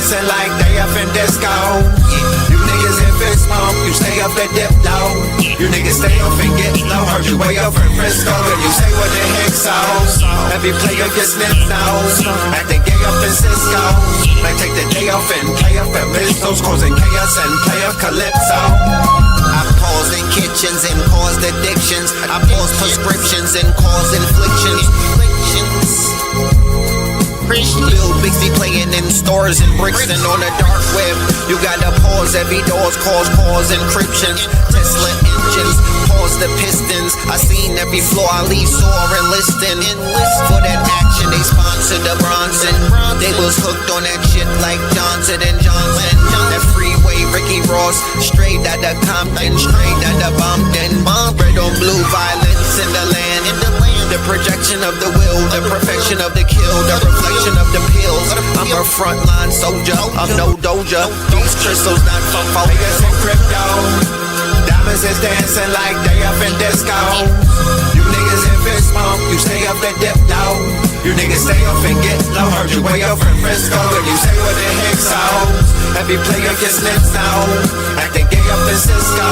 dancing like they up in disco. You niggas in fist bump, you stay up at dip low. You niggas stay up and get low. Heard you way up in Frisco, and you say what the heck so. Every player gets snipped out, acting gay up in Cisco. Might take the day off and play up at Mistos, causing chaos and play up Calypso. I pause in kitchens and caused addictions. I pause prescriptions and cause inflictions. Bill Bixby playing in stores and bricks and on the dark web. You gotta pause every doors, cause encryptions. Tesla engines, pause the pistons. I seen every floor I leave sore and listing. For that action they sponsored the Bronson. They was hooked on that shit like Johnson and Johnson. That freeway Ricky Ross, straight out of Compton, straight out of Bumpton. Red on blue, violence in the land. The projection of the will, the perfection of the kill, the reflection of the pills. I'm a frontline soldier, I'm no doja. These crystals not from focus and crypto. Diamonds is dancing like they up in disco. You niggas in fist bump, you stay up at dip low. You niggas stay up and get low. Heard you way up in Frisco, and you say what the heck so. Every player gets lips now, acting gay up in Cisco.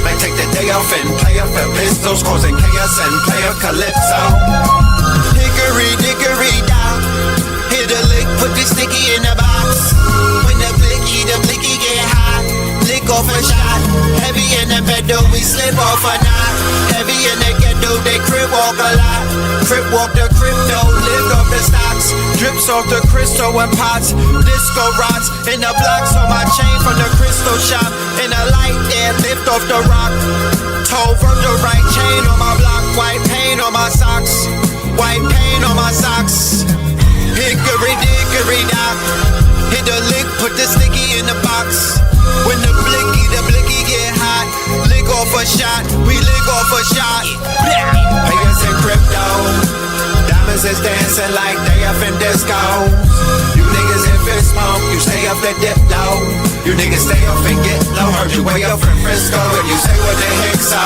Might take the day off and play up at Mistos, causing chaos and play up Calypso. Hickory dickory down, hit a lick, put the sticky in the box. When the blicky get hot, lick off a shot. Heavy in the meadow, we slip off a knot. Heavy in the ghetto, they crib walk a lot. Crib walk the crypto, lift off the stocks. Drips off the crystal and pots. Disco rods in the blocks on my chain from the crystal shop. In the light there, lift off the rock. Toe Virgil right chain on my block. White paint on my socks. White paint on my socks. Hickory dickory dock. Hit the lick, put the sticky in the box. When the blicky get hot, lick off a shot, we lick off a shot. Players in crypto, diamonds is dancing like they up in disco. You niggas in fist bump, you stay up at dip low. You niggas stay up and get low. Heard you way up in Frisco, and you say what the heck so.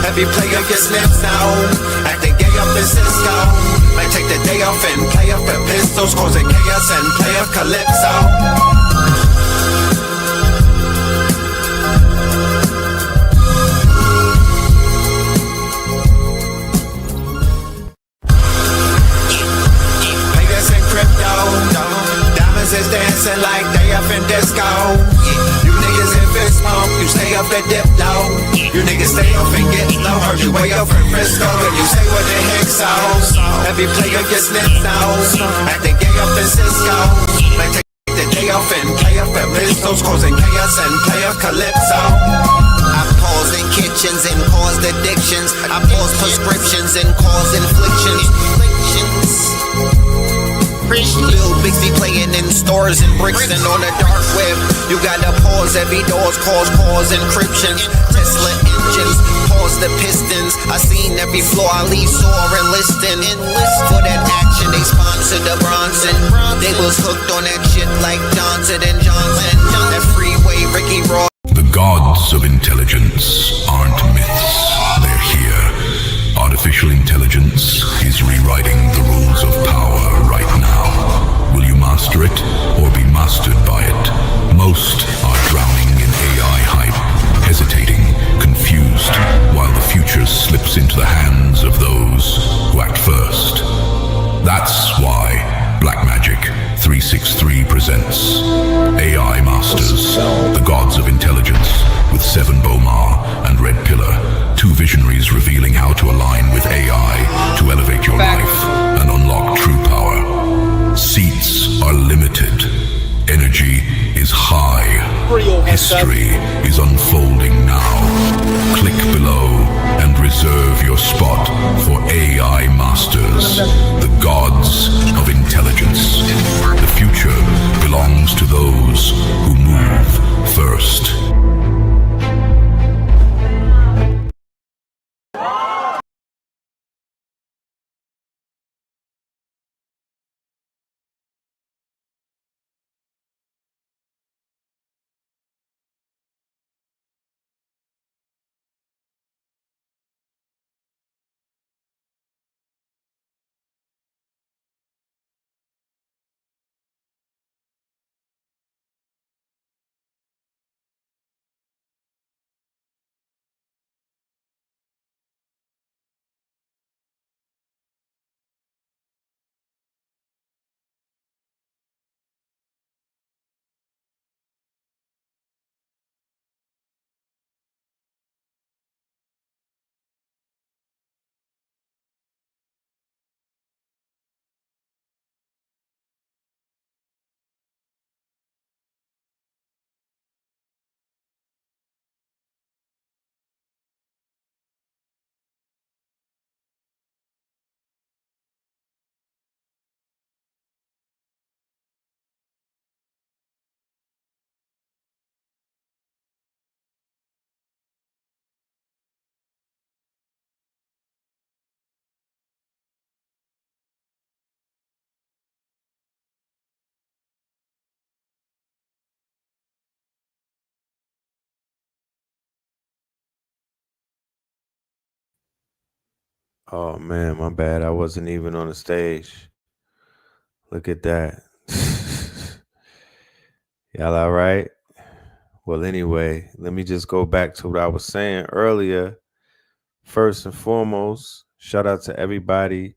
Every player gets lips now, acting gay up in Cisco. Might take the day off and play up at Pistols, causing chaos and play up Calypso. Is dancing like they up in disco. You niggas in fist bump, you stay up at dip low. You niggas stay up and get low. Heard you way up in Frisco, and you say what the heck so. Every player gets lips now, acting gay up in Cisco. Might take the day off and play up at Mistos, causing chaos and play up Calypso. I pause in kitchens and caused addictions. I pause prescriptions and cause inflictions. Bill Bixby playing in stores and bricks and on the dark web. You gotta pause every doors, cause encryptions. Tesla engines, pause the pistons. I seen every floor I leave sore and listing. For that action they sponsored the Bronson. They was hooked on that shit like Johnson and Johnson. That freeway Ricky Ross. The gods of intelligence aren't myths, they're here. Artificial intelligence is rewriting the rules of power right now. Will you master it or be mastered by it? Most are drowning in AI hype, hesitating, confused, while the future slips into the hands of those who act first. That's why Blackmagic 363 presents AI Masters, the Gods of Intelligence, with Seven Bomar and Red Pillar, two visionaries revealing how to align with AI to elevate your life and unlock true power. Seats are limited. Energy is high. History is unfolding now. Click below and reserve your spot for AI Masters, the Gods of Intelligence. The future belongs to those who move first. Oh man, my bad. I wasn't even on the stage. Look at that. Y'all all right? Well, anyway, let me just go back to what I was saying earlier. First and foremost, shout out to everybody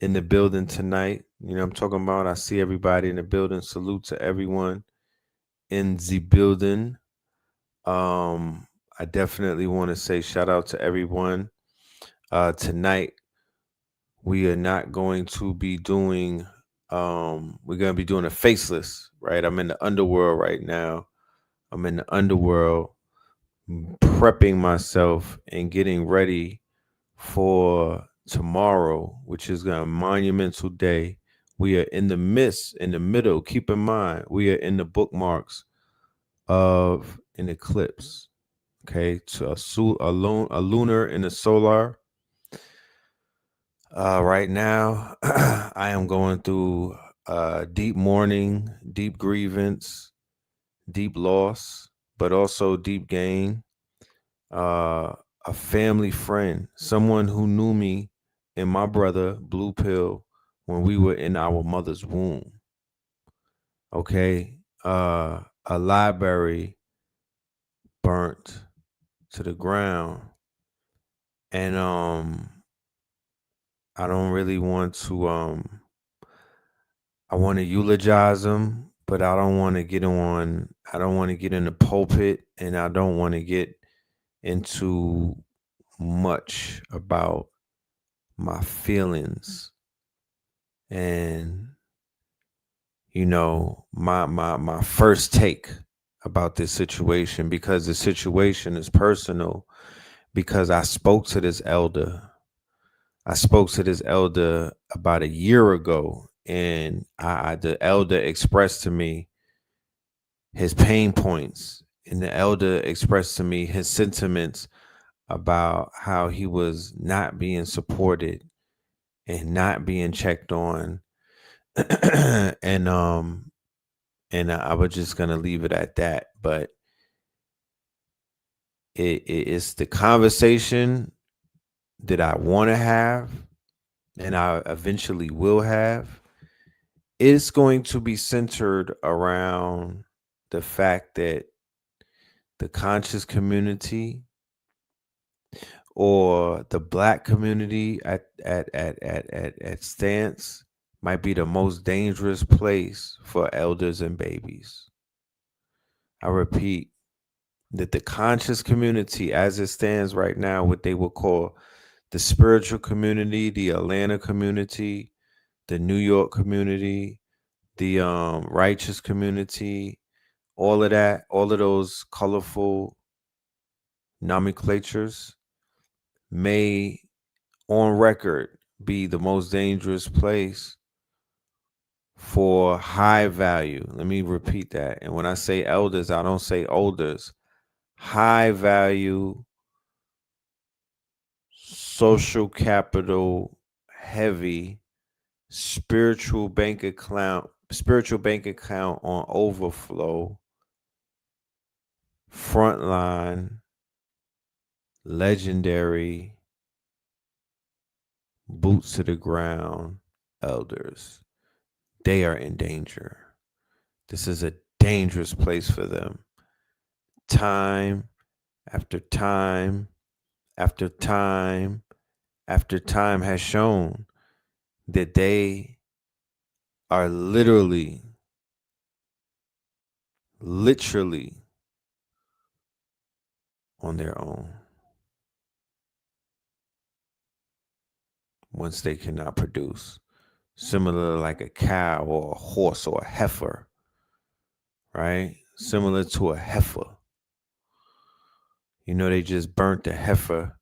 in the building tonight. You know what I'm talking about? I see everybody in the building. Salute to everyone in the building. I definitely want to say shout out to everyone. Tonight we are not going to be doing we're going to be doing a faceless, right? I'm in the underworld right now. I'm in the underworld prepping myself and getting ready for tomorrow, which is a monumental day. We are in the midst, in the middle. Keep in mind, we are in the bookmarks of an eclipse. Okay, to a lunar and a solar. Right now, I am going through deep mourning, deep grievance, deep loss, but also deep gain. Uh, a family friend, someone who knew me and my brother, Blue Pill, when we were in our mother's womb. Okay. A library burnt to the ground. And I don't really want to I want to eulogize him, but I don't want to get in the pulpit, and I don't want to get into much about my feelings and my first take about this situation, because the situation is personal, because I spoke to this elder about a year ago, and the elder expressed to me his pain points, and the elder expressed to me his sentiments about how he was not being supported and not being checked on. and I was just gonna leave it at that. But it's the conversation that I want to have, and I eventually will have. It's going to be centered around the fact that the conscious community, or the black community at stance, might be the most dangerous place for elders and babies. I repeat, that the conscious community as it stands right now, what they would call the spiritual community, the Atlanta community, the New York community, the righteous community, all of that, all of those colorful nomenclatures may on record be the most dangerous place for high value. Let me repeat that. And when I say elders, I don't say olders. High value, social capital heavy, spiritual bank account on overflow, frontline, legendary, boots to the ground elders. They are in danger. This is a dangerous place for them. Time after time after time after time has shown that they are literally on their own once they cannot produce. Similar like a cow or a horse or a heifer, right? Similar to a heifer. You know, they just burnt the heifer.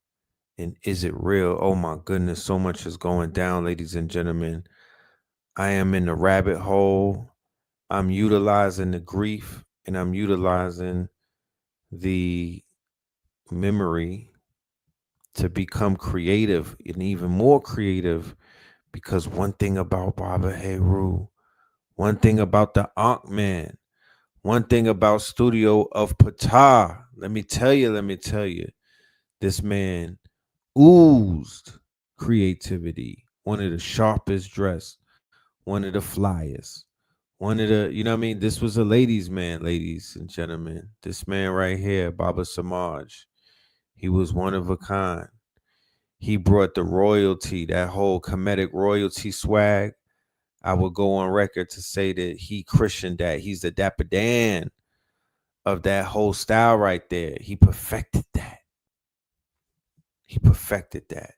And is it real? Oh my goodness, so much is going down, ladies and gentlemen. I am in the rabbit hole. I'm utilizing the grief, and I'm utilizing the memory to become creative, and even more creative, because one thing about Baba Heru, one thing about the Ankh Man, one thing about Studio of Ptah, let me tell you, this man oozed creativity, one of the sharpest dressed, one of the flyest, one of the, you know what I mean? This was a ladies' man, ladies and gentlemen. This man right here, Baba Samaj, he was one of a kind. He brought the royalty, that whole Kemetic royalty swag. I would go on record to say that he christened that. He's the Dapper Dan of that whole style right there. He perfected that. He perfected that.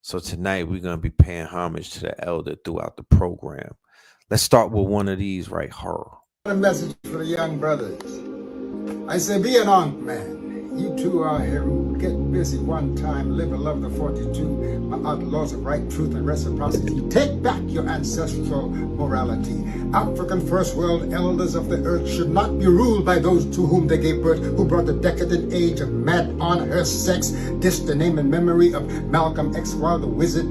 So tonight we're going to be paying homage to the elder throughout the program. Let's start with one of these right here. A message for the young brothers. I say, be an Ankh man. You two are here. Get busy one time. Live and love the 42 laws of right, truth, and reciprocity. Take back your ancestral morality. African first world elders of the earth should not be ruled by those to whom they gave birth, who brought the decadent age of mad on her sex. Dish the name and memory of Malcolm X while the wizard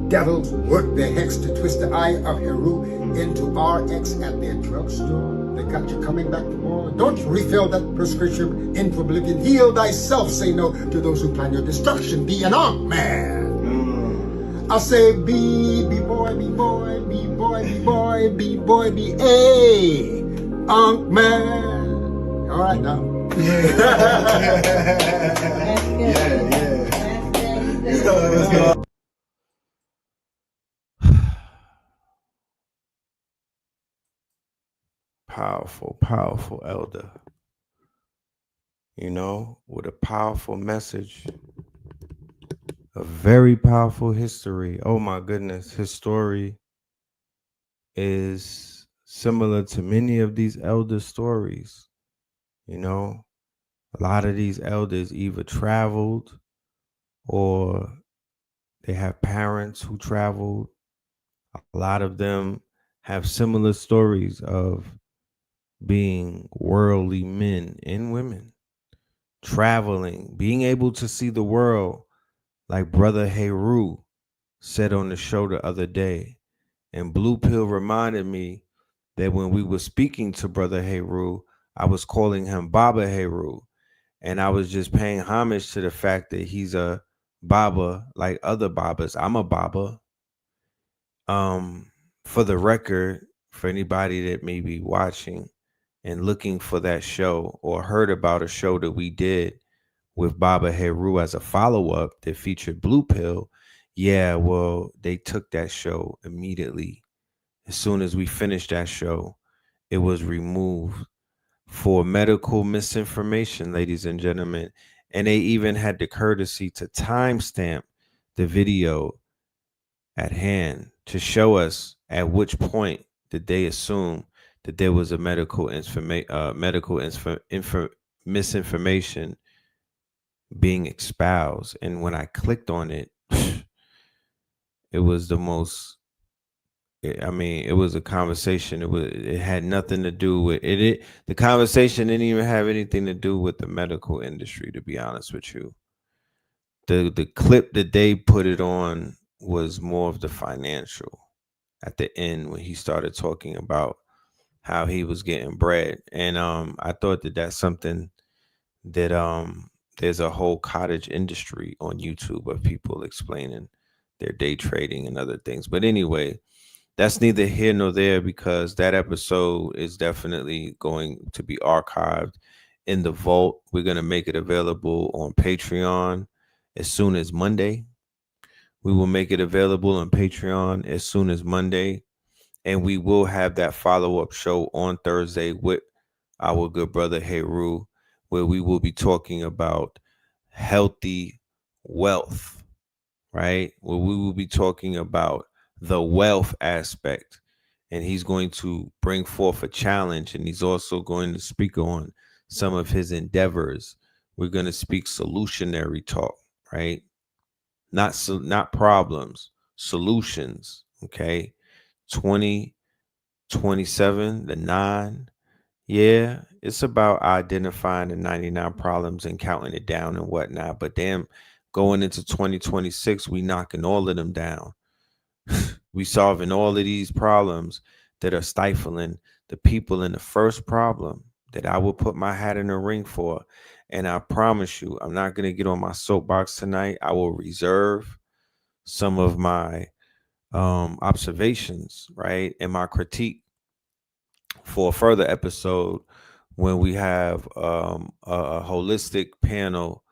devils work their hex to twist the eye of Heru into RX at their drugstore. They got you coming back tomorrow. Don't refill that prescription into oblivion. Heal thyself. Say no to those who plan your destruction. Be an Ankh man. I say be boy, be boy, be boy, be boy, be boy, be a Ankh man. All right now. Yeah. Powerful, powerful elder. You know, with a powerful message, a very powerful history. Oh my goodness, his story is similar to many of these elder stories. You know, a lot of these elders either traveled or they have parents who traveled. A lot of them have similar stories of being worldly men and women, traveling, being able to see the world, like Brother Heru said on the show the other day. And Blue Pill reminded me that when we were speaking to Brother Heru, I was calling him Baba Heru. And I was just paying homage to the fact that he's a Baba like other Babas. I'm a Baba. For the record, for anybody that may be watching and looking for that show or heard about a show that we did with Baba Heru as a follow-up that featured Blue Pill, yeah, well, they took that show immediately. As soon as we finished that show, it was removed for medical misinformation, ladies and gentlemen. And they even had the courtesy to timestamp the video at hand to show us at which point did they assume that there was a misinformation being espoused. And when I clicked on it, it was the most, I mean, it was a conversation. It had nothing to do with it. The conversation didn't even have anything to do with the medical industry, to be honest with you. The clip that they put it on was more of the financial at the end when he started talking about how he was getting bread. And I thought that that's something that there's a whole cottage industry on YouTube of people explaining their day trading and other things. But anyway, that's neither here nor there, because that episode is definitely going to be archived in the vault. We're going to make it available on Patreon as soon as Monday. We will make it available on Patreon as soon as Monday. And we will have that follow-up show on Thursday with our good brother Heru, where we will be talking about healthy wealth, right? Where we will be talking about the wealth aspect. And he's going to bring forth a challenge, and he's also going to speak on some of his endeavors. We're going to speak solutionary talk, right? Not problems, solutions, okay? 2027, the 9. Yeah, it's about identifying the 99 problems and counting it down and whatnot. But damn, going into 2026, we knocking all of them down. We solving all of these problems that are stifling the people in the first problem that I will put my hat in the ring for. And I promise you, I'm not going to get on my soapbox tonight. I will reserve some of my observations, right, and my critique for a further episode when we have a holistic panel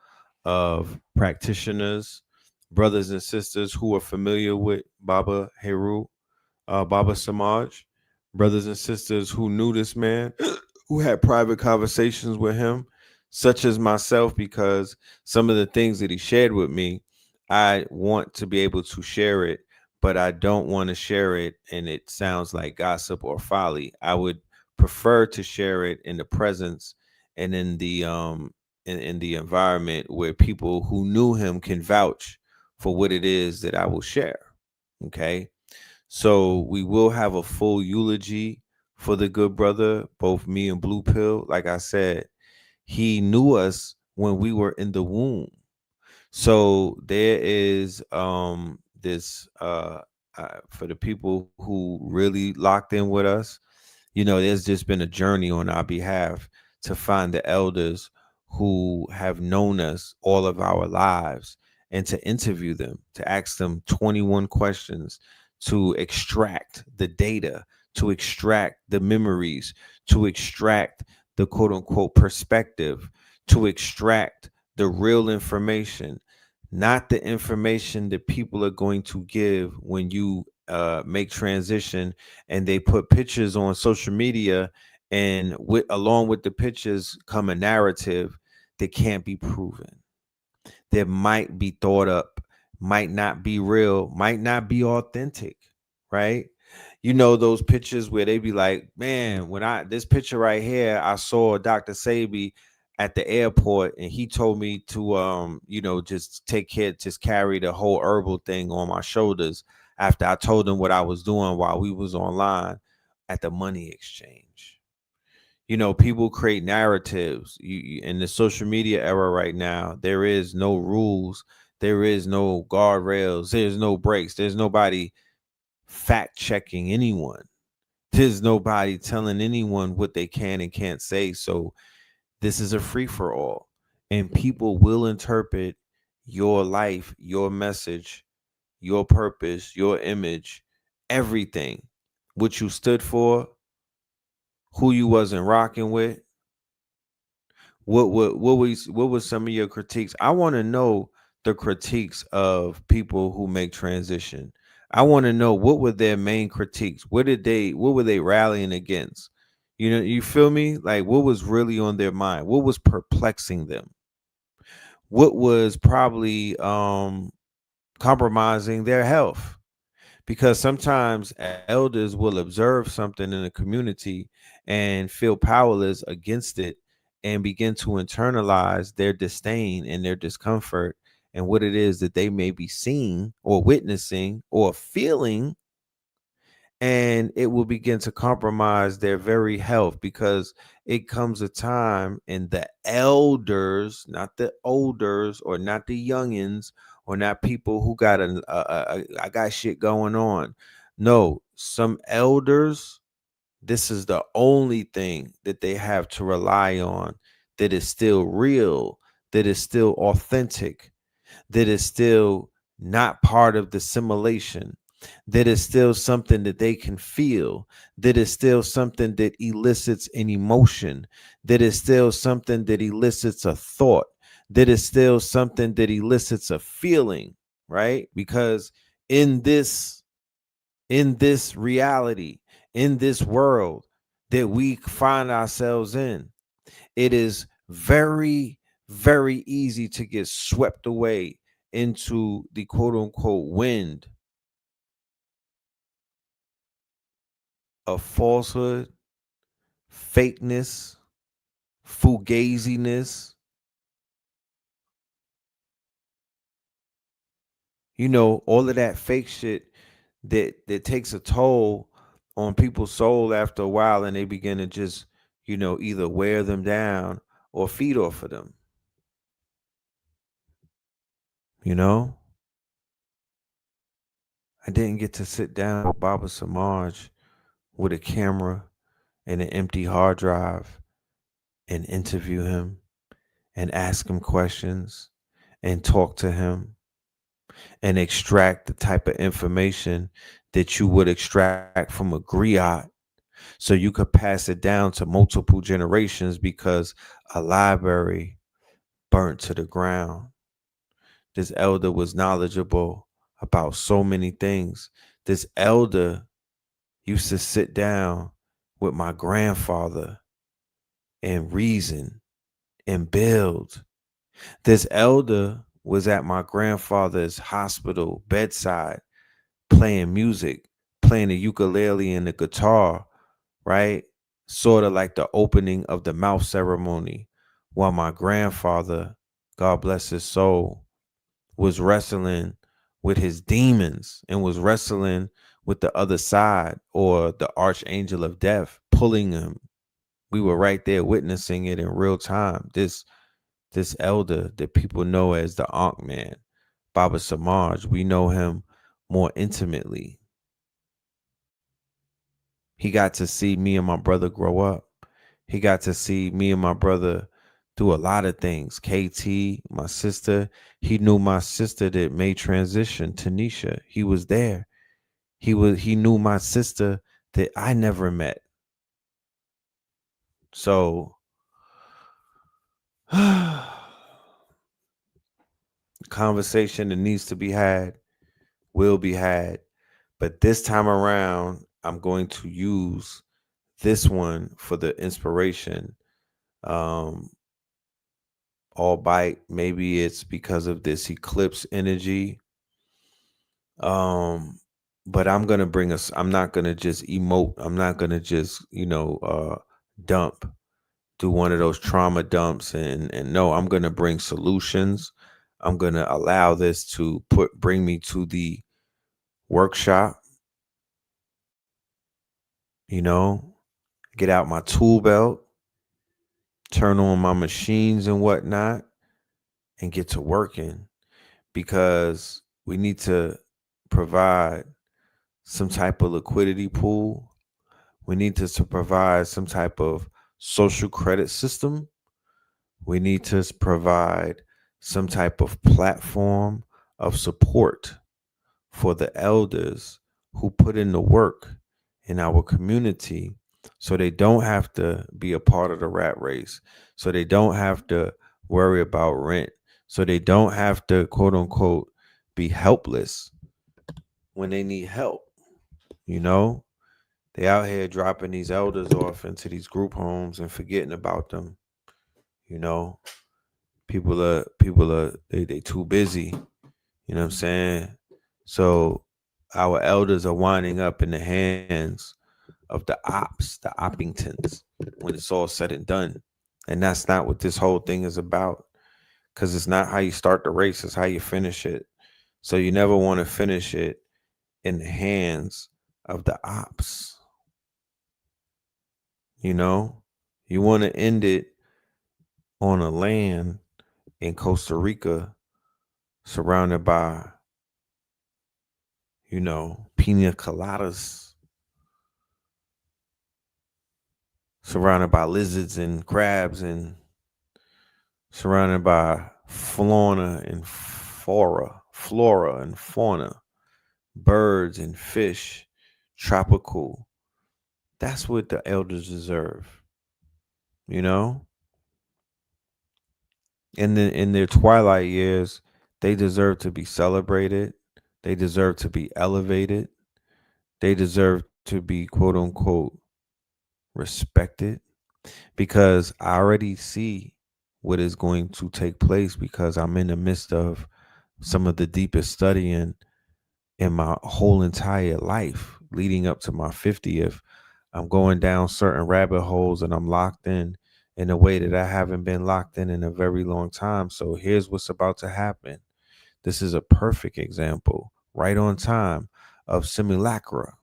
of practitioners, brothers and sisters who are familiar with Baba Heru, Baba Samaj, brothers and sisters who knew this man, who had private conversations with him, such as myself, because some of the things that he shared with me, I want to be able to share it, but I don't want to share it and it sounds like gossip or folly. I would prefer to share it in the presence and in the environment where people who knew him can vouch for what it is that I will share. Okay. So we will have a full eulogy for the good brother, both me and Blue Pill. Like I said, he knew us when we were in the womb. So there is this for the people who really locked in with us, there's just been a journey on our behalf to find the elders who have known us all of our lives and to interview them, to ask them 21 questions, to extract the data, to extract the memories, to extract the quote unquote perspective, to extract the real information, not the information that people are going to give when you make transition and they put pictures on social media, and along with the pictures come a narrative that can't be proven, that might be thought up, might not be real, might not be authentic, right? Those pictures where they be like, man, when this picture right here, I saw Dr. Sabi at the airport and he told me to just take care, just carry the whole herbal thing on my shoulders after I told him what I was doing while we was online at the money exchange. People create narratives. In the social media era right now, there is no rules, there is no guardrails, there's no breaks, there's nobody fact checking anyone, there's nobody telling anyone what they can and can't say. So this is a free for all, and people will interpret your life, your message, your purpose, your image, everything, what you stood for, who you wasn't rocking with. What was some of your critiques? I want to know the critiques of people who make transition. I want to know what were their main critiques. What were they rallying against? You feel me? Like what was really on their mind? What was perplexing them? What was probably compromising their health? Because sometimes elders will observe something in a community and feel powerless against it and begin to internalize their disdain and their discomfort and what it is that they may be seeing or witnessing or feeling, and it will begin to compromise their very health, because it comes a time in the elders, not the olders or not the youngins or not people who got I got shit going on. No, some elders, this is the only thing that they have to rely on, that is still real, that is still authentic, that is still not part of the simulation, that is still something that they can feel, that is still something that elicits an emotion, that is still something that elicits a thought, that is still something that elicits a feeling, right? Because in this reality, in this world that we find ourselves in, it is very, very easy to get swept away into the quote unquote wind of falsehood, fakeness, fugaziness. All of that fake shit that takes a toll on people's soul after a while, and they begin to just, either wear them down or feed off of them. You know, I didn't get to sit down with Baba Samaj with a camera and an empty hard drive and interview him and ask him questions and talk to him and extract the type of information that you would extract from a griot, so you could pass it down to multiple generations, because a library burnt to the ground. This elder was knowledgeable about so many things. This elder used to sit down with my grandfather and reason and build. This elder was at my grandfather's hospital bedside playing music, playing the ukulele and the guitar, right? Sort of like the opening of the mouth ceremony, while my grandfather, God bless his soul, was wrestling with his demons and was wrestling with the other side, or the archangel of death pulling him. We were right there witnessing it in real time. This elder that people know as the Ankh Man, Baba Samaj, we know him more intimately. He got to see me and my brother grow up. He got to see me and my brother do a lot of things. KT, my sister, he knew my sister that made transition, Tanisha. He was there. He knew my sister that I never met. So conversation that needs to be had will be had. But this time around, I'm going to use this one for the inspiration. Um, albeit maybe it's because of this eclipse energy. Um, but I'm not gonna just emote. I'm not gonna just, dump, do one of those trauma dumps, and no, I'm gonna bring solutions. I'm gonna allow this to bring me to the workshop, you know, get out my tool belt, turn on my machines and whatnot, and get to working, because we need to provide some type of liquidity pool. We need to provide some type of social credit system. We need to provide some type of platform of support for the elders who put in the work in our community, so they don't have to be a part of the rat race, so they don't have to worry about rent, so they don't have to, quote unquote, be helpless when they need help. You know, they out here dropping these elders off into these group homes and forgetting about them. You know, people are they too busy. You know what I'm saying? So our elders are winding up in the hands of the Oppingtons, when it's all said and done. And that's not what this whole thing is about. Because it's not how you start the race, it's how you finish it. So you never want to finish it in the hands of the ops. You know, you want to end it on a land in Costa Rica surrounded by, pina coladas, surrounded by lizards and crabs, and surrounded by flora and fauna, birds and fish, tropical. That's what the elders deserve, you know? In their twilight years, they deserve to be celebrated. They deserve to be elevated. They deserve to be, quote unquote, respected, because I already see what is going to take place, because I'm in the midst of some of the deepest studying in my whole entire life leading up to my 50th. I'm going down certain rabbit holes, and I'm locked in a way that I haven't been locked in a very long time. So here's what's about to happen. This is a perfect example, right on time, of simulacra.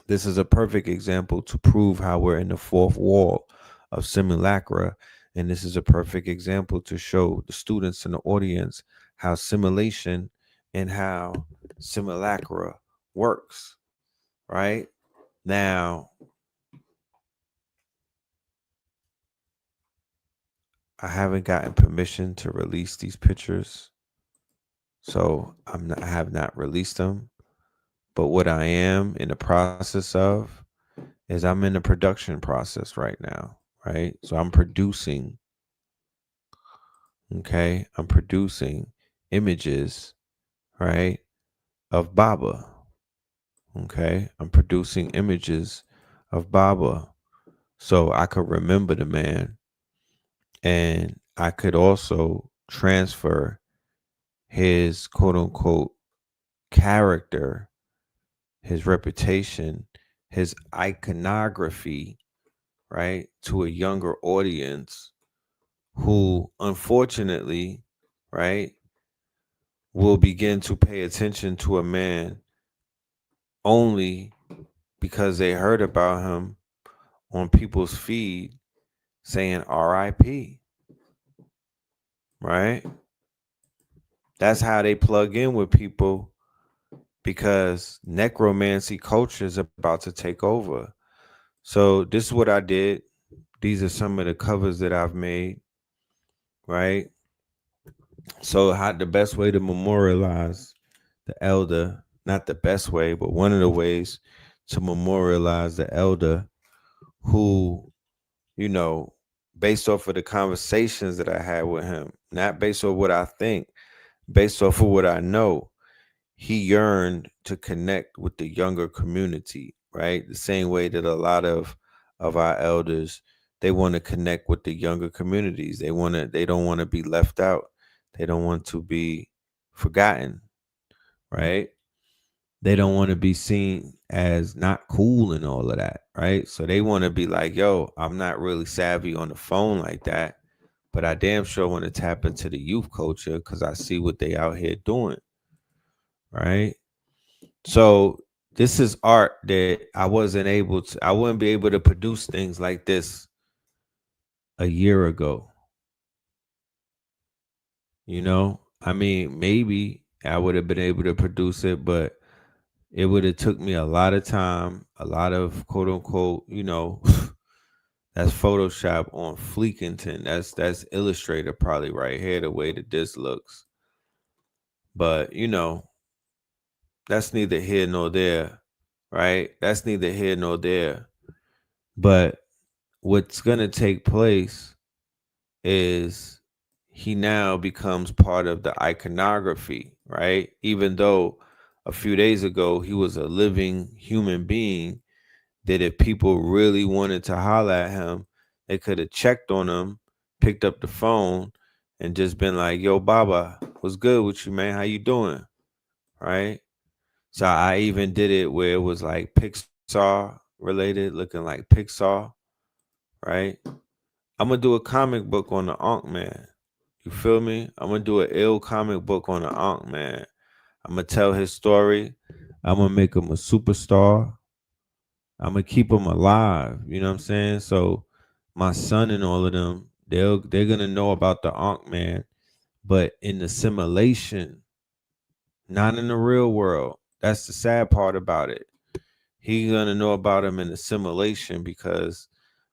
This is a perfect example to prove how we're in the fourth wall of simulacra. And this is a perfect example to show the students in the audience how simulation and how simulacra works, right? Now, I haven't gotten permission to release these pictures, So I have not released them. But what I am in the process of is I'm in the production process right now, right? So I'm producing, okay? I'm producing images, right, of Baba, okay? I'm producing images of Baba so I could remember the man, and I could also transfer his quote unquote character, his reputation, his iconography, right, to a younger audience who unfortunately, right, will begin to pay attention to a man only because they heard about him on people's feed saying RIP, right? That's how they plug in with people because necromancy culture is about to take over. So this is what I did. These are some of the covers that I've made, right? So how the best way to memorialize the elder, not the best way, but one of the ways to memorialize the elder who, you know, based off of the conversations that I had with him, not based off what I think, based off of what I know, he yearned to connect with the younger community, right? The same way that a lot of our elders, they want to connect with the younger communities. They don't want to be left out. They don't want to be forgotten, right? They don't want to be seen as not cool and all of that, right? So they want to be like, yo, I'm not really savvy on the phone like that, but I damn sure want to tap into the youth culture because I see what they out here doing, right? So this is art that I wouldn't be able to produce things like this a year ago. You know, I mean, maybe I would have been able to produce it, but it would have took me a lot of time, a lot of quote unquote, that's Photoshop on Fleekington. That's Illustrator probably right here, the way that this looks. But that's neither here nor there, right? That's neither here nor there. But what's gonna take place is he now becomes part of the iconography, right? Even though a few days ago he was a living human being, that if people really wanted to holler at him, they could have checked on him, picked up the phone, and just been like, "Yo, Baba, what's good with you, man? How you doing?" Right? So I even did it where it was like Pixar related, looking like Pixar, right? I'm gonna do a comic book on the Ankh Man. You feel me? I'm gonna do an ill comic book on the Ankh Man. I'm gonna tell his story. I'm gonna make him a superstar. I'm gonna keep him alive. You know what I'm saying? So my son and all of them, they're gonna know about the Ankh Man, but in the simulation, not in the real world. That's the sad part about it. He's gonna know about him in the simulation because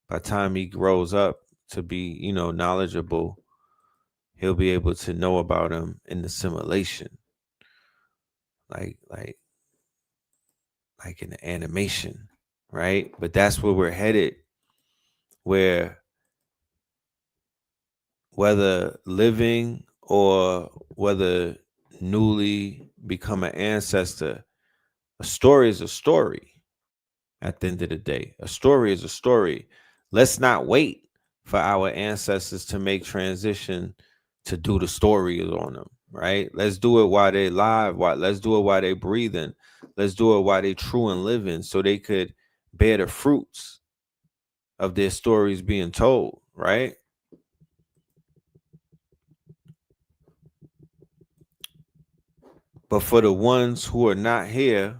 by the time he grows up to be, knowledgeable, he'll be able to know about him in the simulation, like like like in the animation, right? But that's where we're headed, where whether living or whether newly become an ancestor, a story is a story. At the end of the day, a story is a story. Let's not wait for our ancestors to make transition to do the story on them, right? Let's do it while they live. Let's do it while they breathing. Let's do it while they true and living, so they could bear the fruits of their stories being told, right? But for the ones who are not here,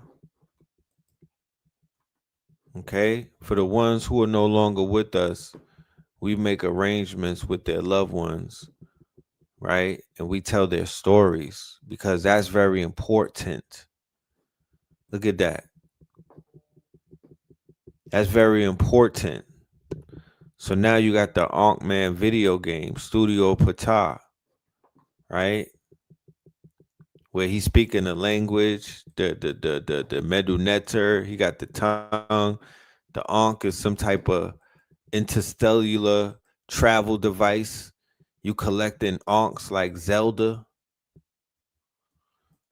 okay, for the ones who are no longer with us, we make arrangements with their loved ones, right? And we tell their stories because that's very important. Look at that. That's very important. So now you got the Ankh Man video game, Studio Pata, right? where he's speaking the language, the medunetter, he got the tongue, the ankh is some type of interstellar travel device. You collecting ankhs like Zelda.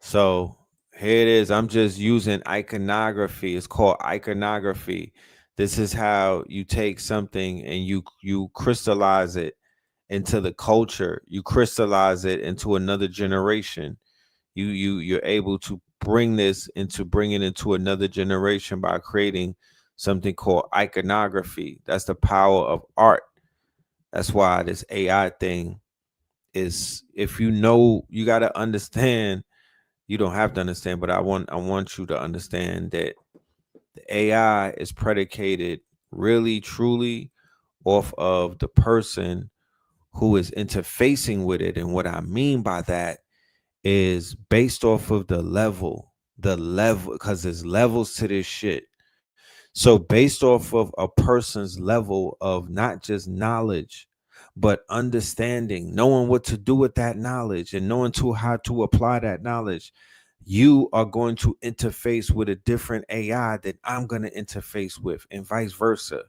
So here it is. I'm just using iconography. It's called iconography. This is how you take something and you crystallize it into the culture. You crystallize it into another generation. You're able to bring it into another generation by creating something called iconography. That's the power of art. That's why this AI thing is, if you know, you got to understand. You don't have to understand, but I want you to understand that the AI is predicated really truly off of the person who is interfacing with it. And what I mean by that is based off of the level, because there's levels to this shit. So based off of a person's level of not just knowledge, but understanding, knowing what to do with that knowledge and knowing to how to apply that knowledge, you are going to interface with a different AI that I'm going to interface with, and vice versa.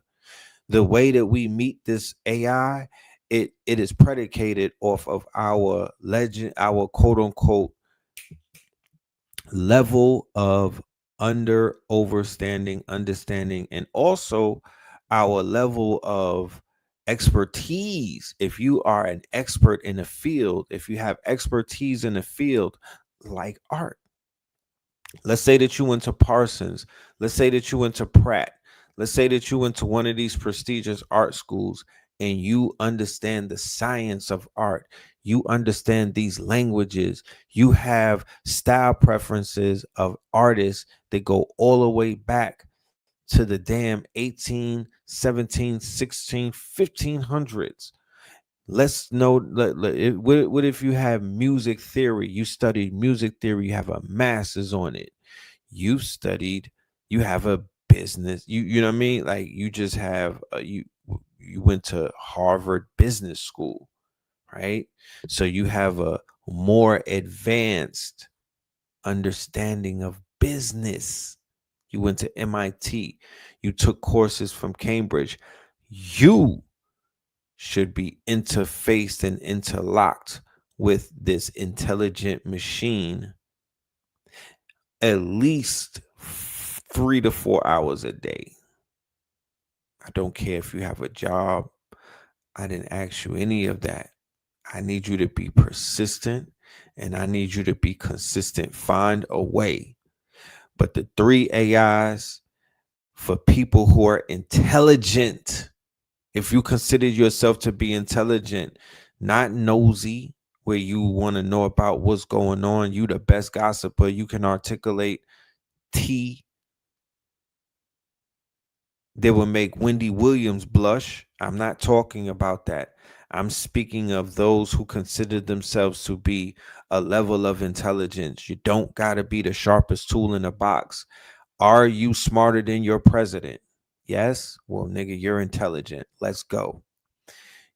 The way that we meet this AI, it is predicated off of our legend, our quote unquote level of understanding, and also our level of expertise. If you are an expert in a field, if you have expertise in a field like art, let's say that you went to Parsons, let's say that you went to Pratt, let's say that you went to one of these prestigious art schools, and you understand the science of art, you understand these languages, you have style preferences of artists that go all the way back to the damn 18, 17, 16, 1500s. Let's know, what if you have music theory, you studied music theory, you have a master's on it, you've studied, you have a business, you know what I mean, like you just have you went to Harvard Business School, right? So you have a more advanced understanding of business. You went to MIT, you took courses from Cambridge. You should be interfaced and interlocked with this intelligent machine at least 3 to 4 hours a day. I don't care if you have a job. I didn't ask you any of that. I need you to be persistent and I need you to be consistent. Find a way. But the three AIs for people who are intelligent, if you consider yourself to be intelligent, not nosy, where you want to know about what's going on, you the best gossiper, you can articulate tea that will make Wendy Williams blush. I'm not talking about that. I'm speaking of those who consider themselves to be a level of intelligence. You don't got to be the sharpest tool in the box. Are you smarter than your president? Yes? Well, nigga, you're intelligent. Let's go.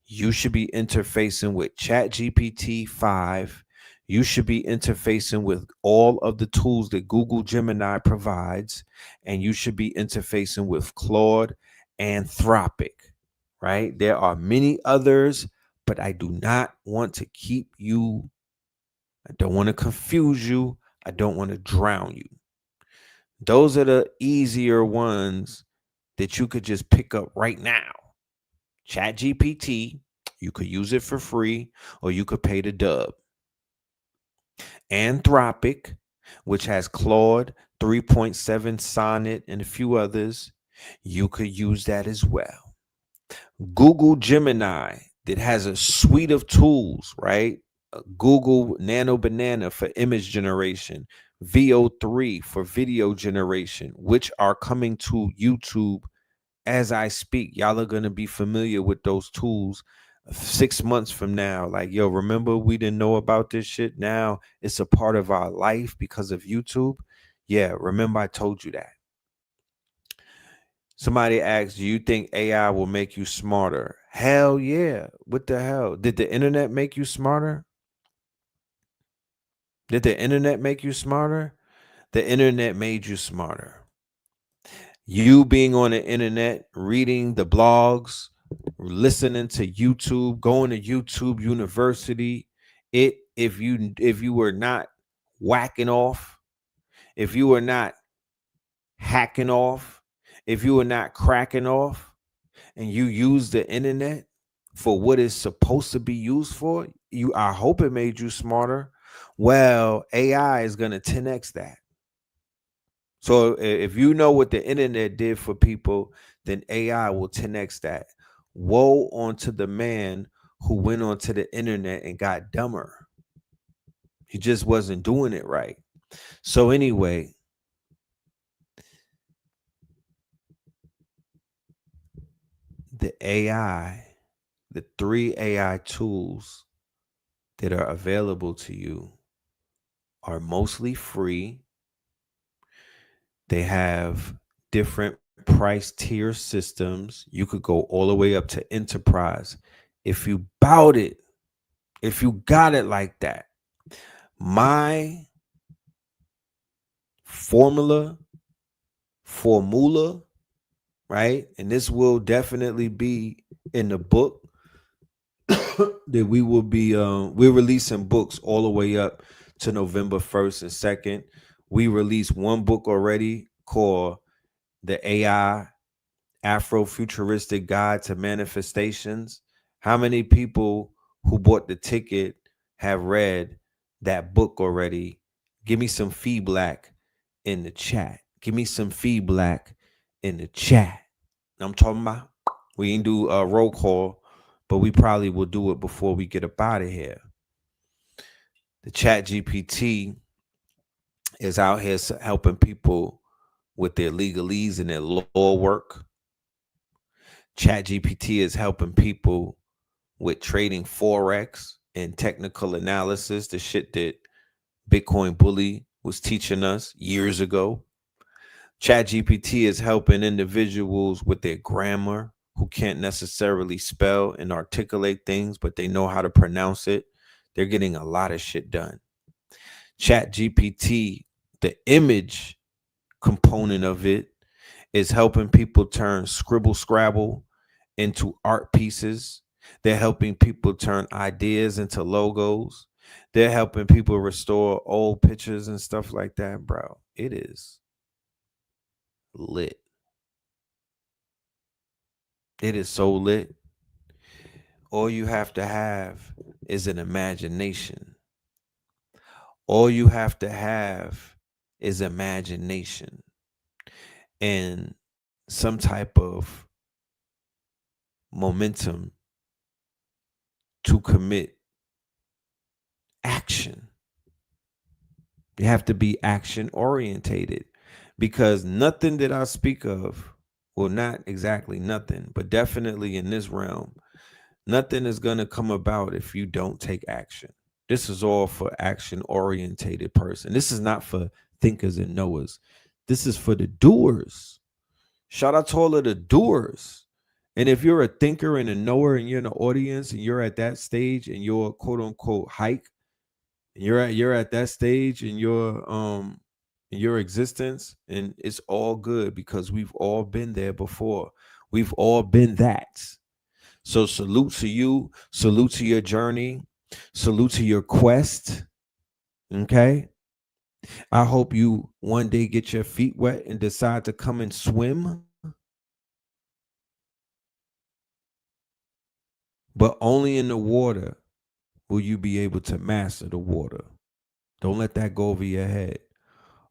You should be interfacing with ChatGPT 5. You should be interfacing with all of the tools that Google Gemini provides. And you should be interfacing with Claude and Anthropic, right? There are many others, but I do not want to keep you. I don't want to confuse you. I don't want to drown you. Those are the easier ones that you could just pick up right now. Chat GPT, you could use it for free or you could pay the dub. Anthropic, which has Claude 3.7, Sonnet, and a few others, you could use that as well. Google Gemini, that has a suite of tools, right? Google Nano Banana for image generation, VO3 for video generation, which are coming to YouTube as I speak. Y'all are going to be familiar with those tools 6 months from now. Like, yo, remember we didn't know about this shit? Now it's a part of our life because of YouTube. Yeah, remember I told you that. Somebody asked, do you think AI will make you smarter? Hell yeah. What the hell? Did the internet make you smarter? Did the internet make you smarter? The internet made you smarter. You being on the internet, reading the blogs, listening to YouTube, going to YouTube University, if you were not whacking off, if you were not hacking off, if you were not cracking off, and you use the internet for what it's supposed to be used for, I hope it made you smarter. Well, AI is going to 10x that. So if you know what the internet did for people, then AI will 10x that. Woe unto the man who went onto the internet and got dumber. He just wasn't doing it right. So anyway, the AI, the 3 AI tools that are available to you are mostly free. They have different price tier systems. You could go all the way up to enterprise. If you bout it, if you got it like that, my formula, right? And this will definitely be in the book that we will be we're releasing books all the way up to November 1st and 2nd. We released one book already called The AI Afrofuturistic Guide to Manifestations. How many people who bought the ticket have read that book already? Give me some feedback in the chat. Give me some feedback in the chat. I'm talking about, we ain't do a roll call, but we probably will do it before we get up out of here. The chat GPT is out here helping people with their legalese and their law work. Chat GPT is helping people with trading Forex and technical analysis, the shit that Bitcoin Bully was teaching us years ago. Chat GPT is helping individuals with their grammar who can't necessarily spell and articulate things, but they know how to pronounce it. They're getting a lot of shit done. Chat GPT, the image component of it, is helping people turn scribble scrabble into art pieces. They're helping people turn ideas into logos. They're helping people restore old pictures and stuff like that, bro. It is lit. It is so lit. All you have to have is an imagination. All you have to have is imagination and some type of momentum to commit action. You have to be action orientated, because nothing that I speak of, well, not exactly nothing, but definitely in this realm, nothing is going to come about if you don't take action. This is all for action orientated person. This is not for thinkers and knowers. This is for the doers. Shout out to all of the doers. And if you're a thinker and a knower and you're in the audience and you're at that stage in your quote unquote hike, and you're at that stage in your existence, and it's all good because we've all been there before. We've all been that. So salute to you, salute to your journey, salute to your quest. Okay. I hope you one day get your feet wet and decide to come and swim. But only in the water will you be able to master the water. Don't let that go over your head.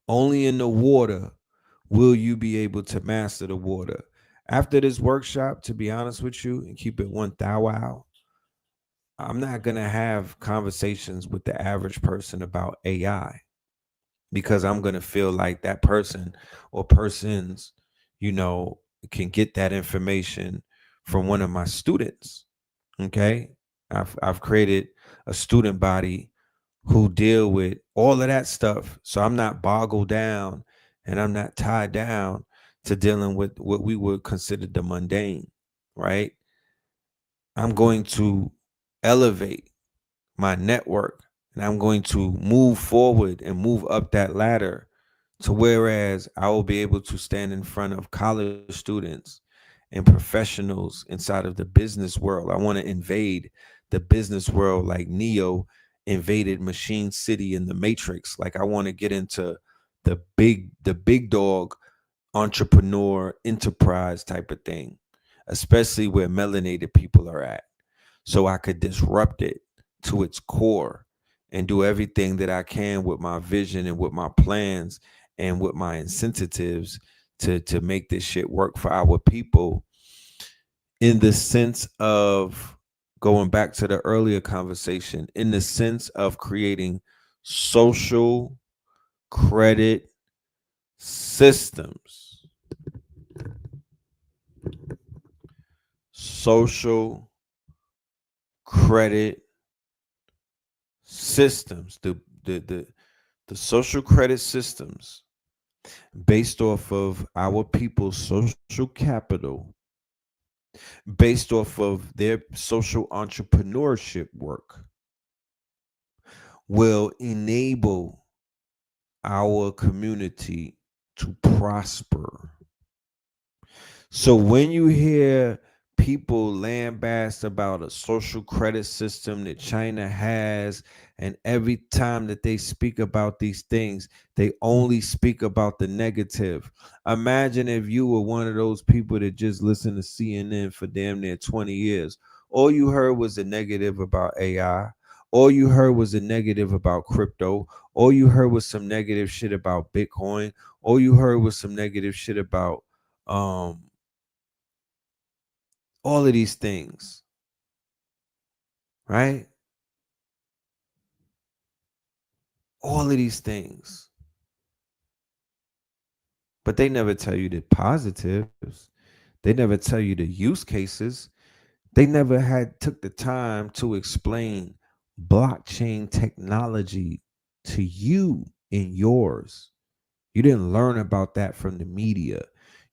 Only in the water will you be able to master the water. After this workshop, to be honest with you, and keep it 1,000, I'm not going to have conversations with the average person about AI, because I'm going to feel like that person or persons, can get that information from one of my students. Okay. I've created a student body who deal with all of that stuff. So I'm not boggled down and I'm not tied down to dealing with what we would consider the mundane, right? I'm going to elevate my network And I'm going to move forward and move up that ladder to whereas I will be able to stand in front of college students and professionals inside of the business world. I want to invade the business world like Neo invaded Machine City in the Matrix. Like I want to get into the big dog entrepreneur enterprise type of thing, especially where melanated people are at, so I could disrupt it to its core and do everything that I can with my vision and with my plans and with my incentives to make this shit work for our people, in the sense of going back to the earlier conversation, in the sense of creating social credit systems. Social credit systems. The social credit systems based off of our people's social capital, based off of their social entrepreneurship work, will enable our community to prosper. So when you hear people lambast about a social credit system that China has, and every time that they speak about these things, they only speak about the negative. Imagine if you were one of those people that just listened to CNN for damn near 20 years. All you heard was the negative about AI. All you heard was the negative about crypto. All you heard was some negative shit about Bitcoin. All you heard was some negative shit about um all of these things, right? All of these things. But they never tell you the positives. They never tell you the use cases. They never had took the time to explain blockchain technology to you and yours. You didn't learn about that from the media.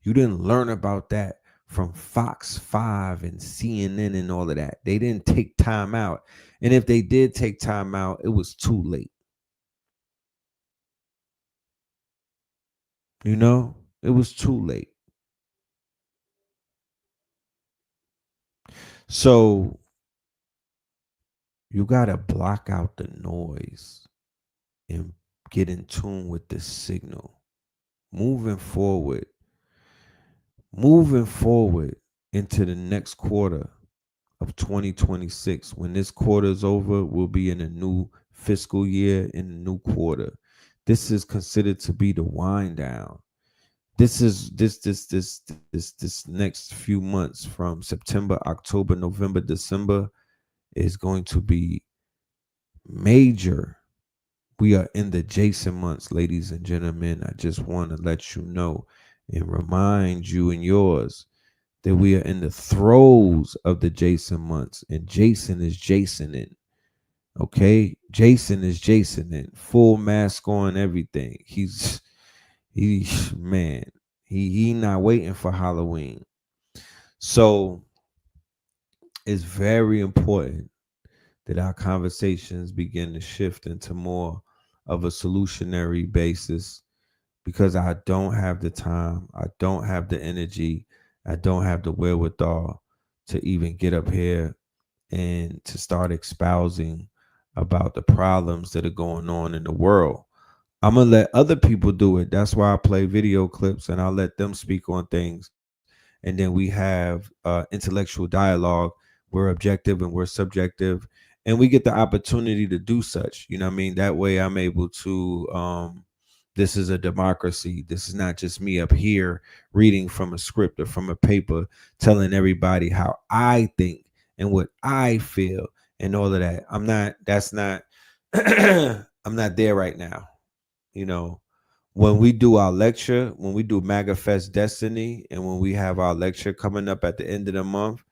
You didn't learn about that from Fox 5 and CNN and all of that. They didn't take time out. And if they did take time out, it was too late. You know, it was too late. So you got to block out the noise and get in tune with the signal. Moving forward, moving forward into the next quarter of 2026. When this quarter is over, we'll be in a new fiscal year, in a new quarter. This is considered to be the wind down. This is this next few months from September, October, November, December is going to be major. We are in the Jason months, ladies and gentlemen. I just want to let you know and remind you and yours that we are in the throes of the Jason months, and Jason is Jasoning. Okay, Jason is Jasoning, full mask on, everything. He man, he not waiting for Halloween. So it's very important that our conversations begin to shift into more of a solutionary basis, because I don't have the time, I don't have the energy, I don't have the wherewithal to even get up here and to start espousing about the problems that are going on in the world. I'm gonna let other people do it. That's why I play video clips and I let them speak on things. And then we have intellectual dialogue. We're objective and we're subjective, and we get the opportunity to do such. You know what I mean? That way, I'm able to. This is a democracy. This is not just me up here reading from a script or from a paper, telling everybody how I think and what I feel and all of that. I'm not. That's not. I'm not there right now. You know, when we do our lecture, when we do Magafest Destiny, and when we have our lecture coming up at the end of the month,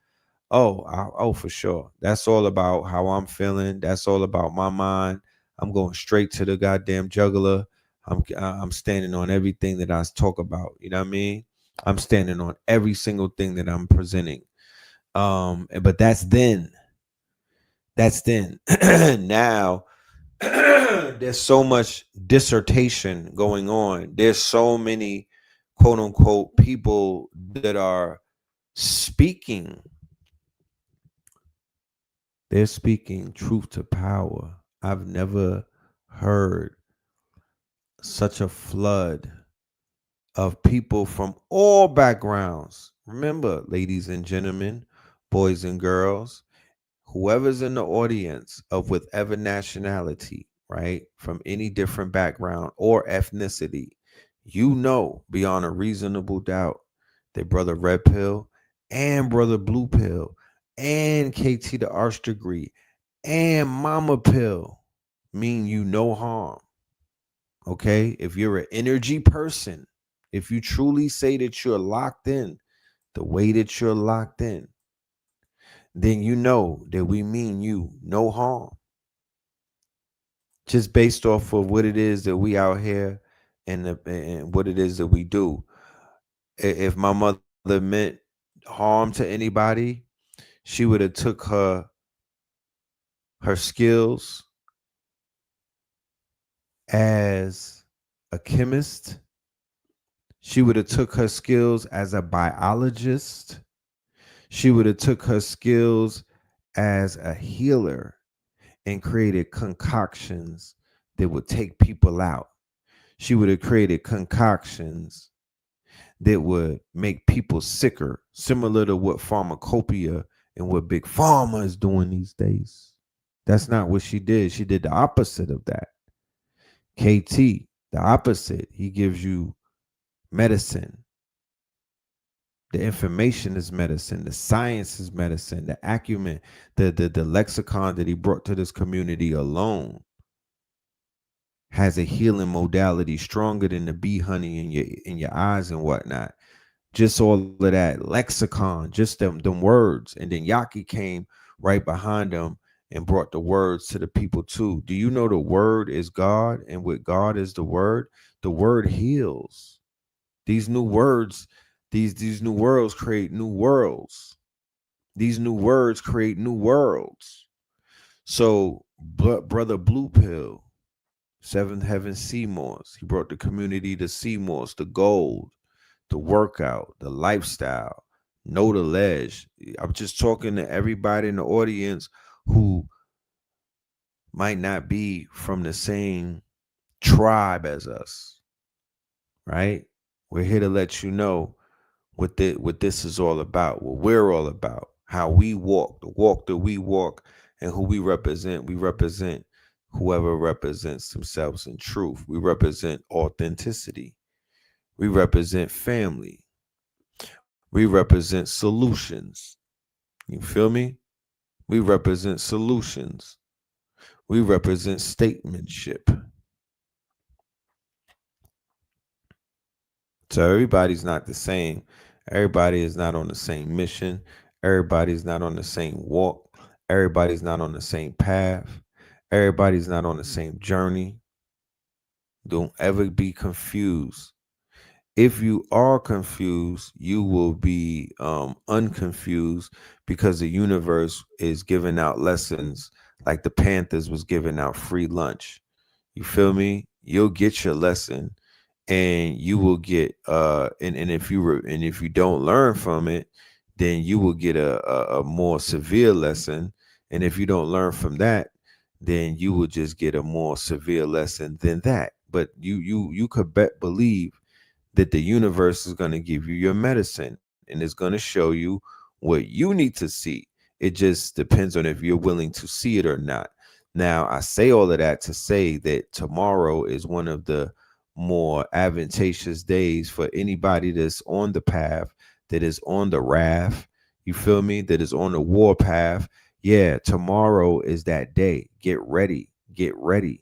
oh, for sure. That's all about how I'm feeling. That's all about my mind. I'm going straight to the goddamn juggler. I'm standing on everything that I talk about. You know what I mean? I'm standing on every single thing that I'm presenting. But that's then. That's then. Now There's so much dissertation going on. There's so many quote unquote people that are speaking. They're speaking truth to power. I've never heard such a flood of people from all backgrounds. Remember, ladies and gentlemen, boys and girls, whoever's in the audience of whatever nationality, right, from any different background or ethnicity, you know beyond a reasonable doubt that Brother Red Pill and Brother Blue Pill and KT the Arch Degree and Mama Pill mean you no harm. Okay, if you're an energy person, if you truly say that you're locked in the way that you're locked in, then you know that we mean you no harm. Just based off of what it is that we out here and what it is that we do. If my mother meant harm to anybody, she would have took her skills as a chemist. She would have took her skills as a biologist. She would have took her skills as a healer and created concoctions that would take people out. She would have created concoctions that would make people sicker, similar to what pharmacopoeia and what Big Pharma is doing these days. That's not what she did. She did the opposite of that. KT, the opposite. He gives you medicine. The information is medicine. The science is medicine. The acumen, the lexicon that he brought to this community alone has a healing modality stronger than the bee honey in your eyes and whatnot. Just all of that lexicon, just them words. And then Yaki came right behind them and brought the words to the people too. Do you know the word is God? And with God is the word heals. These new words, these new worlds create new worlds. These new words create new worlds. So Brother Blue Pill, Seventh Heaven Seymours, he brought the community to Seymours, the gold, the workout, the lifestyle, know the ledge. I'm just talking to everybody in the audience who might not be from the same tribe as us, right? We're here to let you know what this is all about, what we're all about, how we walk, the walk that we walk, and who we represent. We represent whoever represents themselves in truth. We represent authenticity. We represent family. We represent solutions. You feel me? We represent solutions. We represent statementship. So everybody's not the same. Everybody is not on the same mission. Everybody's not on the same walk. Everybody's not on the same path. Everybody's not on the same journey. Don't ever be confused. If you are confused, you will be unconfused because the universe is giving out lessons like the Panthers was giving out free lunch. You feel me? You'll get your lesson and you will get and if you don't learn from it, then you will get a more severe lesson. And if you don't learn from that, then you will just get a more severe lesson than that. But you could believe that the universe is going to give you your medicine and it's going to show you what you need to see. It just depends on if you're willing to see it or not. Now, I say all of that to say that tomorrow is one of the more advantageous days for anybody that's on the path, that is on the raft. You feel me? That is on the war path. Yeah, tomorrow is that day. Get ready. Get ready.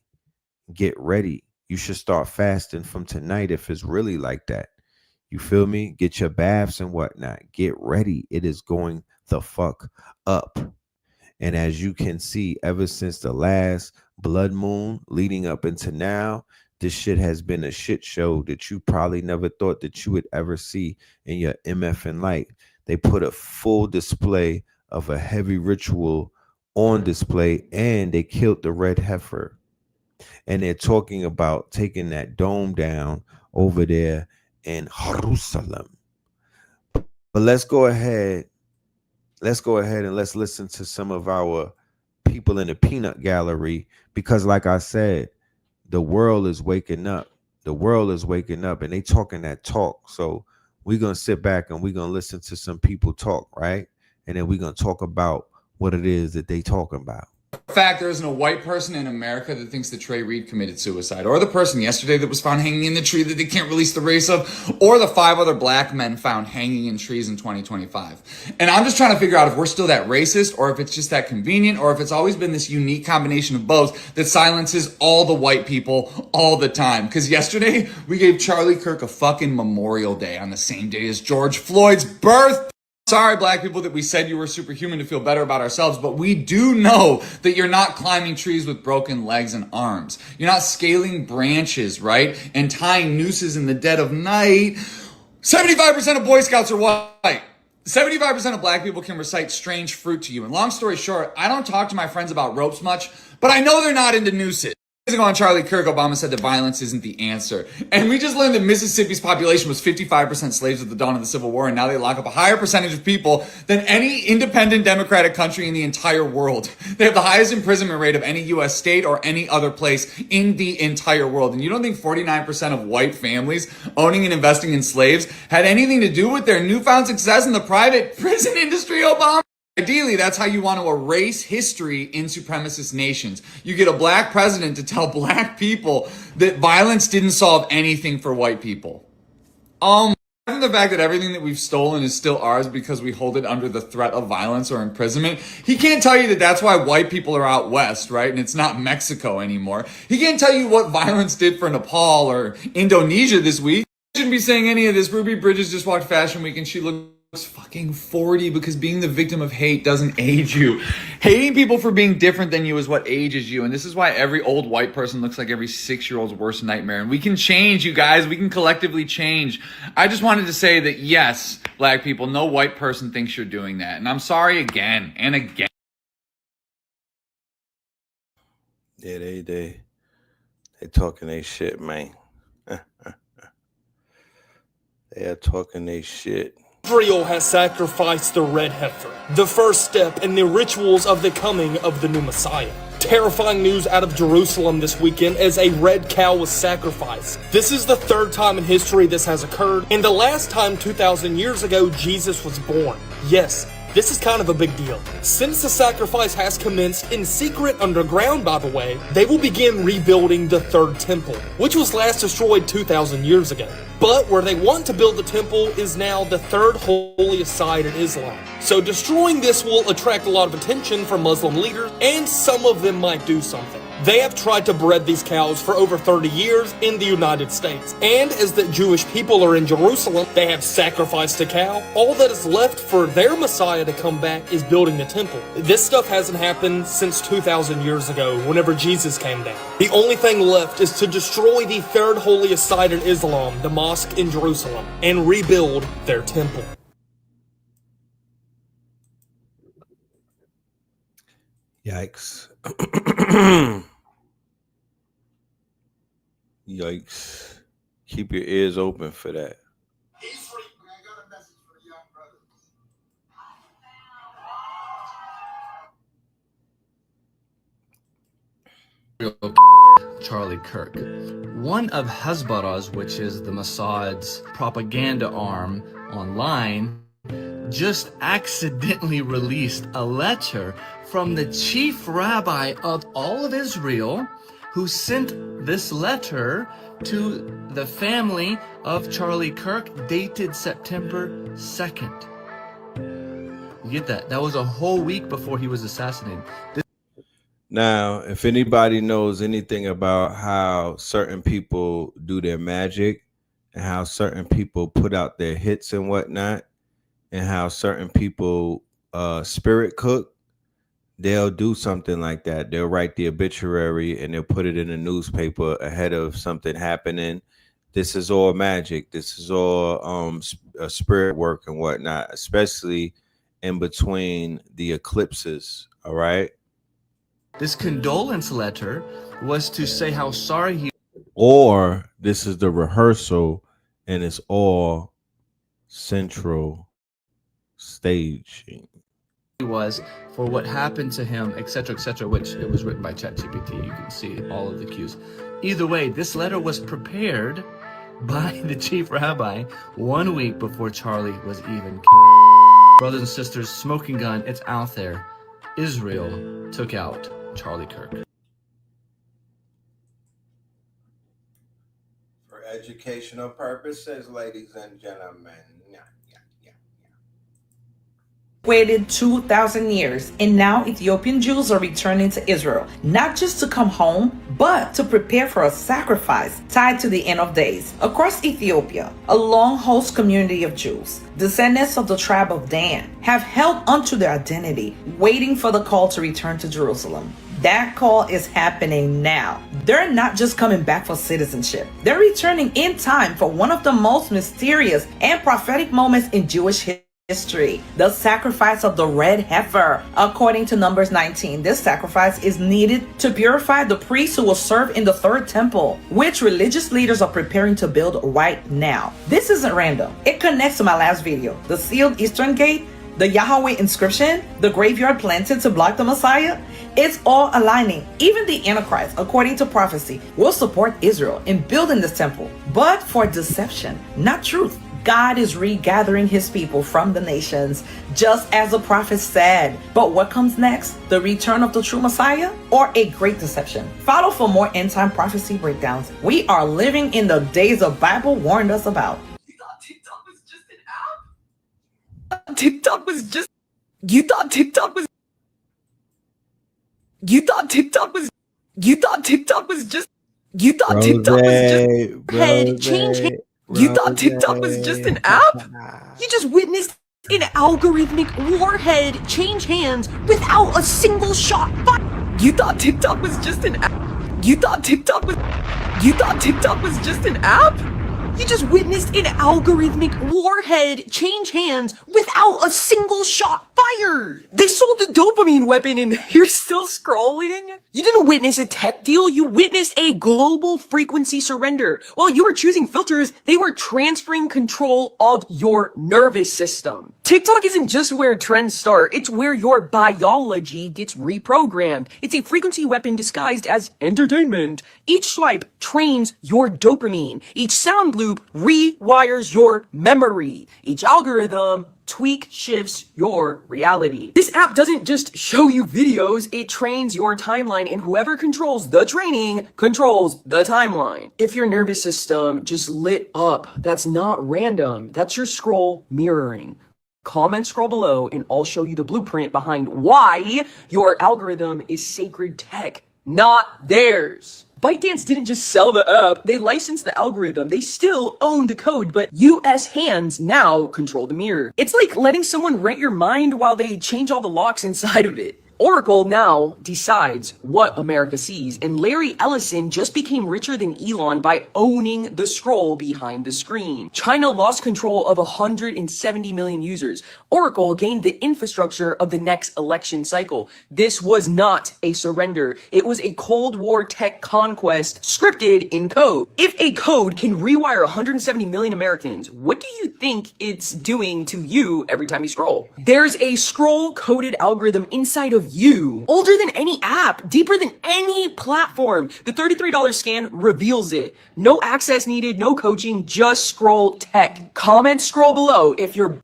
Get ready. You should start fasting from tonight if it's really like that. You feel me? Get your baths and whatnot. Get ready. It is going the fuck up. And as you can see, ever since the last blood moon leading up into now, this shit has been a shit show that you probably never thought that you would ever see in your MF life. They put a full display of a heavy ritual on display and they killed the red heifer. And they're talking about taking that dome down over there in Jerusalem. But let's go ahead and let's listen to some of our people in the peanut gallery, because like I said, the world is waking up. The world is waking up, and they talking that talk. So we're going to sit back and we're going to listen to some people talk, right? And then we're going to talk about what it is that they talking about. In fact, there isn't a white person in America that thinks that Trey Reed committed suicide, or the person yesterday that was found hanging in the tree that they can't release the race of, or the 5 other black men found hanging in trees in 2025. And I'm just trying to figure out if we're still that racist, or if it's just that convenient, or if it's always been this unique combination of both that silences all the white people all the time. Because yesterday, we gave Charlie Kirk a fucking Memorial Day on the same day as George Floyd's birthday. Sorry, black people, that we said you were superhuman to feel better about ourselves, but we do know that you're not climbing trees with broken legs and arms. You're not scaling branches, right? And tying nooses in the dead of night. 75% of Boy Scouts are white. 75% of black people can recite strange fruit to you. And long story short, I don't talk to my friends about ropes much, but I know they're not into nooses. Years ago on Charlie Kirk, Obama said that violence isn't the answer. And we just learned that Mississippi's population was 55% slaves at the dawn of the Civil War, and now they lock up a higher percentage of people than any independent democratic country in the entire world. They have the highest imprisonment rate of any U.S. state or any other place in the entire world. And you don't think 49% of white families owning and investing in slaves had anything to do with their newfound success in the private prison industry, Obama? Ideally, that's how you want to erase history in supremacist nations. You get a black president to tell black people that violence didn't solve anything for white people. The fact that everything that we've stolen is still ours because we hold it under the threat of violence or imprisonment. He can't tell you that that's why white people are out west, right? And it's not Mexico anymore. He can't tell you what violence did for Nepal or Indonesia this week. I shouldn't be saying any of this. Ruby Bridges just walked Fashion Week and she looks fucking 40 because being the victim of hate doesn't age you. Hating people for being different than you is what ages you. And this is why every old white person looks like every 6-year-old's worst nightmare. And we can change, you guys. We can collectively change. I just wanted to say that, yes, black people, no white person thinks you're doing that. And I'm sorry again and again. Yeah, they talking they shit, man. They are talking they shit. Israel has sacrificed the red heifer, the first step in the rituals of the coming of the new Messiah. Terrifying news out of Jerusalem this weekend as a red cow was sacrificed. This is the 3rd time in history this has occurred, and the last time 2,000 years ago Jesus was born. Yes, this is kind of a big deal. Since the sacrifice has commenced in secret underground, by the way, they will begin rebuilding the 3rd temple, which was last destroyed 2,000 years ago. But where they want to build the temple is now the 3rd holiest site in Islam. So destroying this will attract a lot of attention from Muslim leaders, and some of them might do something. They have tried to bred these cows for over 30 years in the United States. And as the Jewish people are in Jerusalem, they have sacrificed a cow. All that is left for their Messiah to come back is building the temple. This stuff hasn't happened since 2,000 years ago, whenever Jesus came down. The only thing left is to destroy the 3rd holiest site in Islam, the mosque in Jerusalem, and rebuild their temple. Yikes. Yikes. Keep your ears open for that. I got a message for the young brothers. Charlie Kirk. One of Hezbollah's, which is the Mossad's propaganda arm online, just accidentally released a letter from the chief rabbi of all of Israel, who sent this letter to the family of Charlie Kirk, dated September 2nd. You get that? That was a whole week before he was assassinated. Now, if anybody knows anything about how certain people do their magic and how certain people put out their hits and whatnot, and how certain people spirit cook, they'll do something like that. They'll write the obituary and they'll put it in a newspaper ahead of something happening. This is all magic. This is all spirit work and whatnot, especially in between the eclipses. All right. This condolence letter was to say how sorry he Or this is the rehearsal and it's all central staging. was for what happened to him, etc., which it was written by ChatGPT. You can see all of the cues. Either way, this letter was prepared by the chief rabbi 1 week before Charlie was even killed. Brothers and sisters, smoking gun, it's out there. Israel took out Charlie Kirk. For educational purposes, ladies and gentlemen. Waited 2,000 years, and now Ethiopian Jews are returning to Israel, not just to come home, but to prepare for a sacrifice tied to the end of days. Across Ethiopia, a long host community of Jews, descendants of the tribe of Dan, have held onto their identity, waiting for the call to return to Jerusalem. That call is happening now. They're not just coming back for citizenship. They're returning in time for one of the most mysterious and prophetic moments in Jewish history, the sacrifice of the red heifer. According to Numbers 19, this sacrifice is needed to purify the priests who will serve in the third temple, which religious leaders are preparing to build right now. This isn't random. It connects to my last video, the sealed eastern gate, the Yahweh inscription, the graveyard planted to block the Messiah. It's all aligning. Even the Antichrist, according to prophecy, will support Israel in building this temple, but for deception, not truth. God is regathering his people from the nations, just as the prophet said. But what comes next? The return of the true Messiah or a great deception? Follow for more end-time prophecy breakdowns. We are living in the days the Bible warned us about. You thought TikTok was just an app? TikTok was just... You thought TikTok was... You thought TikTok was... You thought TikTok was just... You thought TikTok was just... Head change... You thought TikTok was just an app? You just witnessed an algorithmic warhead change hands without a single shot fired. You thought TikTok was just an app? You thought TikTok was... You thought TikTok was just an app? You just witnessed an algorithmic warhead change hands without a single shot fired. They sold the dopamine weapon and you're still scrolling? You didn't witness a tech deal, you witnessed a global frequency surrender. While you were choosing filters, they were transferring control of your nervous system. TikTok isn't just where trends start, it's where your biology gets reprogrammed. It's a frequency weapon disguised as entertainment. Each swipe trains your dopamine. Each sound loop rewires your memory. Each algorithm shifts your reality. This app doesn't just show you videos, it trains your timeline, and whoever controls the training controls the timeline. If your nervous system just lit up, that's not random. That's your scroll mirroring. Comment scroll below and I'll show you the blueprint behind why your algorithm is sacred tech, not theirs. ByteDance didn't just sell the app, they licensed the algorithm. They still own the code, but US hands now control the mirror. It's like letting someone rent your mind while they change all the locks inside of it. Oracle now decides what America sees, and Larry Ellison just became richer than Elon by owning the scroll behind the screen. China lost control of 170 million users. Oracle gained the infrastructure of the next election cycle. This was not a surrender. It was a Cold War tech conquest scripted in code. If a code can rewire 170 million Americans, what do you think it's doing to you every time you scroll? There's a scroll-coded algorithm inside of you, older than any app, deeper than any platform. The $33 scan reveals it. No access needed, no coaching, just scroll tech. Comment scroll below if you're...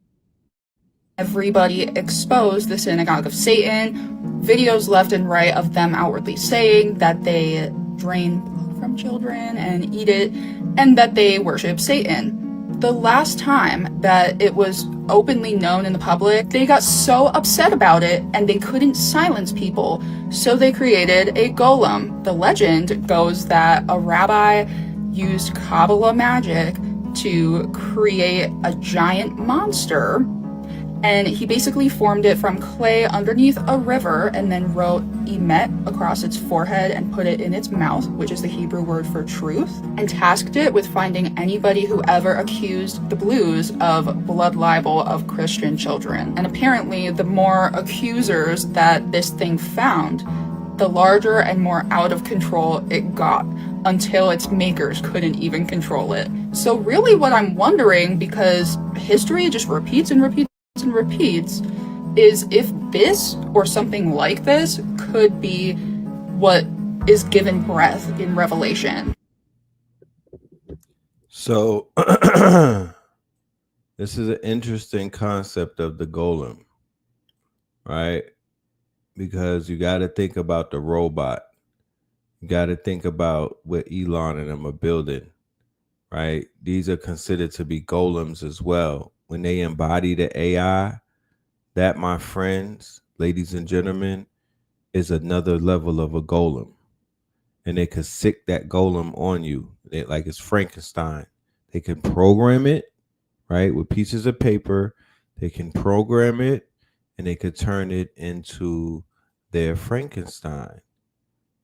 Everybody exposed the synagogue of Satan, videos left and right of them outwardly saying that they drain blood from children and eat it, and that they worship Satan. The last time that it was openly known in the public, they got so upset about it and they couldn't silence people, so they created a golem. The legend goes that a rabbi used Kabbalah magic to create a giant monster, and he basically formed it from clay underneath a river and then wrote Emet across its forehead and put it in its mouth, which is the Hebrew word for truth, and tasked it with finding anybody who ever accused the Blues of blood libel of Christian children. And apparently the more accusers that this thing found, the larger and more out of control it got, until its makers couldn't even control it. So really what I'm wondering, because history just repeats and repeats and repeats, is if this or something like this could be what is given breath in Revelation. So this is an interesting concept of the golem, right? Because you got to think about the robot. You got to think about what Elon and them are building, right? These are considered to be golems as well. When they embody the AI, that, my friends, ladies and gentlemen, is another level of a golem. And they could sick that golem on you. Like it's Frankenstein. They can program it, right, with pieces of paper. They can program it, and they could turn it into their Frankenstein,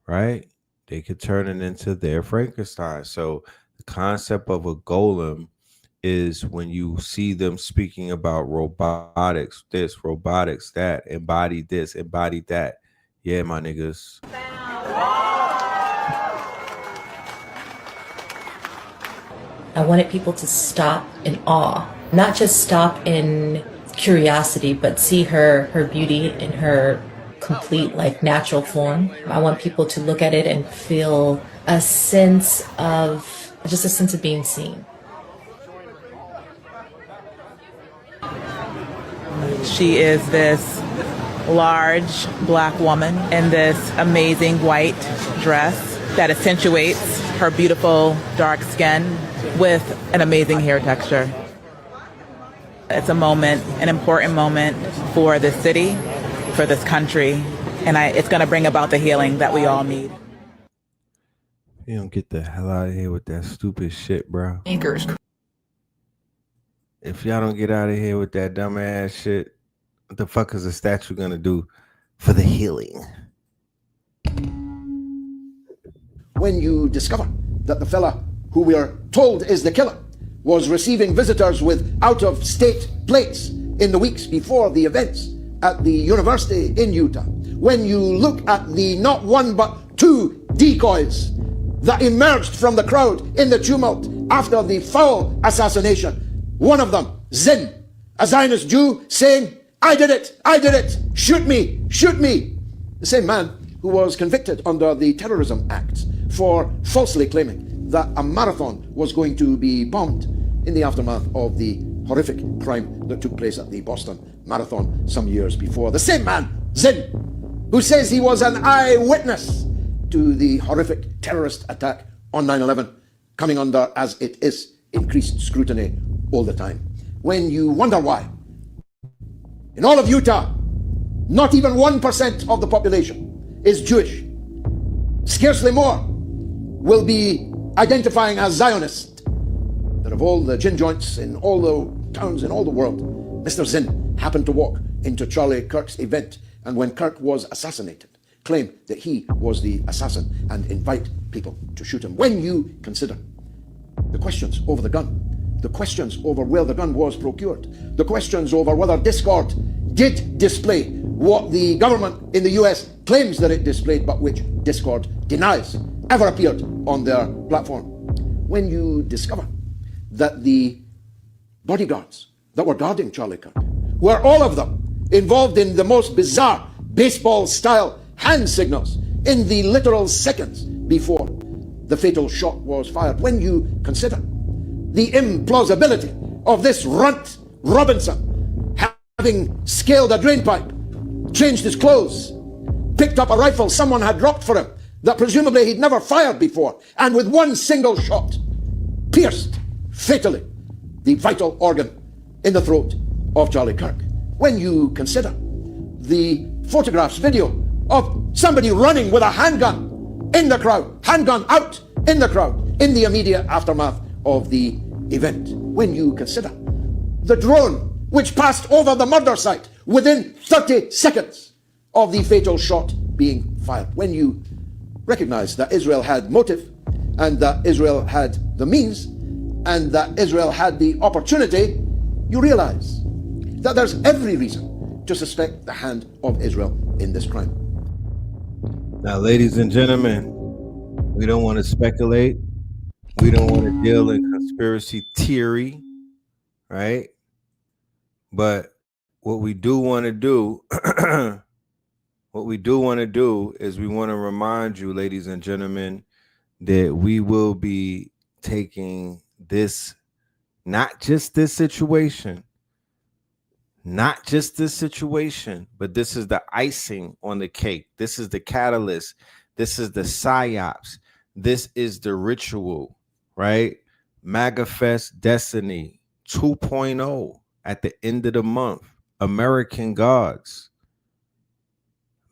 right? They could turn it into their Frankenstein. So the concept of a golem is when you see them speaking about robotics, this, robotics, that, embody this, embody that. Yeah, my niggas. I wanted people to stop in awe, not just stop in curiosity, but see her beauty in her complete, like, natural form. I want people to look at it and feel a sense of being seen. She is this large black woman in this amazing white dress that accentuates her beautiful dark skin with an amazing hair texture. It's a moment, an important moment for this city, for this country, and it's going to bring about the healing that we all need. You don't get the hell out of here with that stupid shit, bro. If y'all don't get out of here with that dumb ass shit, what the fuck is a statue gonna do for the healing? When you discover that the fella who we are told is the killer was receiving visitors with out-of-state plates in the weeks before the events at the university in Utah, when you look at the not one but two decoys that emerged from the crowd in the tumult after the foul assassination, one of them, Zin, a Zionist Jew, saying, I did it, shoot me, shoot me. The same man who was convicted under the Terrorism Act for falsely claiming that a marathon was going to be bombed in the aftermath of the horrific crime that took place at the Boston Marathon some years before. The same man, Zin, who says he was an eyewitness to the horrific terrorist attack on 9/11, coming under, as it is, increased scrutiny all the time. When you wonder why, in all of Utah, not even 1% of the population is Jewish. Scarcely more will be identifying as Zionist. That of all the gin joints in all the towns in all the world, Mr. Zinn happened to walk into Charlie Kirk's event, and when Kirk was assassinated, claim that he was the assassin and invite people to shoot him. When you consider the questions over the gun, the questions over where the gun was procured, the questions over whether Discord did display what the government in the US claims that it displayed, but which Discord denies ever appeared on their platform. When you discover that the bodyguards that were guarding Charlie Kirk were all of them involved in the most bizarre baseball-style hand signals in the literal seconds before the fatal shot was fired. When you consider the implausibility of this runt Robinson having scaled a drainpipe, changed his clothes, picked up a rifle someone had dropped for him that presumably he'd never fired before, and with one single shot pierced fatally the vital organ in the throat of Charlie Kirk. When you consider the photographs, video of somebody running with a handgun in the crowd, handgun out in the crowd, in the immediate aftermath of the event. When you consider the drone which passed over the murder site within 30 seconds of the fatal shot being fired. When you recognize that Israel had motive, and that Israel had the means, and that Israel had the opportunity, you realize that there's every reason to suspect the hand of Israel in this crime. Now, ladies and gentlemen, we don't want to speculate. We don't want to deal in conspiracy theory, right? But what we do want to do, is we want to remind you, ladies and gentlemen, that we will be taking this, not just this situation, but this is the icing on the cake. This is the catalyst. This is the psyops. This is the ritual, right? Manifest Destiny 2.0 at the end of the month. American Gods.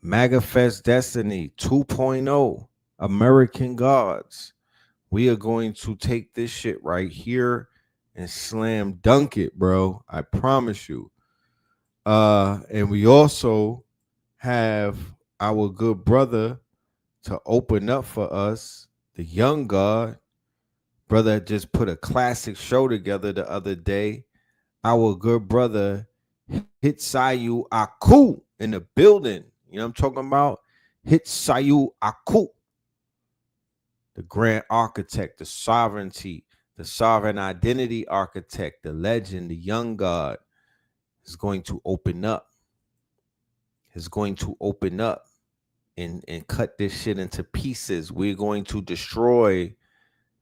Manifest Destiny 2.0. American Gods. We are going to take this shit right here and slam dunk it, bro. I promise you. And we also have our good brother to open up for us, the young God. Brother just put a classic show together the other day. Our good brother Hitsayu Aku in the building. You know what I'm talking about? Hitsayu Aku. The grand architect, the sovereignty, the sovereign identity architect, the legend, the young God is going to open up. And cut this shit into pieces. We're going to destroy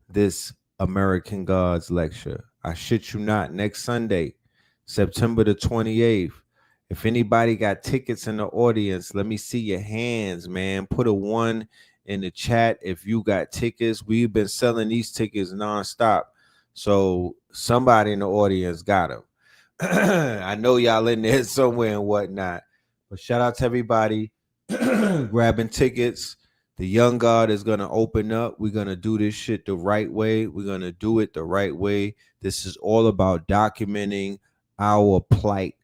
this American Gods lecture. I shit you not. Next Sunday, September the 28th. If anybody got tickets in the audience, let me see your hands, man. Put a 1 in the chat if you got tickets. We've been selling these tickets nonstop. So somebody in the audience got them. I know y'all in there somewhere and whatnot. But shout out to everybody grabbing tickets. The young God is going to open up. We're going to do this shit the right way. We're going to do it the right way. This is all about documenting our plight.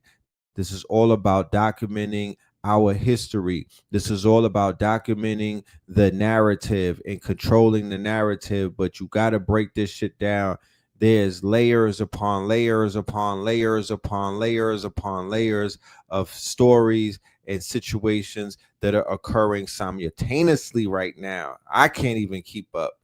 This is all about documenting our history. This is all about documenting the narrative and controlling the narrative. But you got to break this shit down. There's layers upon layers upon layers upon layers upon layers of stories and situations that are occurring simultaneously right now. I can't even keep up.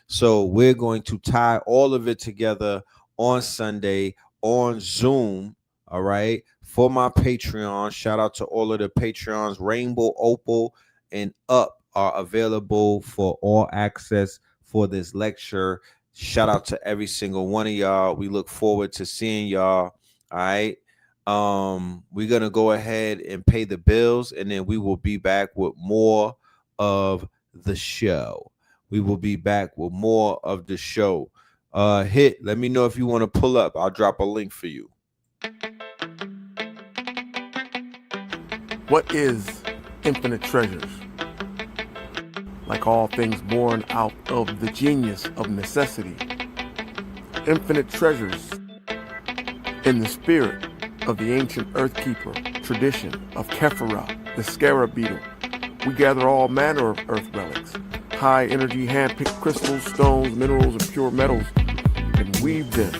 So we're going to tie all of it together on Sunday on Zoom. All right. For my Patreon, shout out to all of the Patreons. Rainbow, Opal, and Up are available for all access for this lecture. Shout out to every single one of y'all. We look forward to seeing y'all. All right. We're gonna go ahead and pay the bills, and then we will be back with more of the show. Hit, let me know if you want to pull up. I'll drop a link for you. What is infinite treasures? Like all things born out of the genius of necessity, infinite treasures in the spirit of the ancient earthkeeper tradition of Kephara, the scarab beetle. We gather all manner of earth relics, high energy hand-picked crystals, stones, minerals, and pure metals, and weave them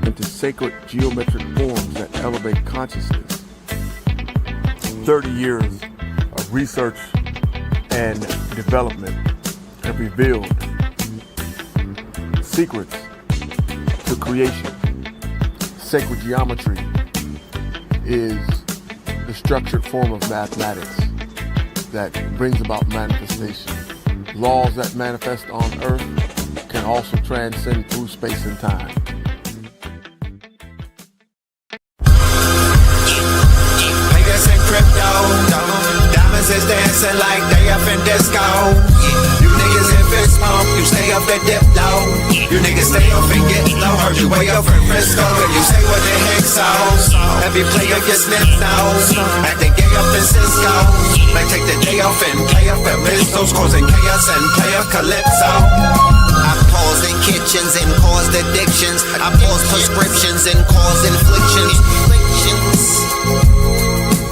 into sacred geometric forms that elevate consciousness. 30 years of research and development have revealed secrets to creation. Sacred geometry is the structured form of mathematics that brings about manifestation. Laws that manifest on Earth can also transcend through space and time. Vegas and crypto, diamonds is dancing like they up in disco. You niggas in fist pump, you stay up and dip low. You niggas stay up and get low. Heard you way up in Frisco, and you say what the heck so. Every player gets snipped out, acting gay up in Cisco. Man, take the day off and play up at Ristos, causing chaos and play up Calypso. I pause in kitchens and caused addictions. I pause prescriptions and caused inflictions.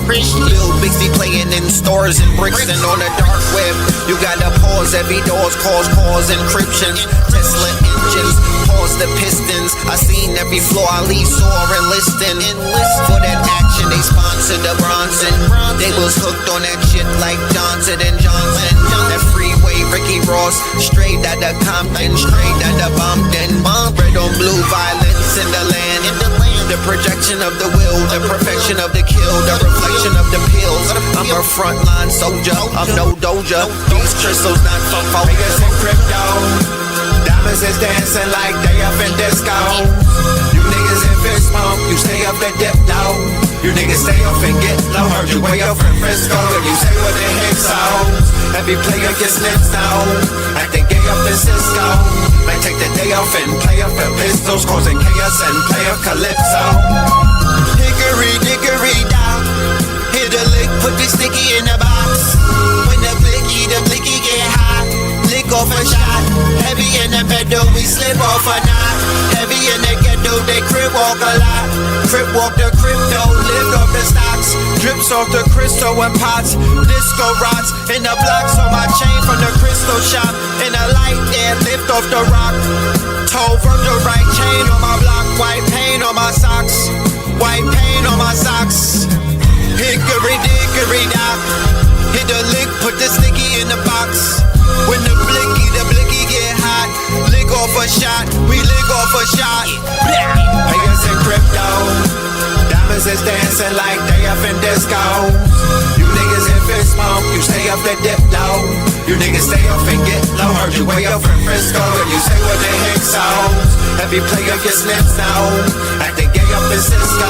Lil Bixby playing in stores and bricks and on the dark web. You gotta pause every doors, cause encryptions. Tesla engines, pause the pistons. I seen every floor I leave sore and listing. For that action, they sponsored the Bronson. They was hooked on that shit like Johnson and Johnson. Ross, straight out the Compton, straight out the Bumpton. Red on blue, violence in the land. The projection of the will, the perfection of the kill, the reflection of the pills. I'm a frontline soldier, I'm no doja. These crystals not from focus and crypto. Diamonds is dancing like they up in disco. You niggas in fist bump, you stay up and dip low. You niggas stay off and get low. Heard you way up in Frisco, and you say what the heck so. Every player gets lips now, acting gay up in Cisco. Might take the day off and play up the pistols, causing chaos and play up Calypso. Hickory dickory down, hit a lick, put the sticky in the box. When the blicky get hot, lick off a shot. Heavy in the middle, we slip off a knot. Heavy in the ghetto, they crib walk a lot. Crib walk the crypto, lift off the stocks. Drips off the crystal and pots. Disco rods in the blocks on my chain from the crystal shop. In the light air, lift off the rock. Toe from the right chain on my block. White paint on my socks. White paint on my socks. Hickory dickory dock. Hit the lick, put the sticky in the box. When the blicky get hot, lick off a shot, we lick off a shot. Players in crypto, diamonds is dancing like they up in disco. You niggas in fist bump, you stay up the dip low. You niggas stay off and get low. Heard you way up in Frisco, and you say what the heck so. Every player gets lips now, acting gay up in Cisco.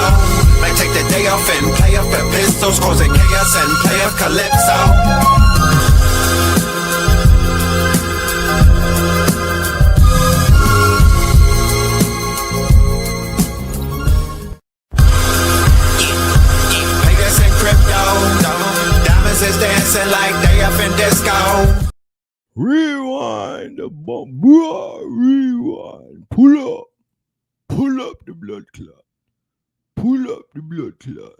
Might take the day off and play up the pistols, causing chaos and play up Calypso. Is dancing like they up in disco. Rewind the bomb, rewind. Pull up the blood clot. Pull up the blood clot.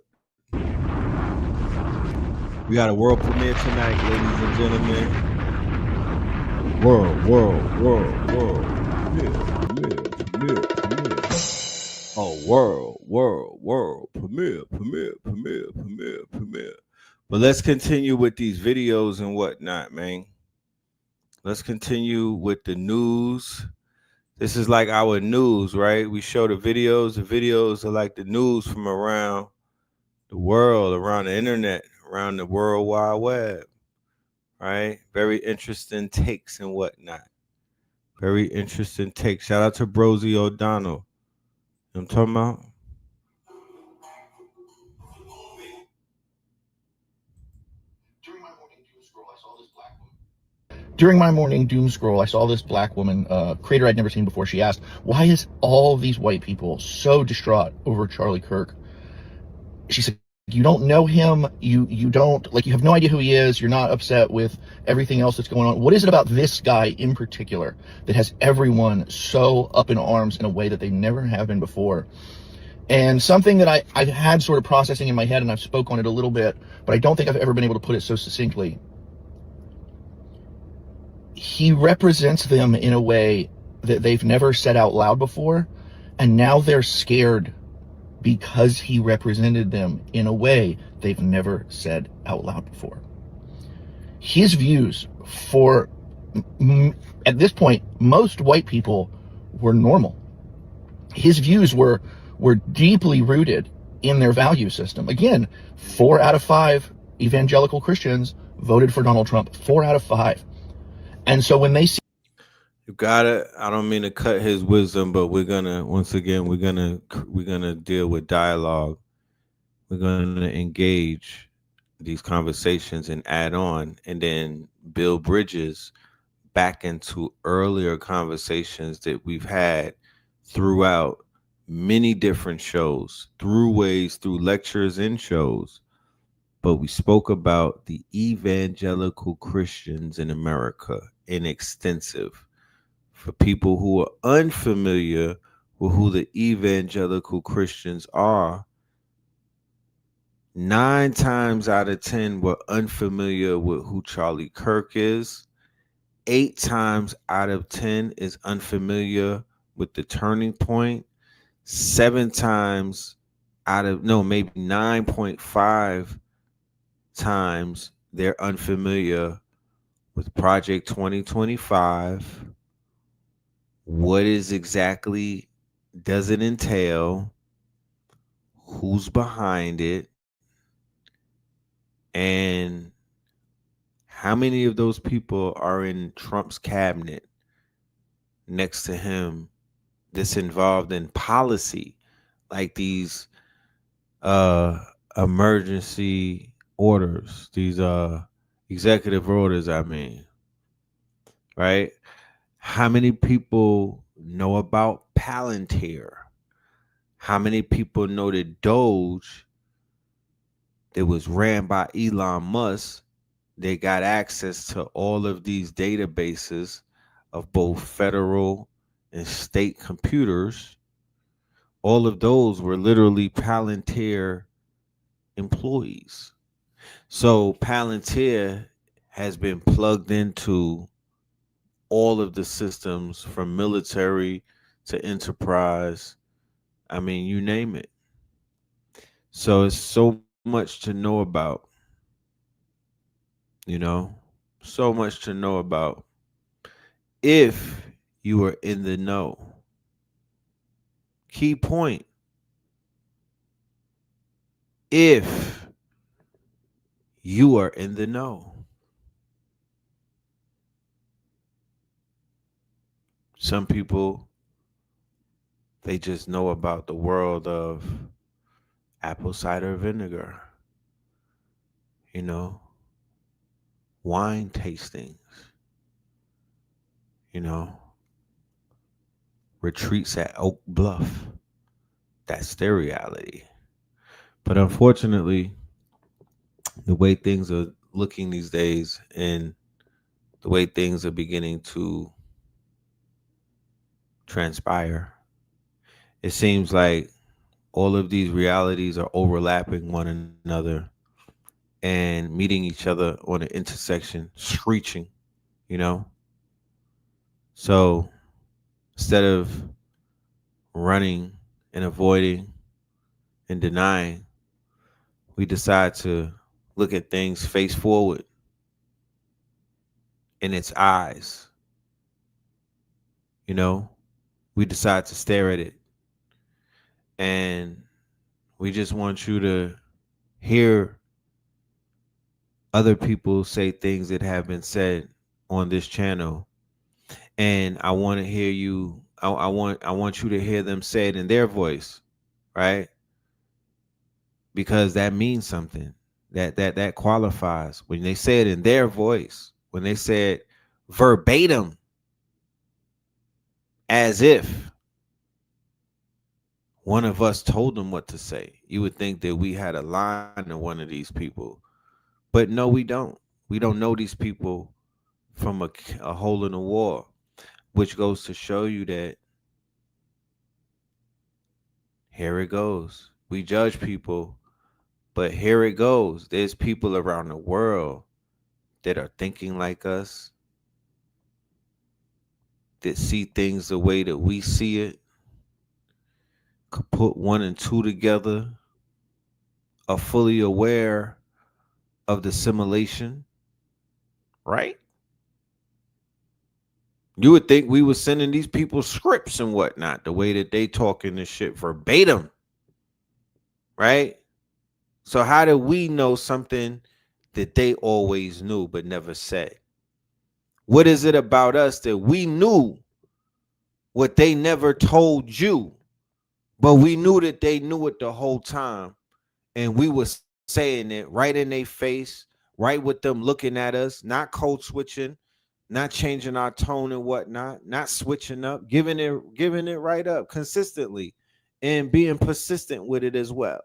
We got a world premiere tonight, ladies and gentlemen. World. Premiere. Oh, world. Premiere. But let's continue with these videos and whatnot, man. Let's continue with the news. This is like our news, right? We show the videos. The videos are like the news from around the world, around the internet, around the World Wide Web, right? Very interesting takes and whatnot. Very interesting takes. Shout out to Brosie O'Donnell. You know what I'm talking about? During my morning doom scroll, I saw this black woman, creator I'd never seen before. She asked, why is all these white people so distraught over Charlie Kirk? She said, you don't know him. You don't, like, you have no idea who he is. You're not upset with everything else that's going on. What is it about this guy in particular that has everyone so up in arms in a way that they never have been before? And something that I've had sort of processing in my head, and I've spoke on it a little bit, but I don't think I've ever been able to put it so succinctly. He represents them in a way that they've never said out loud before, and now they're scared because he represented them in a way they've never said out loud before. His views for, at this point, most white people were normal. His views were deeply rooted in their value system. Again, 4 out of 5 evangelical Christians voted for Donald Trump. 4 out of 5. And so when they see, you got it. I don't mean to cut his wisdom, but we're gonna deal with dialogue. We're gonna engage these conversations and add on, and then build bridges back into earlier conversations that we've had throughout many different shows, through lectures and shows. But we spoke about the evangelical Christians in America in extensive. For people who are unfamiliar with who the evangelical Christians are, 9 times out of 10 were unfamiliar with who Charlie Kirk is. 8 times out of 10 is unfamiliar with the Turning Point. 7 times out of, maybe 9.5 times they're unfamiliar with Project 2025. What is exactly does it entail? Who's behind it? And how many of those people are in Trump's cabinet next to him that's involved in policy, like these uh emergency orders, these executive orders, I mean, right? How many people know about Palantir? How many people know that Doge that was ran by Elon Musk, they got access to all of these databases of both federal and state computers? All of those were literally Palantir employees. So Palantir has been plugged into all of the systems from military to enterprise. I mean, you name it. So it's so much to know about, you know, so much to know about if you are in the know. Key point. If you are in the know. Some people, they just know about the world of apple cider vinegar, you know, wine tastings, you know, retreats at Oak Bluff. That's their reality. But unfortunately, the way things are looking these days and the way things are beginning to transpire, it seems like all of these realities are overlapping one another and meeting each other on an intersection, screeching, you know? So instead of running and avoiding and denying, we decide to look at things face forward in its eyes. You know, we decide to stare at it. And we just want you to hear other people say things that have been said on this channel. And I want to hear you. I want you to hear them say it in their voice, right? Because that means something. That qualifies when they say it in their voice. When they say it verbatim, as if one of us told them what to say. You would think that we had a line to one of these people, but no, we don't. We don't know these people from a hole in the wall, which goes to show you that here it goes. We judge people, but here it goes. There's people around the world that are thinking like us, that see things the way that we see it, could put one and two together, are fully aware of the simulation, right? You would think we were sending these people scripts and whatnot, the way that they talking this shit verbatim, right? So how do we know something that they always knew but never said? What is it about us that we knew what they never told you, but we knew that they knew it the whole time, and we were saying it right in their face, right with them looking at us, not code switching, not changing our tone and whatnot, not switching up, giving it right up consistently, and being persistent with it as well.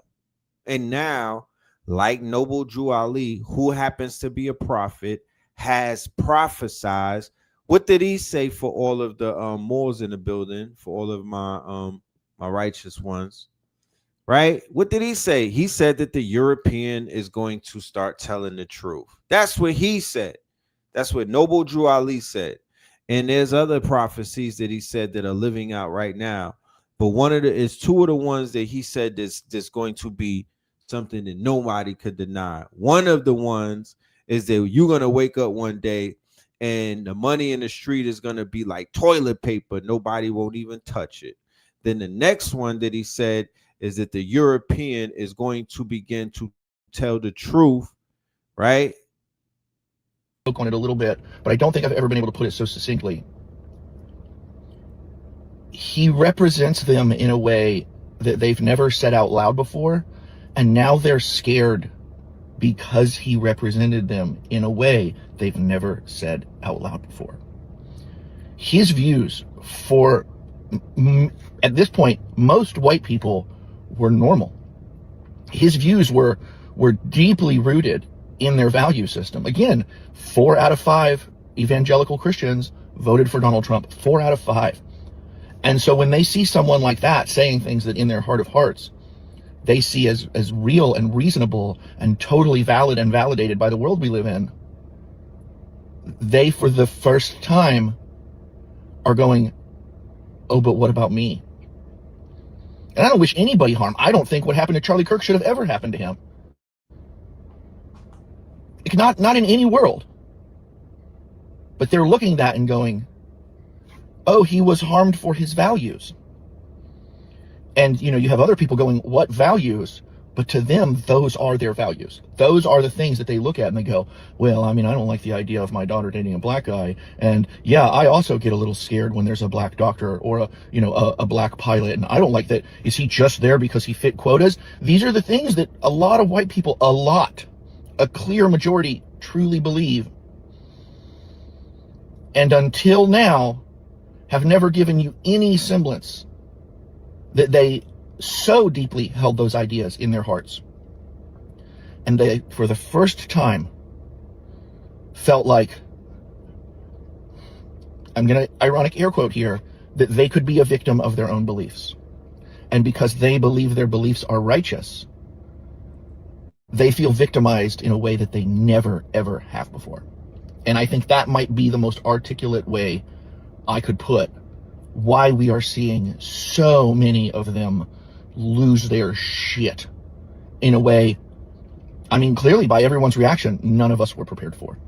And now, like Noble Drew Ali, who happens to be a prophet, has prophesied. What did he say for all of the Moors in the building, for all of my righteous ones? Right? What did he say? He said that the European is going to start telling the truth. That's what he said. That's what Noble Drew Ali said. And there's other prophecies that he said that are living out right now. But one of the is two of the ones that he said that's going to be something that nobody could deny. One of the ones is that you're going to wake up one day and the money in the street is going to be like toilet paper. Nobody won't even touch it. Then the next one that he said is that the European is going to begin to tell the truth, right? On it a little bit, but I don't think I've ever been able to put it so succinctly. He represents them in a way that they've never said out loud before, and now they're scared because he represented them in a way they've never said out loud before. His views for, at this point, most white people were normal. His views were deeply rooted in their value system. Again, 4 out of 5 evangelical Christians voted for Donald Trump. 4 out of 5. And so when they see someone like that saying things that in their heart of hearts they see as real and reasonable and totally valid and validated by the world we live in, they, for the first time, are going, oh, but what about me? And I don't wish anybody harm. I don't think what happened to Charlie Kirk should have ever happened to him. Not in any world. But they're looking at that and going, oh, he was harmed for his values. And, you have other people going, what values? But to them, those are their values. Those are the things that they look at and they go, well, I don't like the idea of my daughter dating a black guy. And yeah, I also get a little scared when there's a black doctor or a black pilot. And I don't like that. Is he just there because he fit quotas? These are the things that a lot of white people, a clear majority, truly believe. And until now, have never given you any semblance that they so deeply held those ideas in their hearts. And they, for the first time, felt like, I'm going to ironic air quote here, that they could be a victim of their own beliefs. And because they believe their beliefs are righteous, they feel victimized in a way that they never, ever have before. And I think that might be the most articulate way I could put why we are seeing so many of them lose their shit in a way, clearly by everyone's reaction, none of us were prepared for.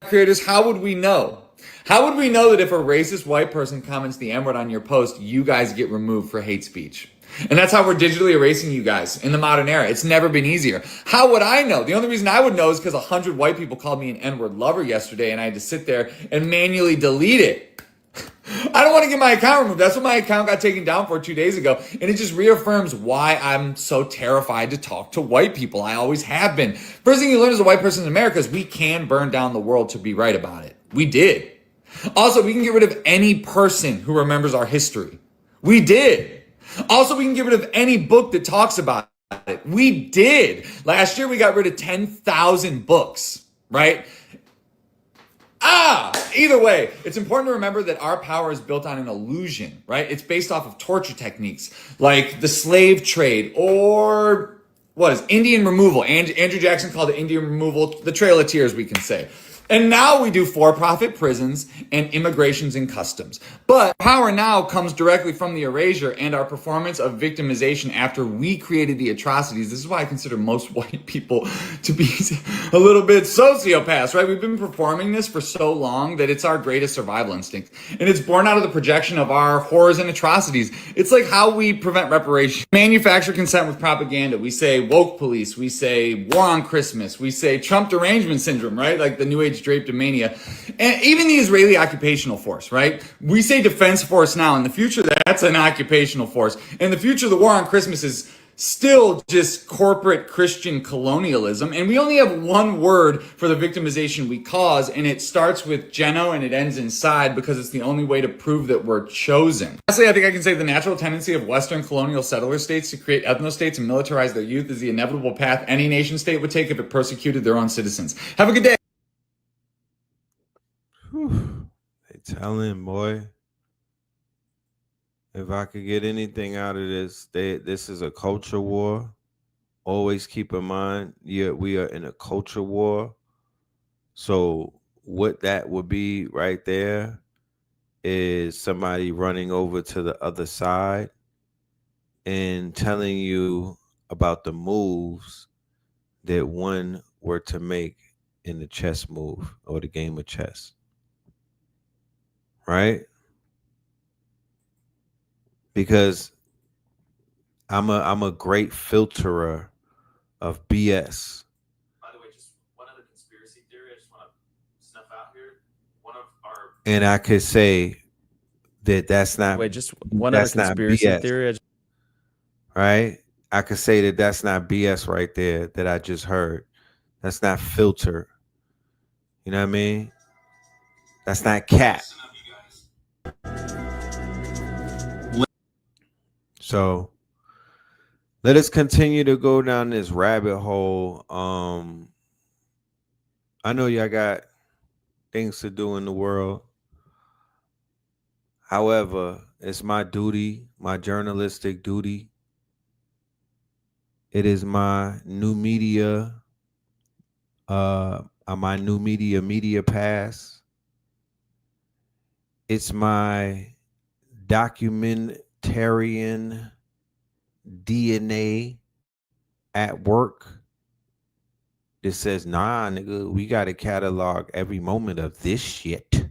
Creators, how would we know? How would we know that if a racist white person comments the N-word on your post, you guys get removed for hate speech? And that's how we're digitally erasing you guys in the modern era. It's never been easier. How would I know? The only reason I would know is because 100 white people called me an N-word lover yesterday and I had to sit there and manually delete it. I don't want to get my account removed. That's what my account got taken down for 2 days ago. And it just reaffirms why I'm so terrified to talk to white people. I always have been. First thing you learn as a white person in America is we can burn down the world to be right about it. We did. Also, we can get rid of any person who remembers our history. We did. Also, we can get rid of any book that talks about it. We did. Last year, we got rid of 10,000 books, right? Either way, it's important to remember that our power is built on an illusion, right? It's based off of torture techniques like the slave trade or Indian removal. Andrew Jackson called it Indian removal, the Trail of Tears, we can say. And now we do for-profit prisons and immigrations and customs. But power now comes directly from the erasure and our performance of victimization after we created the atrocities. This is why I consider most white people to be a little bit sociopaths, right? We've been performing this for so long that it's our greatest survival instinct. And it's born out of the projection of our horrors and atrocities. It's like how we prevent reparation. Manufacture consent with propaganda. We say woke police. We say war on Christmas. We say Trump derangement syndrome, right? Like the New Age drapetomania, and even the Israeli occupational force, right? We say defense force now. In the future, that's an occupational force. In the future, the war on Christmas is still just corporate Christian colonialism. And we only have one word for the victimization we cause, and it starts with geno and it ends inside because it's the only way to prove that we're chosen. Lastly, I think I can say the natural tendency of Western colonial settler states to create ethnostates and militarize their youth is the inevitable path any nation state would take if it persecuted their own citizens. Have a good day. They telling, boy. If I could get anything out of this, this is a culture war. Always keep in mind, we are in a culture war. So what that would be right there is somebody running over to the other side and telling you about the moves that one were to make in the chess move or the game of chess. Right? Because I'm a great filterer of BS. By the way, just one other conspiracy theory I just want to snuff out here. One of our And I could say that that's not conspiracy BS, theory. right? I could say that that's not BS right there that I just heard. That's not filter. You know what I mean? That's not cap. So let us continue to go down this rabbit hole. I know y'all got things to do in the world. However, it's my duty, my journalistic duty. It is my new media, media pass. It's my documentarian DNA at work that says, nah, nigga, we got to catalog every moment of this shit.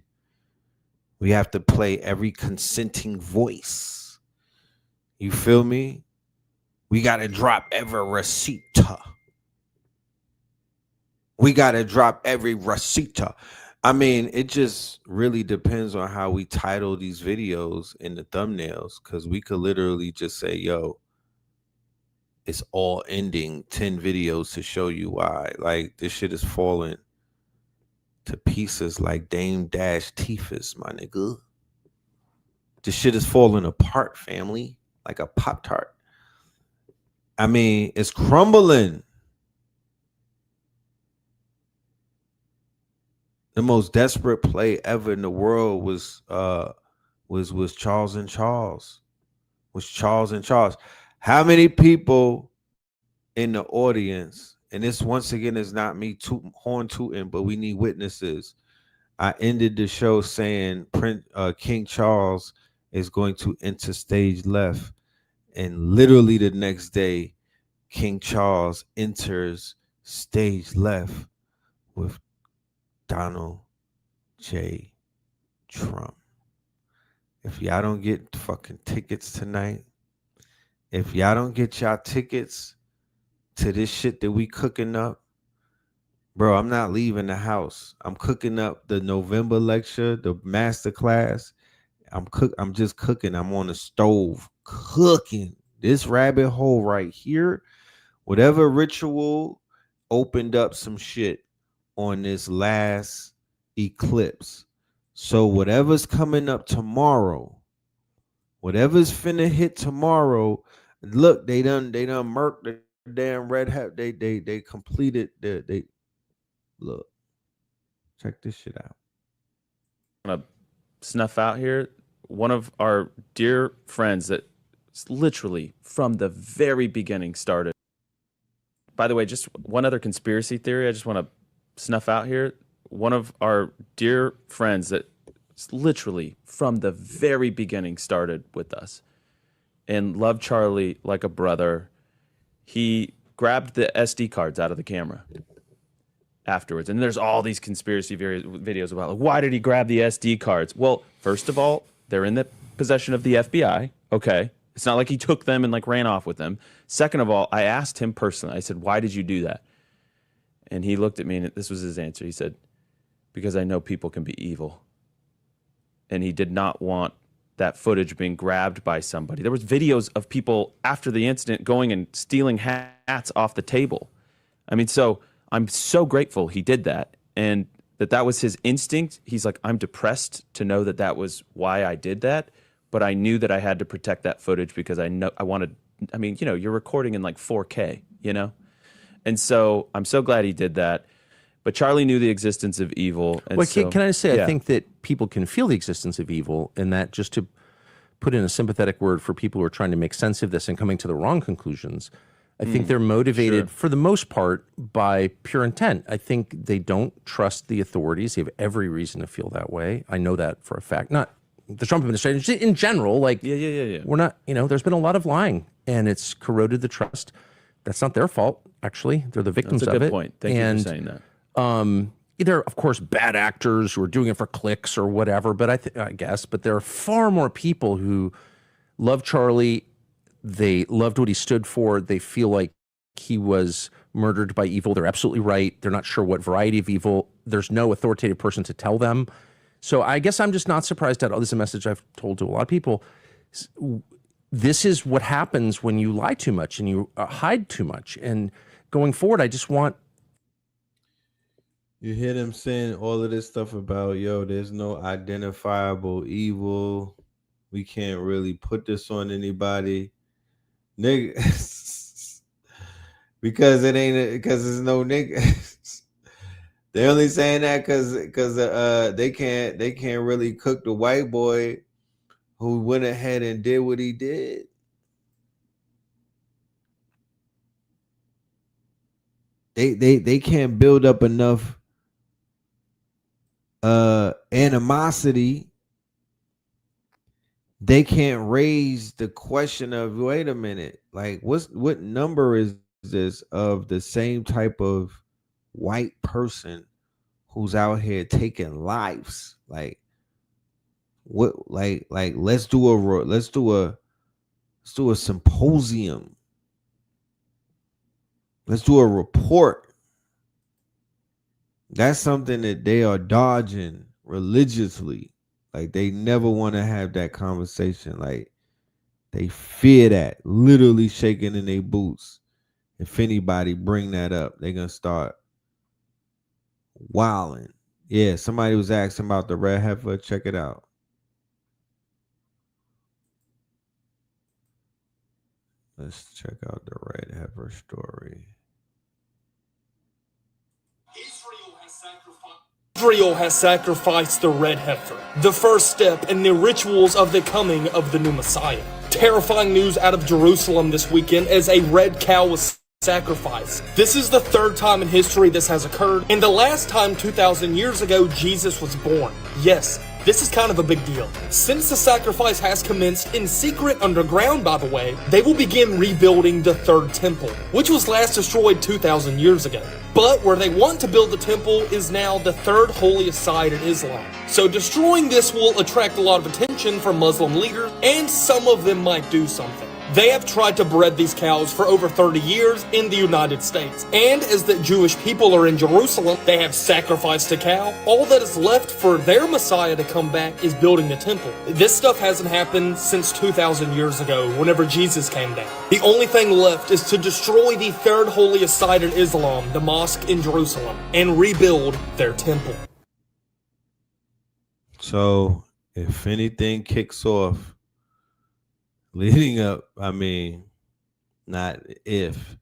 We have to play every consenting voice. You feel me? We got to drop every receipt. We got to drop every receipt. I mean, it just really depends on how we title these videos in the thumbnails, because we could literally just say, yo, it's all ending 10 videos to show you why. Like, this shit is falling to pieces like Dame Dash Tifa's, my nigga. This shit is falling apart, family, like a Pop-Tart. I mean, it's crumbling. The most desperate play ever in the world was Charles and Charles. Was Charles and Charles. How many people in the audience, and this once again is not me horn tooting, but we need witnesses. I ended the show saying King Charles is going to enter stage left. And literally the next day, King Charles enters stage left with Donald J. Trump. If y'all don't get fucking tickets tonight, if y'all don't get y'all tickets to this shit that we cooking up, bro, I'm not leaving the house. I'm cooking up the November lecture, the master class. I'm just cooking. I'm on the stove cooking. This rabbit hole right here, whatever ritual opened up some shit on this last eclipse. So whatever's coming up tomorrow, whatever's finna hit tomorrow, look, they done murked the damn red hat. They completed they look. Check this shit out. I'm gonna snuff out here. One of our dear friends that literally from the very beginning started. By the way, just one other conspiracy theory I just want to snuff out here. One of our dear friends that literally from the very beginning started with us and loved Charlie like a brother. He grabbed the SD cards out of the camera afterwards. And there's all these conspiracy videos about, like, why did he grab the SD cards? Well, first of all, they're in the possession of the FBI. Okay. It's not like he took them and like ran off with them. Second of all, I asked him personally, I said, why did you do that? And he looked at me and this was his answer. He said, because I know people can be evil. And he did not want that footage being grabbed by somebody. There was videos of people after the incident going and stealing hats off the table. I mean, so I'm so grateful he did that and that was his instinct. He's like, I'm depressed to know that that was why I did that, but I knew that I had to protect that footage because I wanted, I mean, you know, you're recording in like 4K, you know? And so I'm so glad he did that. But Charlie knew the existence of evil. And well, so, can I say, yeah. I think that people can feel the existence of evil, and that just to put in a sympathetic word for people who are trying to make sense of this and coming to the wrong conclusions, I think they're motivated for the most part by pure intent. I think they don't trust the authorities. They have every reason to feel that way. I know that for a fact. Not the Trump administration, in general. Like, we're not, you know, there's been a lot of lying, and it's corroded the trust. That's not their fault, actually. They're the victims of it. That's a good point. Thank you for saying that. There are, of course, bad actors who are doing it for clicks or whatever, but I guess, but there are far more people who love Charlie. They loved what he stood for. They feel like he was murdered by evil. They're absolutely right. They're not sure what variety of evil. There's no authoritative person to tell them. So I guess I'm just not surprised at all. This is a message I've told to a lot of people. This is what happens when you lie too much and you hide too much. And going forward, I just want. You hear them saying all of this stuff about, yo, there's no identifiable evil. We can't really put this on anybody. Nigga. Because there's no nigga. They only saying that because they can't really cook the white boy who went ahead and did what he did. They can't build up enough animosity. They can't raise the question of, wait a minute, like what number is this of the same type of white person who's out here taking lives? Like what? Like let's do a symposium. Let's do a report. That's something that they are dodging religiously. Like they never want to have that conversation. Like they fear that, literally shaking in their boots. If anybody bring that up, they're gonna start wilding. Yeah, somebody was asking about the red heifer. Check it out. Let's check out the red heifer story. Israel has sacrificed the red heifer, the first step in the rituals of the coming of the new Messiah. Terrifying news out of Jerusalem this weekend as a red cow was sacrificed. This is the third time in history this has occurred, and the last time 2,000 years ago Jesus was born. Yes, this is kind of a big deal. Since the sacrifice has commenced in secret underground, by the way, they will begin rebuilding the third temple, which was last destroyed 2,000 years ago. But where they want to build the temple is now the third holiest site in Islam. So destroying this will attract a lot of attention from Muslim leaders, and some of them might do something. They have tried to bred these cows for over 30 years in the United States. And as the Jewish people are in Jerusalem, they have sacrificed a cow. All that is left for their Messiah to come back is building the temple. This stuff hasn't happened since 2,000 years ago, whenever Jesus came down. The only thing left is to destroy the third holiest site in Islam, the mosque in Jerusalem, and rebuild their temple. So, if anything kicks off leading up, I mean, not if,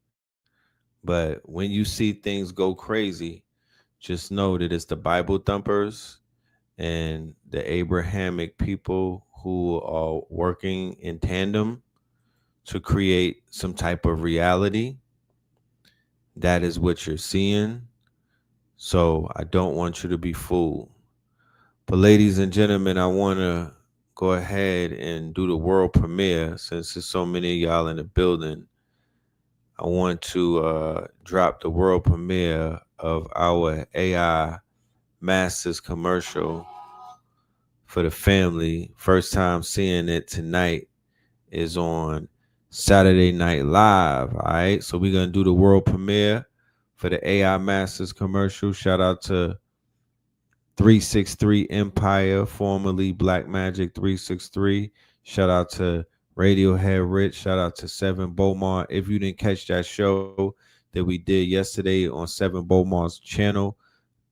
but when you see things go crazy, just know that it's the Bible thumpers and the Abrahamic people who are working in tandem to create some type of reality. That is what you're seeing. So I don't want you to be fooled. But ladies and gentlemen, I want to go ahead and do the world premiere. Since there's so many of y'all in the building, I want to drop the world premiere of our AI Masters commercial for the family. First time seeing it tonight is on Saturday Night Live. All right, so we're gonna do the world premiere for the AI Masters commercial. Shout out to 363 Empire, formerly Black Magic 363. Shout out to Radiohead Rich. Shout out to Seven Beaumont. If you didn't catch that show that we did yesterday on Seven Beaumont's channel,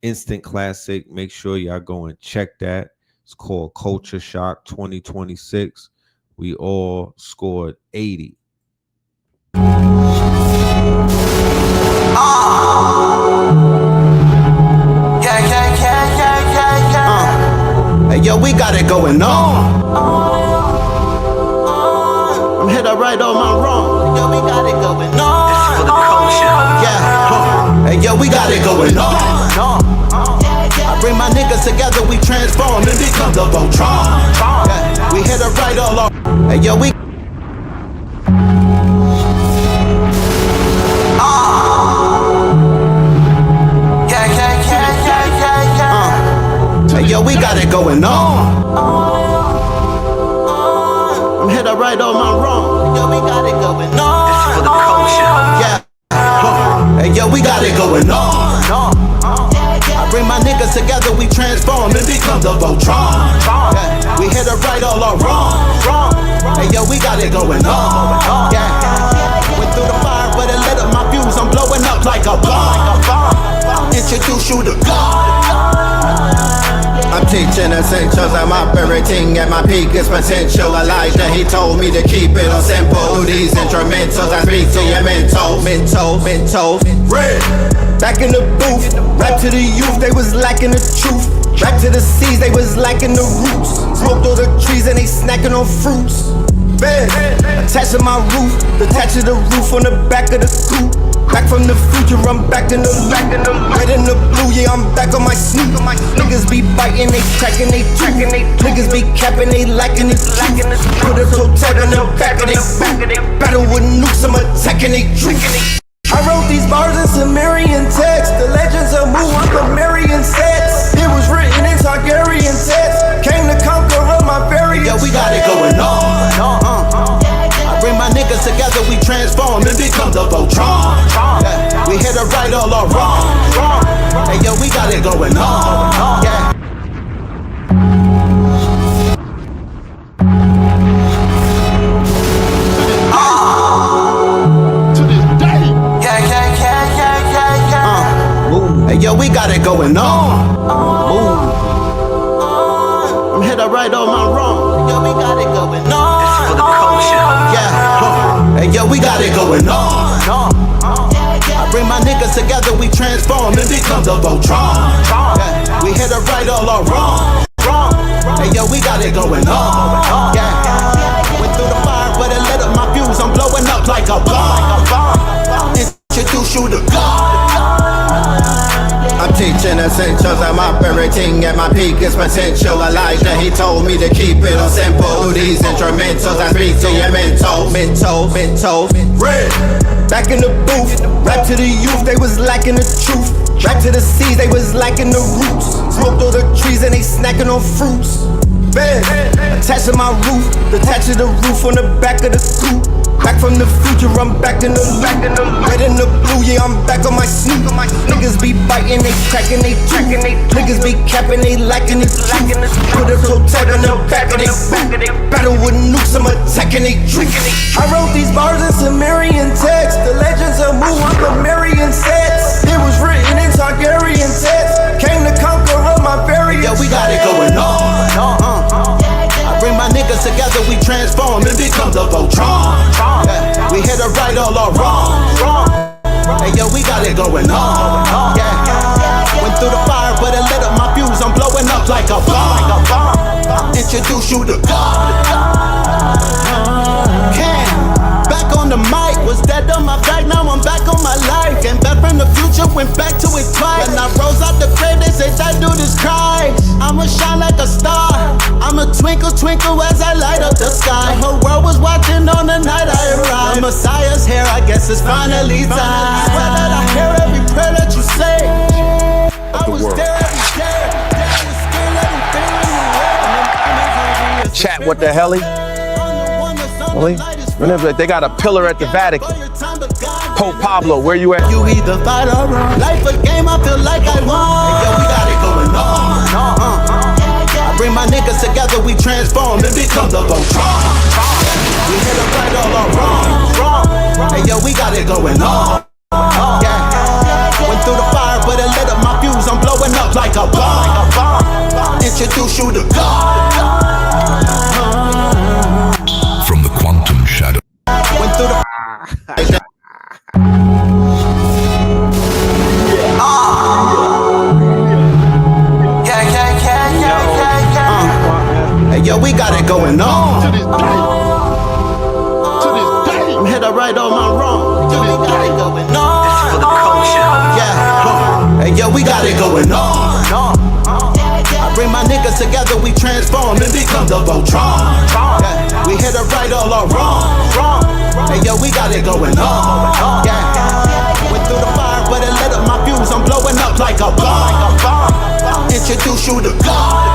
instant classic, make sure y'all go and check that. It's called Culture Shock 2026. We all scored 80. Hey, yo, we got it going on. I'm hit up right on my wrong. Yo, we got it going on. This is for the culture. Yeah. Hey, yo, we got it going on. I bring my niggas together, we transform and become the Voltron. Yeah. We hit up right all on. Hey, yo, we. Yeah. introduce you to God. I'm teaching essentials, I'm operating at my peakest potential. Elijah, he told me to keep it on simple. Through these instrumentals, I speak to your mental. Red. Back in the booth, rap to the youth, they was lacking the truth. Back to the seas, they was lacking the roots. Smoked all the trees and they snacking on fruits. Bed, attached to my roof, detached to the roof on the back of the coupe. Back from the future, I'm back in the red and the blue, yeah, I'm back on my snoop. Niggas be biting, they cracking, they tracking, niggas be capping, they lacking it. Put a toe tag on the back of they boot. Battle with nukes, I'm attacking, they drinking it. I wrote these bars in Sumerian text. The legends of Mu on Sumerian sets. It was written in Targaryen text. Came to conquer all my variants. Yeah, we got it going on. I bring my niggas together, we transform and become the Voltron. Yeah, we hit it right, all our wrong. Hey, yo, we got it going on. Yeah. Hey, yo, we got it going on. I'm hit right on my wrong. Yo, we got it going on. It's for the culture. Yeah. Hey, yo, we got it going on. I bring my niggas together, we transform and become the Voltron. Yeah. We hit it right, all our wrong. Hey, yo, we got it going on. Yeah. Went through the fire, but it lit up my fuse. I'm blowing up like a bomb. Introduce you to God. I'm teaching essentials, I'm operating at my peakest potential. Elijah, he told me to keep it on simple. Through these instrumentals, I speak to your mental. Red. Back in the booth, rap to the youth, they was lacking the truth. Back to the seas, they was lacking the roots. Smoked all the trees and they snacking on fruits. Bed, attached to my roof, detached to the roof on the back of the coupe. Back from the future, I'm back in the red and the blue, yeah, I'm back on my snoop. Niggas be biting, they cracking, they tracking, niggas be capping, they lacking it. Put a toe tag on the back of they boot. Battle with nukes, I'm attacking, they drinking it. I wrote these bars in Sumerian text. The legends of Mu on Sumerian sets. It was written in Targaryen text. Came to conquer all my variants. Yeah, we got it going on. I bring my niggas together, we transform and become the Voltron. Yeah, we hit it right, all our wrong. Hey, yo, we got it going on. Yeah, went through the fire, but it lit up my fuse. I'm blowing up like a bomb. Introduce you to God. Back on the mic, was dead on my back, now I'm back on my life. Came back from the future, went back to it twice. When I rose out the grave, they say that dude is Christ. I'ma shine like a star, I'ma twinkle, twinkle as I light up the sky. The whole world was watching on the night I arrived. The Messiah's here, I guess it's finally time. Swear that I hear every prayer that you say. I was there every day, I was scared everything. Chat, what the hell? Really? Remember, they got a pillar at the Vatican. Pope Pablo, where you at? You either fight or run. Life a game, I feel like I won. Yeah, we got it going on. I bring my niggas together, we transform and become the Voltron. We hit it right, all our wrong. Hey, yo, we got it going on. Yeah. Went through the fire, but it lit up my fuse. I'm blowing up like a bomb. Introduce you to God. From the quantum shadow. Went through the Hey, yo, we got it going on. I'm hit it right on my wrong. Yo, we got it going on. It's for the culture. Yeah. Hey, yo, we got it going on. I bring my niggas together, we transform and become the Voltron. Yeah. We hit it right, all our wrong. Hey, yo, we got it going on. Yeah. Went through the fire, but it lit up my fuse. I'm blowing up like a bomb. Introduce you to God.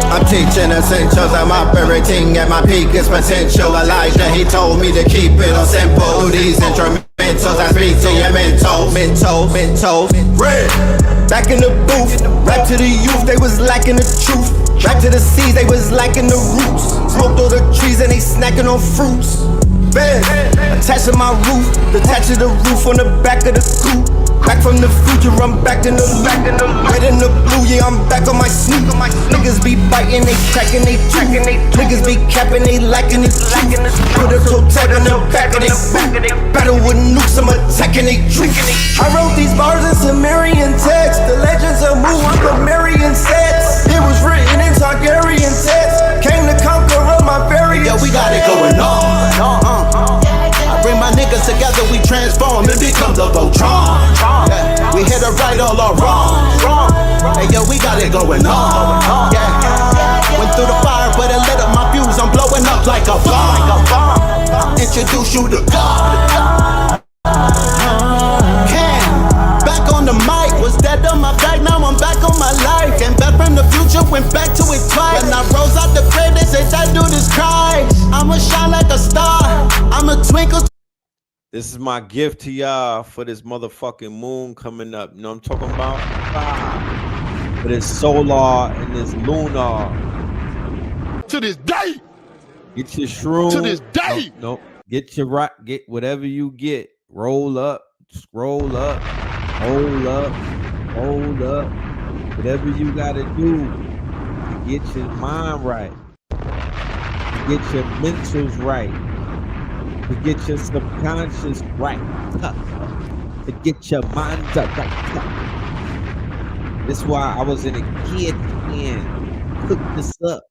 I'm teaching essentials, I'm operating at my peakest potential. Elijah, he told me to keep it on simple. Through these instrumentals, I speak to your mental. Red. Back in the booth, rap to the youth, they was lacking the truth. Back to the seas, they was lacking the roots. Smoked all the trees and they snacking on fruits. Bed, attached to my roof, detached to the roof on the back of the coupe. Back from the future, I'm back in the red and the blue, yeah, I'm back on my sneak. Niggas be biting, they cracking, they tracking, niggas be capping, they lacking, they put a toe tag on the back of they battle with nukes, I'm attacking, they drinking. I wrote these bars in Sumerian text, the legends of Mu, I'm Sumerian sets. It was written in Targaryen text, came to conquer all my variants. Yeah, we got it going on. I bring my niggas together, we transform, it becomes a Voltron. Yeah, we hit it right, all our wrong. Hey yo, we got it going on. Yeah, went through the fire, but it lit up my fuse. I'm blowing up like a bomb. Introduce you to God. Back on the mic, was dead on my back, now I'm back on my life. Came back from the future, went back to it twice. When I rose out the grave, they say that dude is Christ. I'ma shine like a star, I'ma twinkle. This is my gift to y'all for this motherfucking moon coming up. You know what I'm talking about? For this solar and this lunar. To this day. Get your shroom. To this day. Nope. Get your rock. Get whatever you get. Roll up. Scroll up. Hold up. Hold up. Whatever you gotta do to get your mind right. To get your mentals right. To get your subconscious right. To get your mind right. That's why I was in a kitchen. Cook this up.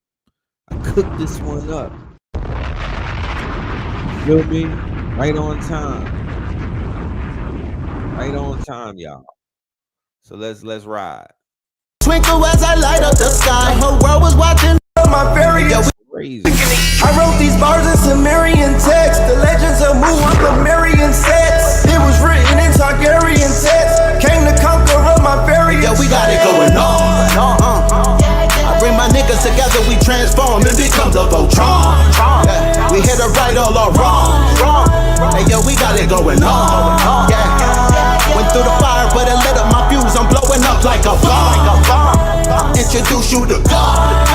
I cooked this one up. You feel me? Right on time. Right on time, y'all. So let's ride. Twinkle as I light up the sky. The whole world was watching my various. Crazy. I wrote these bars in Sumerian text, the legends of Mu, I'm Sumerian sets. It was written in Targaryen text, came to conquer all my variants. Yeah, we got it going on. I bring my niggas together, we transform, it becomes a Voltron. Yeah, we hit it right, all our wrong. Hey yo, we got it going on. Yeah, went through the fire, but it lit up my fuse. I'm blowing up like a bomb. Introduce you to God.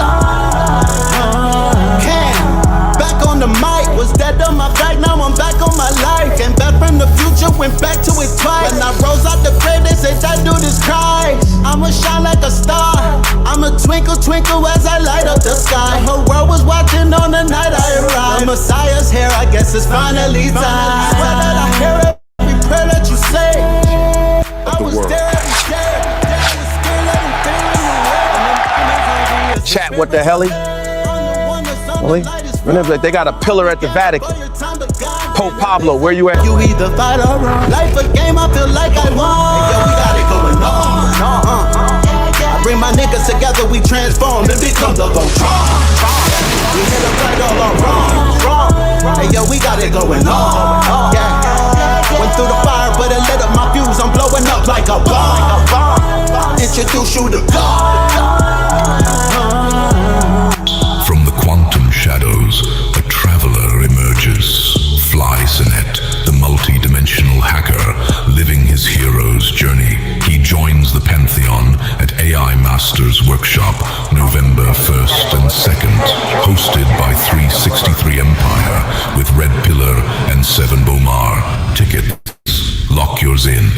Back on the mic, was dead on my back, now I'm back on my life. Came back from the future, went back to it twice. When I rose out the grave, they say that dude is Christ. I'ma shine like a star, I'ma twinkle, twinkle as I light up the sky. The whole world was watching on the night I arrived. The Messiah's here, I guess it's finally time. Swear that I hear every prayer that you say. I was there every day, Chat, what the hell? Really? They got a pillar at the Vatican. Pope Pablo, where you at? You either fight or run. Life a game, I feel like I won. Hey, yo, we got it going on. I bring my niggas together, we transform, it becomes a Voltron. We hit it right, all our wrong. Hey yo, we got it going on. Yeah, went through the fire, but it lit up my fuse. I'm blowing up like a bomb. Introduce you to God. From the quantum shadows, a traveler emerges. Fly Sinet, the multi-dimensional hacker, living his hero's journey. He joins the Pantheon at AI Masters Workshop, November 1st and 2nd, hosted by 363 Empire with Red Pillar and Seven Bomar. Tickets, lock yours in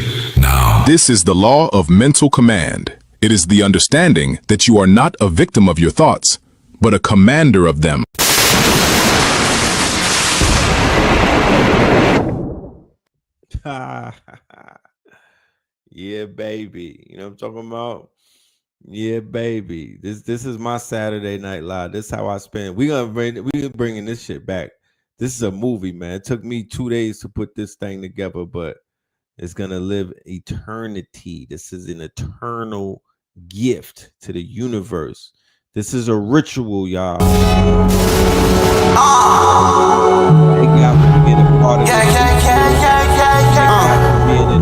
now. This is the law of mental command. It is the understanding that you are not a victim of your thoughts, but a commander of them. Yeah, baby. You know what I'm talking about? Yeah, baby. This is my Saturday Night Live. This is how I spend. We bringing this shit back. This is a movie, man. It took me 2 days to put this thing together, but it's gonna live eternity. This is an eternal gift to the universe. This is a ritual, y'all.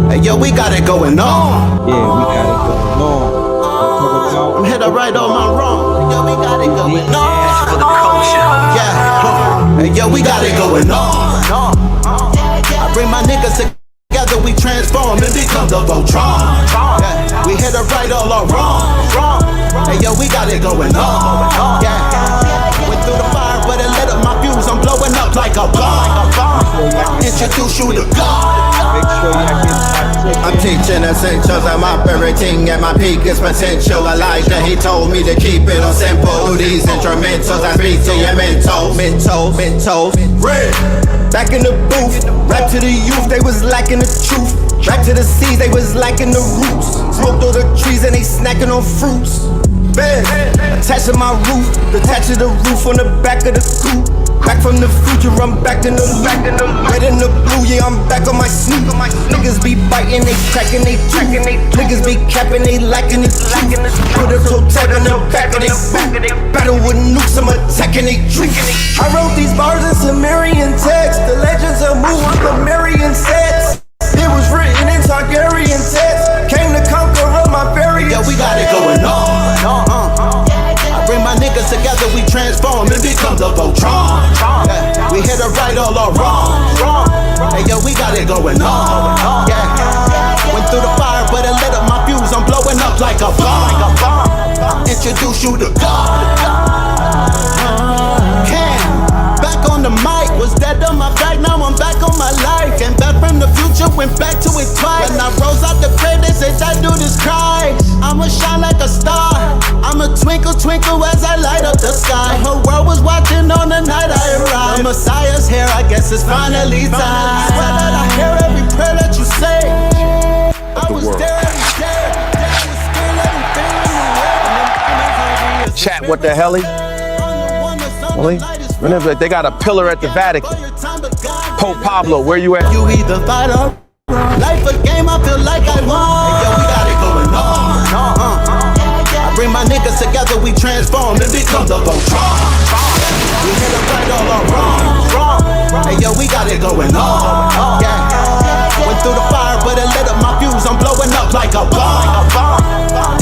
Hey, yo, we got it going on. Yeah, we got it going on. I'm hit right on my wrong. Yo, we got it going on. For the culture. Yeah. Hey, yo, we got it going on. I bring my niggas together, we transform, it becomes a Voltron. Yeah. We hit it right, all our wrong. Hey, yo, we got it going on. Yeah. Went through the fire, but it lit up my fuse. I'm blowing up like a bomb. Introduce you to God. Make sure y'all get my I'm teaching essentials, I'm operating at my peakest potential. Elijah, he told me to keep it on simple. Through these instrumentals, I speak to your mental. Red. Back in the booth, rap to the youth, they was lacking the truth. Back to the seas, they was lacking the roots. Smoked all the trees and they snacking on fruits. Bed, attached to my roof, detached to the roof on the back of the coupe. Back from the future, I'm back in the loop. Red and the blue, yeah, I'm back on my snoop. Niggas be biting, they cracking, they tracking. Niggas be capping, they lacking the truth. Put a toe tag on the back of they boot. Battle with nukes, I'm attacking they truth. I wrote these bars in Sumerian text. The legends of Mu, I'm the Marian sets. It was written in Targaryen text. Came to conquer all my variants. Yeah, we got it going on. I bring my niggas together, we transform and become the Voltron. Yeah, we hit a right all or wrong. Hey yo, we got it going on. Yeah, went through the fire, but it lit up my fuse. I'm blowing up like a bomb. Introduce you to God. Back on the mic, was dead on my back, now I'm back on my life. Came back from the future, went back to it twice. When I rose out the grave, they said that dude is Christ. I'ma shine like a star, I'ma twinkle, twinkle as I light up the sky. The whole world was watching on the night I arrived. The Messiah's here, I guess it's finally time. I swear that I hear every prayer that you say. I was there every day, I was still everything in the world. Chat, what the hell? Really? They got a pillar at the Vatican. Pope Pablo, where you at? You either fight or life a game, I feel like I won. Hey, yo, we got it going on. I bring my niggas together, we transform and become the Voltron. We hit a right all or wrong. Hey yo, we got it going on. Yeah. Went through the fire, but it lit up my fuse. I'm blowing up like a bomb.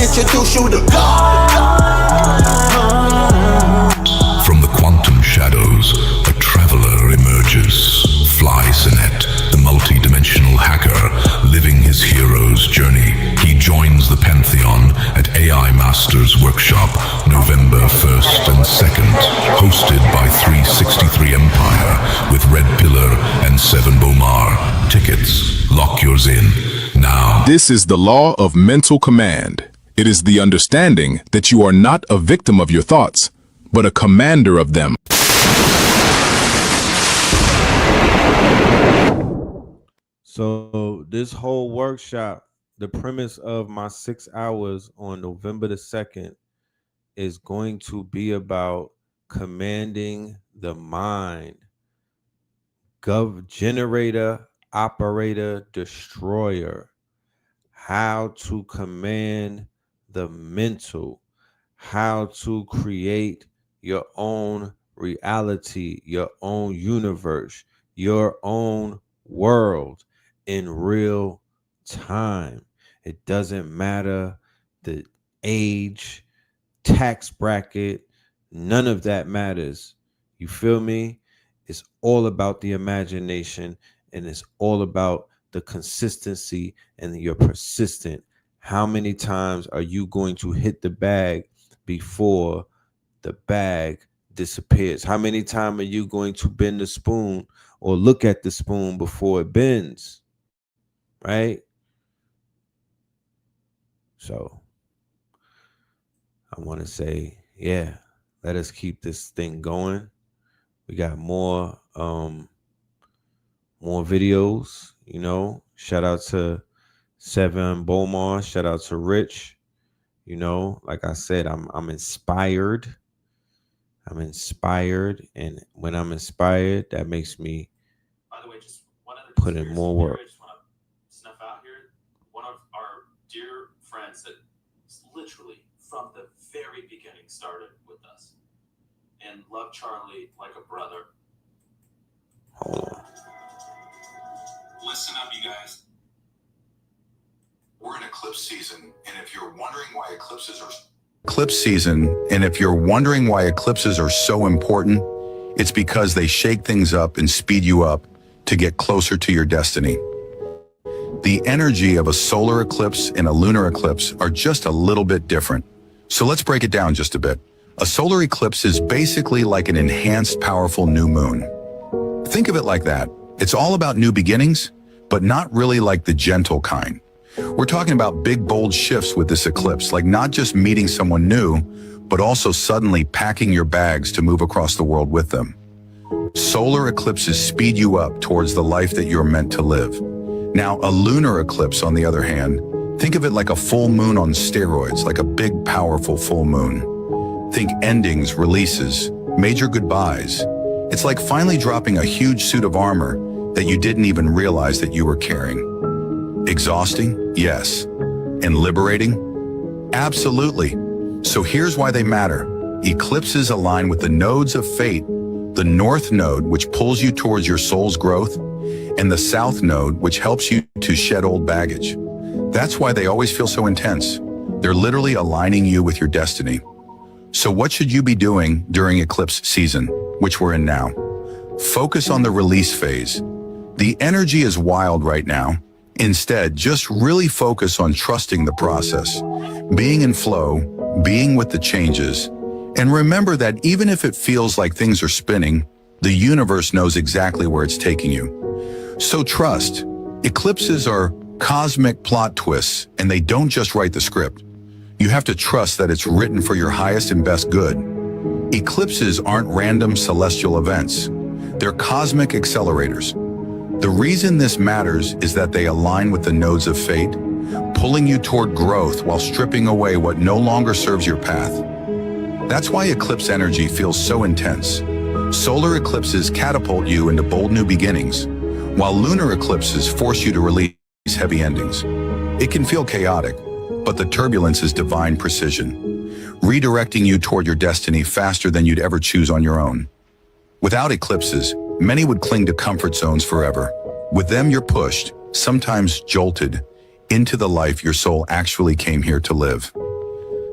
Introduce you to God. From the quantum shadows, a traveler emerges. Fly Sinet, the multi-dimensional hacker, living his hero's journey. He joins the Pantheon at AI Masters Workshop, November 1st and 2nd, hosted by 363 Empire with Red Pillar and Seven Bomar. Tickets, lock yours in now. This is the law of mental command. It is the understanding that you are not a victim of your thoughts, but a commander of them. So this whole workshop, the premise of my 6 hours on November the 2nd is going to be about commanding the mind. Generator, operator, destroyer. How to command the mental. How to create your own reality, your own universe, your own world in real time. It doesn't matter the age, tax bracket, none of that matters. You feel me? It's all about the imagination, and it's all about the consistency and you're persistent. How many times are you going to hit the bag before the bag disappears? How many times are you going to bend the spoon or look at the spoon before it bends? Right? So I want to say, yeah, let us keep this thing going. We got more videos, you know. Shout out to Seven Bomar, shout out to Rich. You know, like I said, I'm inspired. I'm inspired, and when I'm inspired, that makes me put in more work. I just want to snuff out here. One of our dear friends that literally from the very beginning started with us and loved Charlie like a brother. Hold on. Listen up, you guys. We're in eclipse season, and if you're wondering why eclipses are so important, it's because they shake things up and speed you up to get closer to your destiny. The energy of a solar eclipse and a lunar eclipse are just a little bit different. So let's break it down just a bit. A solar eclipse is basically like an enhanced, powerful new moon. Think of it like that. It's all about new beginnings, but not really like the gentle kind. We're talking about big, bold shifts with this eclipse, like not just meeting someone new, but also suddenly packing your bags to move across the world with them. Solar eclipses speed you up towards the life that you're meant to live. Now, a lunar eclipse, on the other hand, think of it like a full moon on steroids, like a big, powerful full moon. Think endings, releases, major goodbyes. It's like finally dropping a huge suit of armor that you didn't even realize that you were carrying. Exhausting? Yes. And liberating? Absolutely. So here's why they matter. Eclipses align with the nodes of fate, the north node, which pulls you towards your soul's growth, and the south node, which helps you to shed old baggage. That's why they always feel so intense. They're literally aligning you with your destiny. So what should you be doing during eclipse season, which we're in now? Focus on the release phase. The energy is wild right now. Instead, just really focus on trusting the process, being in flow, being with the changes, and remember that even if it feels like things are spinning, the universe knows exactly where it's taking you. So trust. Eclipses are cosmic plot twists, and they don't just write the script. You have to trust that it's written for your highest and best good. Eclipses aren't random celestial events. They're cosmic accelerators. The reason this matters is that they align with the nodes of fate, pulling you toward growth while stripping away what no longer serves your path. That's why eclipse energy feels so intense. Solar eclipses catapult you into bold new beginnings, while lunar eclipses force you to release heavy endings. It can feel chaotic, but the turbulence is divine precision, redirecting you toward your destiny faster than you'd ever choose on your own. Without eclipses, many would cling to comfort zones forever. With them, you're pushed, sometimes jolted, into the life your soul actually came here to live.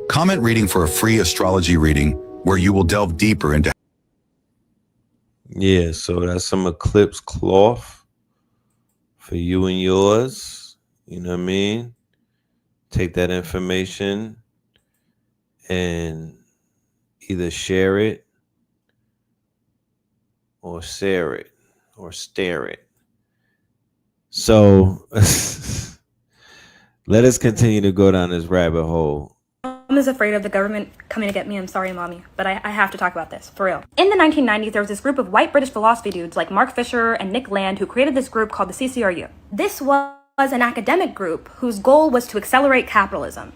Comment reading for a free astrology reading where you will delve deeper into. Yeah, so that's some eclipse cloth for you and yours. You know what I mean? Take that information and either share it or share it or stare it. So let us continue to go down this rabbit hole. Mom is afraid of the government coming to get me. I'm sorry, Mommy, but I have to talk about this, for real. In the 1990s, there was this group of white British philosophy dudes like Mark Fisher and Nick Land who created this group called the CCRU. This was an academic group whose goal was to accelerate capitalism.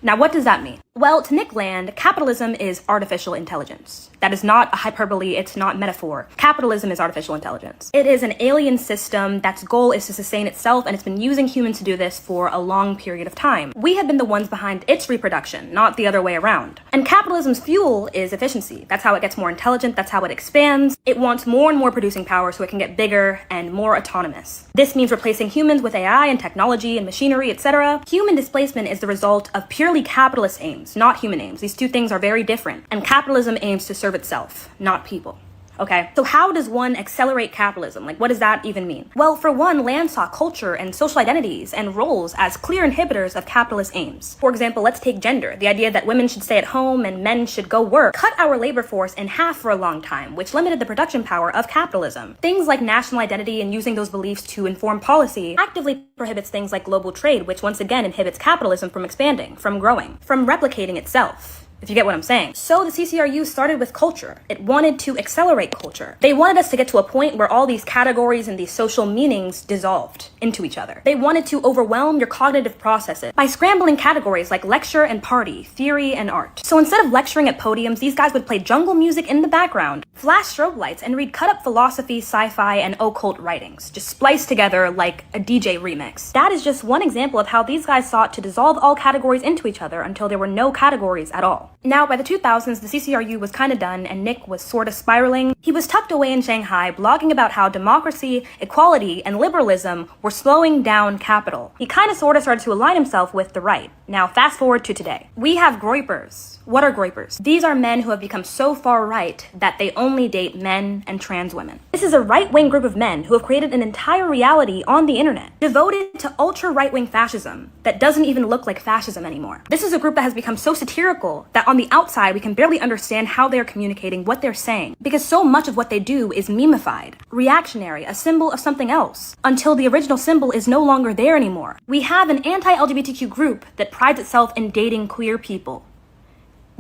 Now, what does that mean? Well, to Nick Land, capitalism is artificial intelligence. That is not a hyperbole, it's not metaphor. Capitalism is artificial intelligence. It is an alien system that's goal is to sustain itself, and it's been using humans to do this for a long period of time. We have been the ones behind its reproduction, not the other way around. And capitalism's fuel is efficiency. That's how it gets more intelligent, that's how it expands. It wants more and more producing power so it can get bigger and more autonomous. This means replacing humans with AI and technology and machinery, etc. Human displacement is the result of purely capitalist aims, not human aims. These two things are very different. And capitalism aims to serve itself, not people. Okay, so how does one accelerate capitalism? Like, what does that even mean? Well, for one, Land saw culture and social identities and roles as clear inhibitors of capitalist aims. For example, let's take gender. The idea that women should stay at home and men should go work cut our labor force in half for a long time, which limited the production power of capitalism. Things like national identity and using those beliefs to inform policy actively prohibits things like global trade, which once again inhibits capitalism from expanding, from growing, from replicating itself. If you get what I'm saying. So the CCRU started with culture. It wanted to accelerate culture. They wanted us to get to a point where all these categories and these social meanings dissolved into each other. They wanted to overwhelm your cognitive processes by scrambling categories like lecture and party, theory and art. So instead of lecturing at podiums, these guys would play jungle music in the background, flash strobe lights, and read cut-up philosophy, sci-fi, and occult writings, just spliced together like a DJ remix. That is just one example of how these guys sought to dissolve all categories into each other until there were no categories at all. Now, by the 2000s, the CCRU was kind of done and Nick was sort of spiraling. He was tucked away in Shanghai, blogging about how democracy, equality, and liberalism were slowing down capital. He kind of sort of started to align himself with the right. Now, fast forward to today. We have groypers. What are groypers? These are men who have become so far right that they only date men and trans women. This is a right-wing group of men who have created an entire reality on the internet devoted to ultra-right-wing fascism that doesn't even look like fascism anymore. This is a group that has become so satirical that on the outside we can barely understand how they're communicating, what they're saying, because so much of what they do is memeified, reactionary, a symbol of something else, until the original symbol is no longer there anymore. We have an anti-LGBTQ group that prides itself in dating queer people.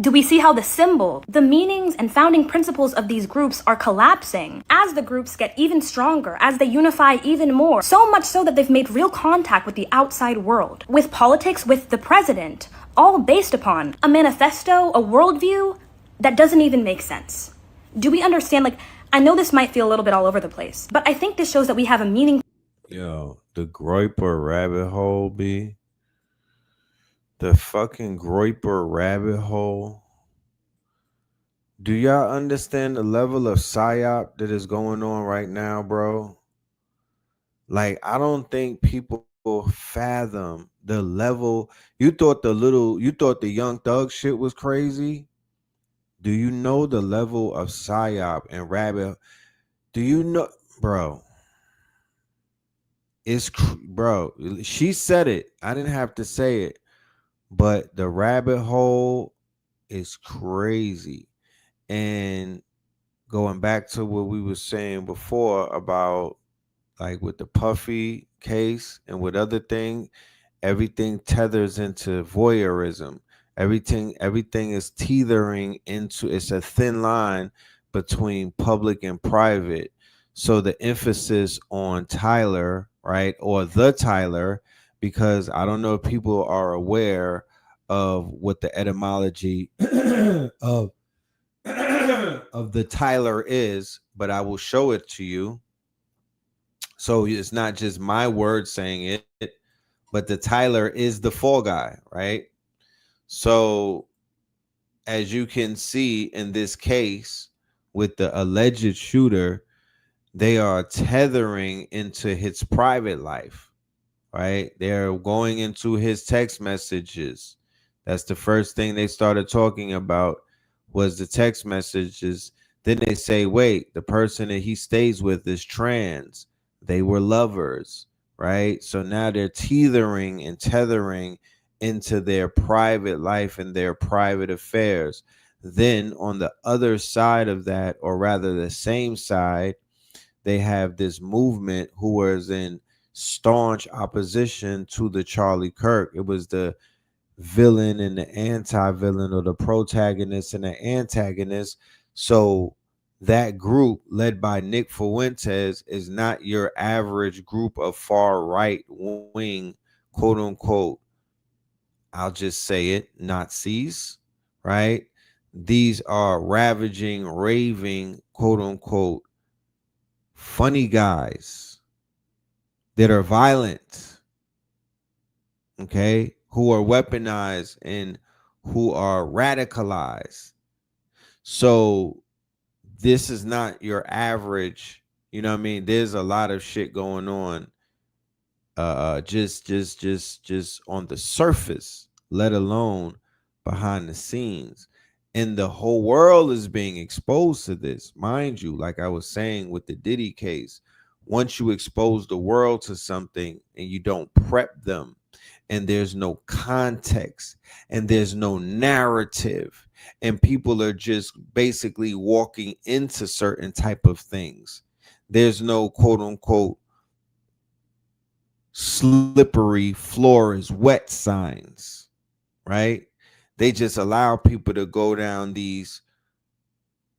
Do we see how the symbol, the meanings and founding principles of these groups are collapsing as the groups get even stronger, as they unify even more, so much so that they've made real contact with the outside world, with politics, with the president, all based upon a manifesto, a worldview that doesn't even make sense. Do we understand? Like, I know this might feel a little bit all over the place, but I think this shows that we have a meaning. Yo, the Groyper rabbit hole, B. The fucking Groyper rabbit hole. Do y'all understand the level of psyop that is going on right now, bro? Like, I don't think people fathom the level. You thought the Young Thug shit was crazy? Do you know the level of psyop and rabbit? Do you know, bro? Bro, she said it. I didn't have to say it. But the rabbit hole is crazy. And going back to what we were saying before about like with the Puffy case and with other things, everything tethers into voyeurism. Everything is tethering into, it's a thin line between public and private. So the emphasis on Tyler, right, or the Tyler, because I don't know if people are aware of what the etymology of of the Tyler is, but I will show it to you. So it's not just my word saying it, but the Tyler is the fall guy, right? So as you can see in this case with the alleged shooter, they are tethering into his private life, right? They're going into his text messages. That's the first thing they started talking about was the text messages. Then they say, wait, the person that he stays with is trans. They were lovers, right? So now they're tethering and tethering into their private life and their private affairs. Then on the other side of that, or rather the same side, they have this movement who was in staunch opposition to the Charlie Kirk. It was the villain and the anti-villain, or the protagonist and the antagonist. So that group led by Nick Fuentes is not your average group of far right wing, quote unquote, I'll just say it, Nazis, right? These are ravaging, raving, quote unquote, funny guys that are violent, okay, who are weaponized and who are radicalized. So this is not your average, you know what I mean? There's a lot of shit going on just on the surface, let alone behind the scenes. And the whole world is being exposed to this. Mind you, like I was saying with the Diddy case, once you expose the world to something and you don't prep them, and there's no context and there's no narrative, and people are just basically walking into certain type of things, there's no quote unquote slippery floor is wet signs, right? They just allow people to go down these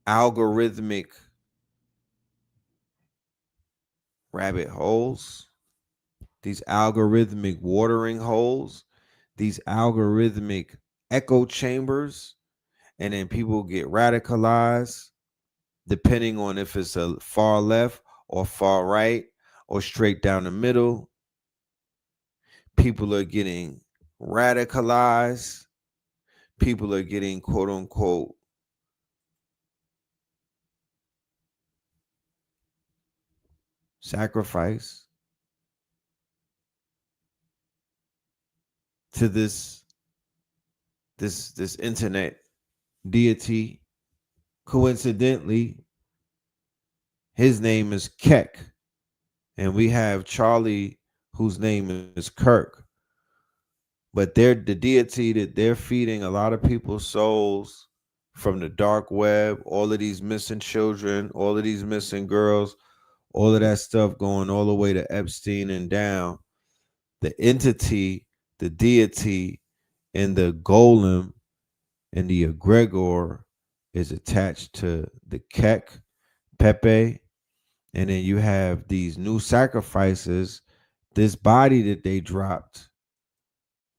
algorithmic rabbit holes, these algorithmic watering holes, these algorithmic echo chambers, and then people get radicalized depending on if it's a far left or far right or straight down the middle. People are getting radicalized. People are getting quote unquote sacrifice to this internet deity. Coincidentally, his name is Keck. And we have Charlie, whose name is Kirk. But they're the deity that they're feeding a lot of people's souls from the dark web, all of these missing children, all of these missing girls, all of that stuff going all the way to Epstein and down. The entity, the deity, and the golem and the egregor is attached to the Kek, Pepe, and then you have these new sacrifices, this body that they dropped,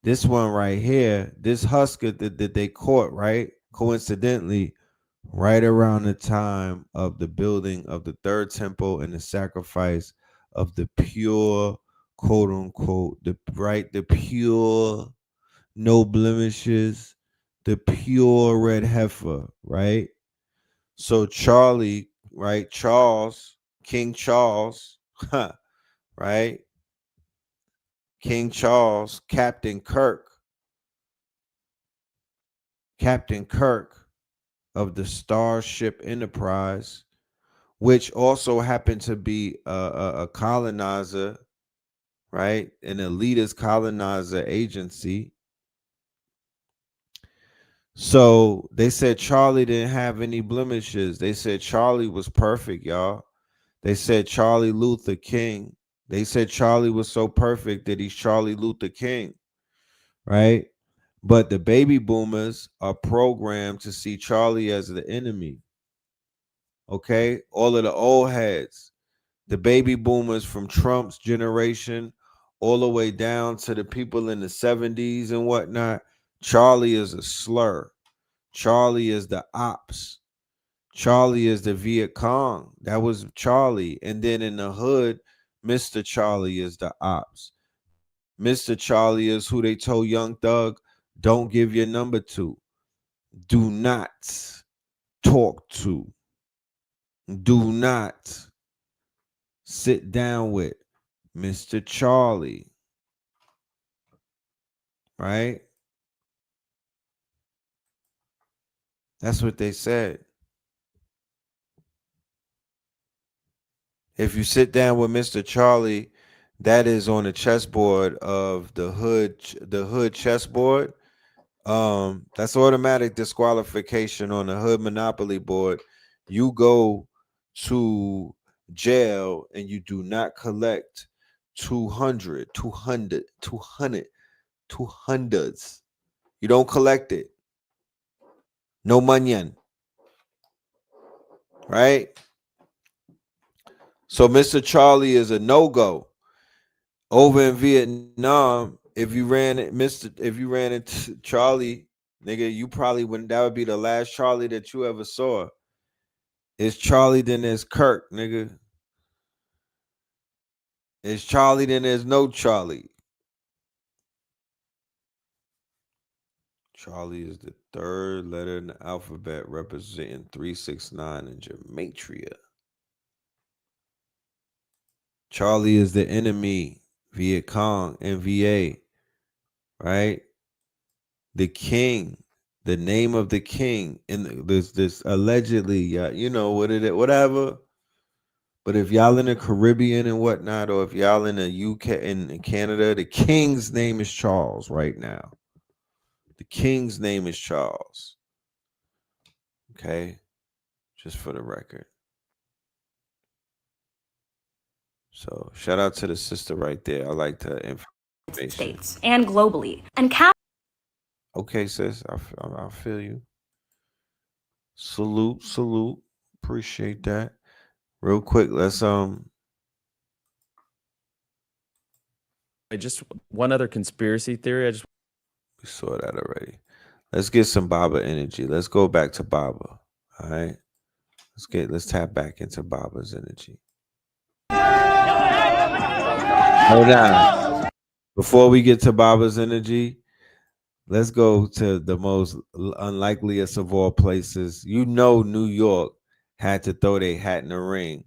this one right here, this husker that they caught, right? Coincidentally, right around the time of the building of the third temple and the sacrifice of the pure, quote unquote, the pure, no blemishes, the pure red heifer, right? So Charlie, right? Charles, King Charles, right? King Charles, Captain Kirk of the Starship Enterprise, which also happened to be a colonizer, right? An elitist colonizer agency. So they said Charlie didn't have any blemishes. They said Charlie was perfect, y'all. They said Charlie Luther King. They said Charlie was so perfect that he's Charlie Luther King, right? But the baby boomers are programmed to see Charlie as the enemy. Okay? All of the old heads, the baby boomers from Trump's generation, all the way down to the people in the 70s and whatnot, Charlie is a slur. Charlie is the ops. Charlie is the Viet Cong. That was Charlie. And then in the hood, Mr. Charlie is the ops. Mr. Charlie is who they told Young Thug, don't give your number to. Do not talk to. Do not sit down with Mr. Charlie. Right? That's what they said. If you sit down with Mr. Charlie, that is on the chessboard of the hood chessboard. That's automatic disqualification on the hood monopoly board. You go to jail and you do not collect 200. You don't collect it. No money. Right? So Mr. Charlie is a no-go. Over in Vietnam, if you ran into Charlie, nigga, you probably wouldn't. That would be the last Charlie that you ever saw. It's Charlie, then there's Kirk, nigga. It's Charlie, then there's no Charlie. Charlie is the third letter in the alphabet representing 369 in gematria. Charlie is the enemy, Viet Cong and VA, right? The king, the name of the king, and this allegedly, you know what it is, whatever. But if y'all in the Caribbean and whatnot, or if y'all in the UK and in Canada, the king's name is Charles right now. The king's name is Charles. Okay, just for the record. So shout out to the sister right there. I like the information. States and globally. And okay, sis, I feel you. Salute. Appreciate that. Real quick, let's just one other conspiracy theory. We saw that already. Let's get some Baba energy. Let's go back to Baba. All right. Let's tap back into Baba's energy. Hold on. Before we get to Baba's energy, let's go to the most unlikeliest of all places. You know, New York had to throw their hat in the ring.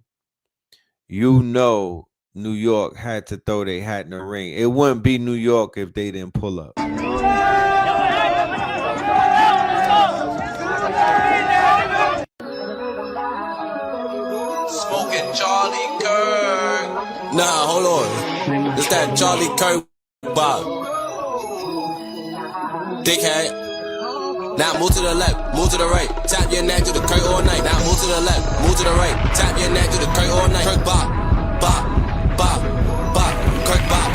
You know, New York had to throw their hat in the ring. It wouldn't be New York if they didn't pull up. Nah, hold on. It's that Charlie Kirk Bob. Dickhead. Now move to the left, move to the right. Tap your neck to the Kirk all night. Now move to the left, move to the right. Tap your neck to the Kirk all night. Kirk Bob, Bob, Bob, Bob. Kirk Bob,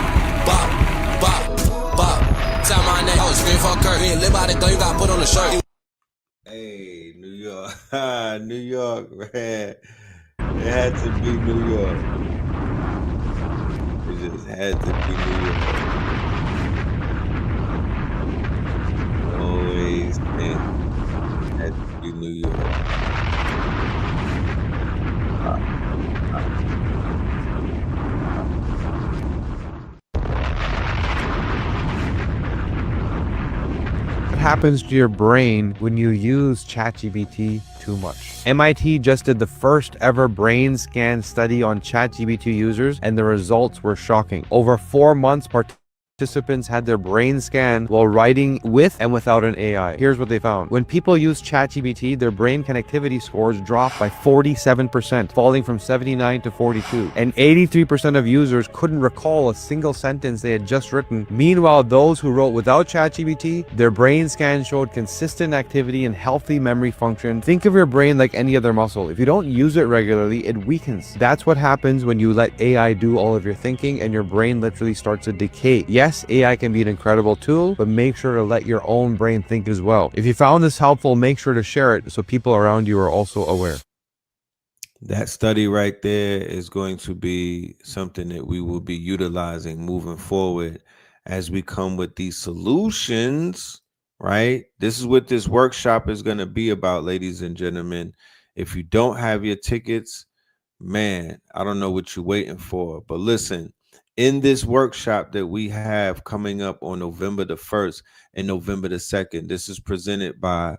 Bob, Bob, Bob. Tap my neck. Oh, scream for Kirk. You ain't live by the thing, you got put on the shirt. Hey, New York. New York, man. It had to be New York. It just had to be New York. Always, man. Had to be New York. What happens to your brain when you use ChatGPT too much? MIT just did the first ever brain scan study on ChatGPT users, and the results were shocking. Over 4 months, participants had their brain scanned while writing with and without an AI. Here's what they found. When people use ChatGPT, their brain connectivity scores dropped by 47%, falling from 79 to 42. And 83% of users couldn't recall a single sentence they had just written. Meanwhile, those who wrote without ChatGPT, their brain scan showed consistent activity and healthy memory function. Think of your brain like any other muscle. If you don't use it regularly, it weakens. That's what happens when you let AI do all of your thinking and your brain literally starts to decay. Yes, AI can be an incredible tool, but make sure to let your own brain think as well. If you found this helpful, make sure to share it so people around you are also aware. That study right there is going to be something that we will be utilizing moving forward as we come with these solutions, right? This is what this workshop is going to be about, ladies and gentlemen. If you don't have your tickets, man, I don't know what you're waiting for, but listen, in this workshop that we have coming up on November the 1st and November the 2nd, this is presented by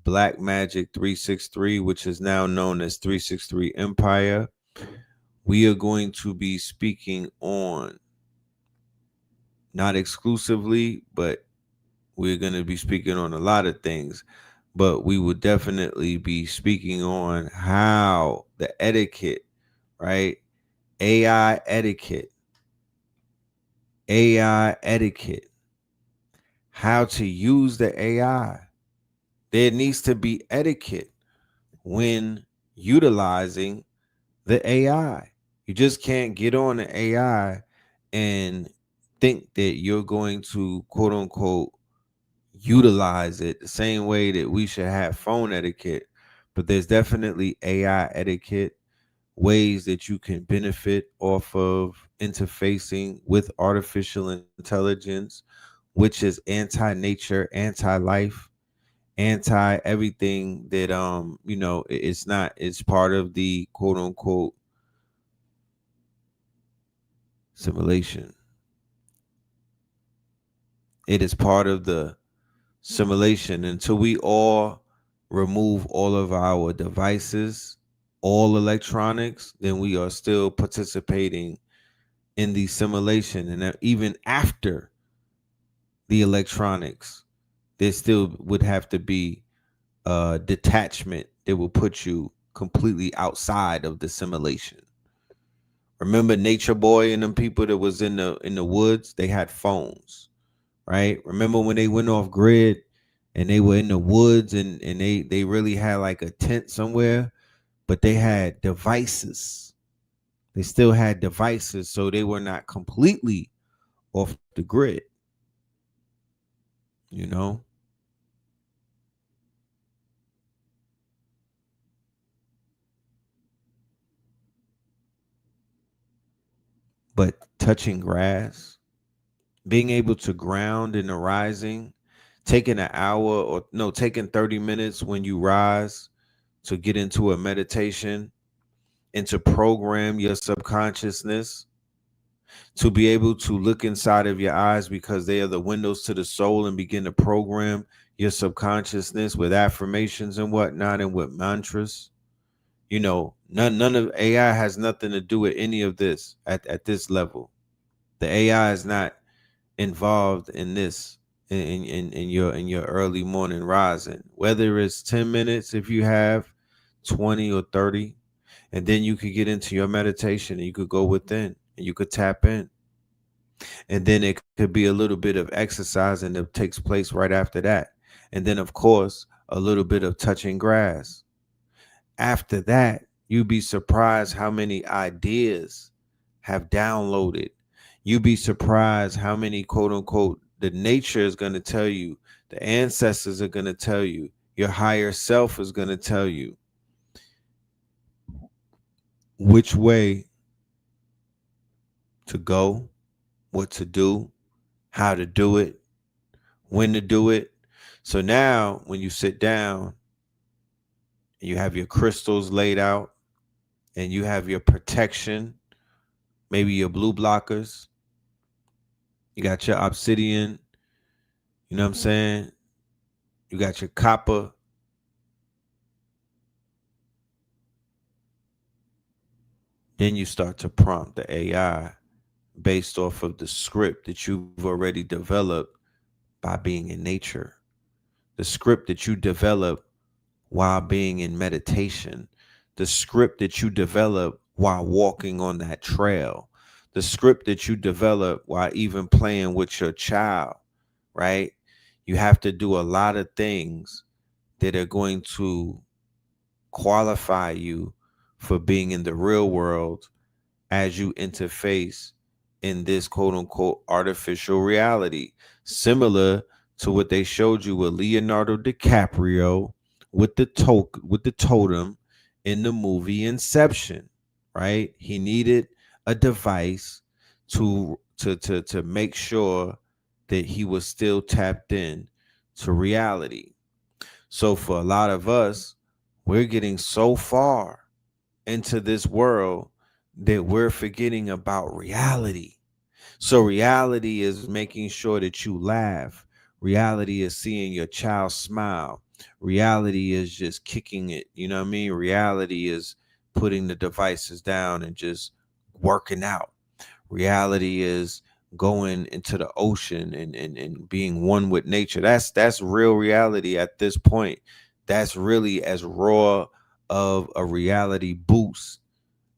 Black Magic 363, which is now known as 363 Empire. We are going to be speaking on, not exclusively, but we're going to be speaking on a lot of things, but we will definitely be speaking on how the etiquette, right? AI etiquette, how to use the AI. There needs to be etiquette when utilizing the AI. You just can't get on the AI and think that you're going to, quote unquote, utilize it the same way that we should have phone etiquette. But there's definitely AI etiquette, ways that you can benefit off of interfacing with artificial intelligence, which is anti-nature, anti-life, anti everything that it's not, it's part of the quote unquote simulation. It is part of the simulation until we all remove all of our devices, all electronics, then we are still participating in the simulation. And even after the electronics, there still would have to be detachment that will put you completely outside of the simulation. Remember Nature Boy and them people that was in the woods? They had phones, right? Remember when they went off grid and they were in the woods and they really had like a tent somewhere, but they had devices. They still had devices, so they were not completely off the grid, you know? But touching grass, being able to ground in the rising, taking an hour or no, taking 30 minutes when you rise to get into a meditation and to program your subconsciousness, to be able to look inside of your eyes because they are the windows to the soul, and begin to program your subconsciousness with affirmations and whatnot and with mantras. You know, none of AI has nothing to do with any of this at this level. The AI is not involved in this in your early morning rising, whether it's 10 minutes, if you have 20 or 30, and then you could get into your meditation and you could go within, and you could tap in. And then it could be a little bit of exercise and it takes place right after that. And then, of course, a little bit of touching grass. After that, you'd be surprised how many ideas have downloaded. You'd be surprised how many, quote unquote, the nature is going to tell you, the ancestors are going to tell you, your higher self is going to tell you which way to go, what to do, how to do it, when to do it. So now when you sit down, you have your crystals laid out and you have your protection, maybe your blue blockers, you got your obsidian, you know what I'm saying? You got your copper. Then you start to prompt the AI based off of the script that you've already developed by being in nature. The script that you develop while being in meditation. The script that you develop while walking on that trail. The script that you develop while even playing with your child, right? You have to do a lot of things that are going to qualify you for being in the real world as you interface in this quote unquote artificial reality, similar to what they showed you with Leonardo DiCaprio with the totem in the movie Inception, right? He needed a device to make sure that he was still tapped in to reality. So for a lot of us, we're getting so far into this world that we're forgetting about reality. So reality is making sure that you laugh. Reality is seeing your child smile. Reality is just kicking it. You know what I mean? Reality is putting the devices down and just working out. Reality is going into the ocean and being one with nature. That's real reality at this point. That's really as raw of a reality boost,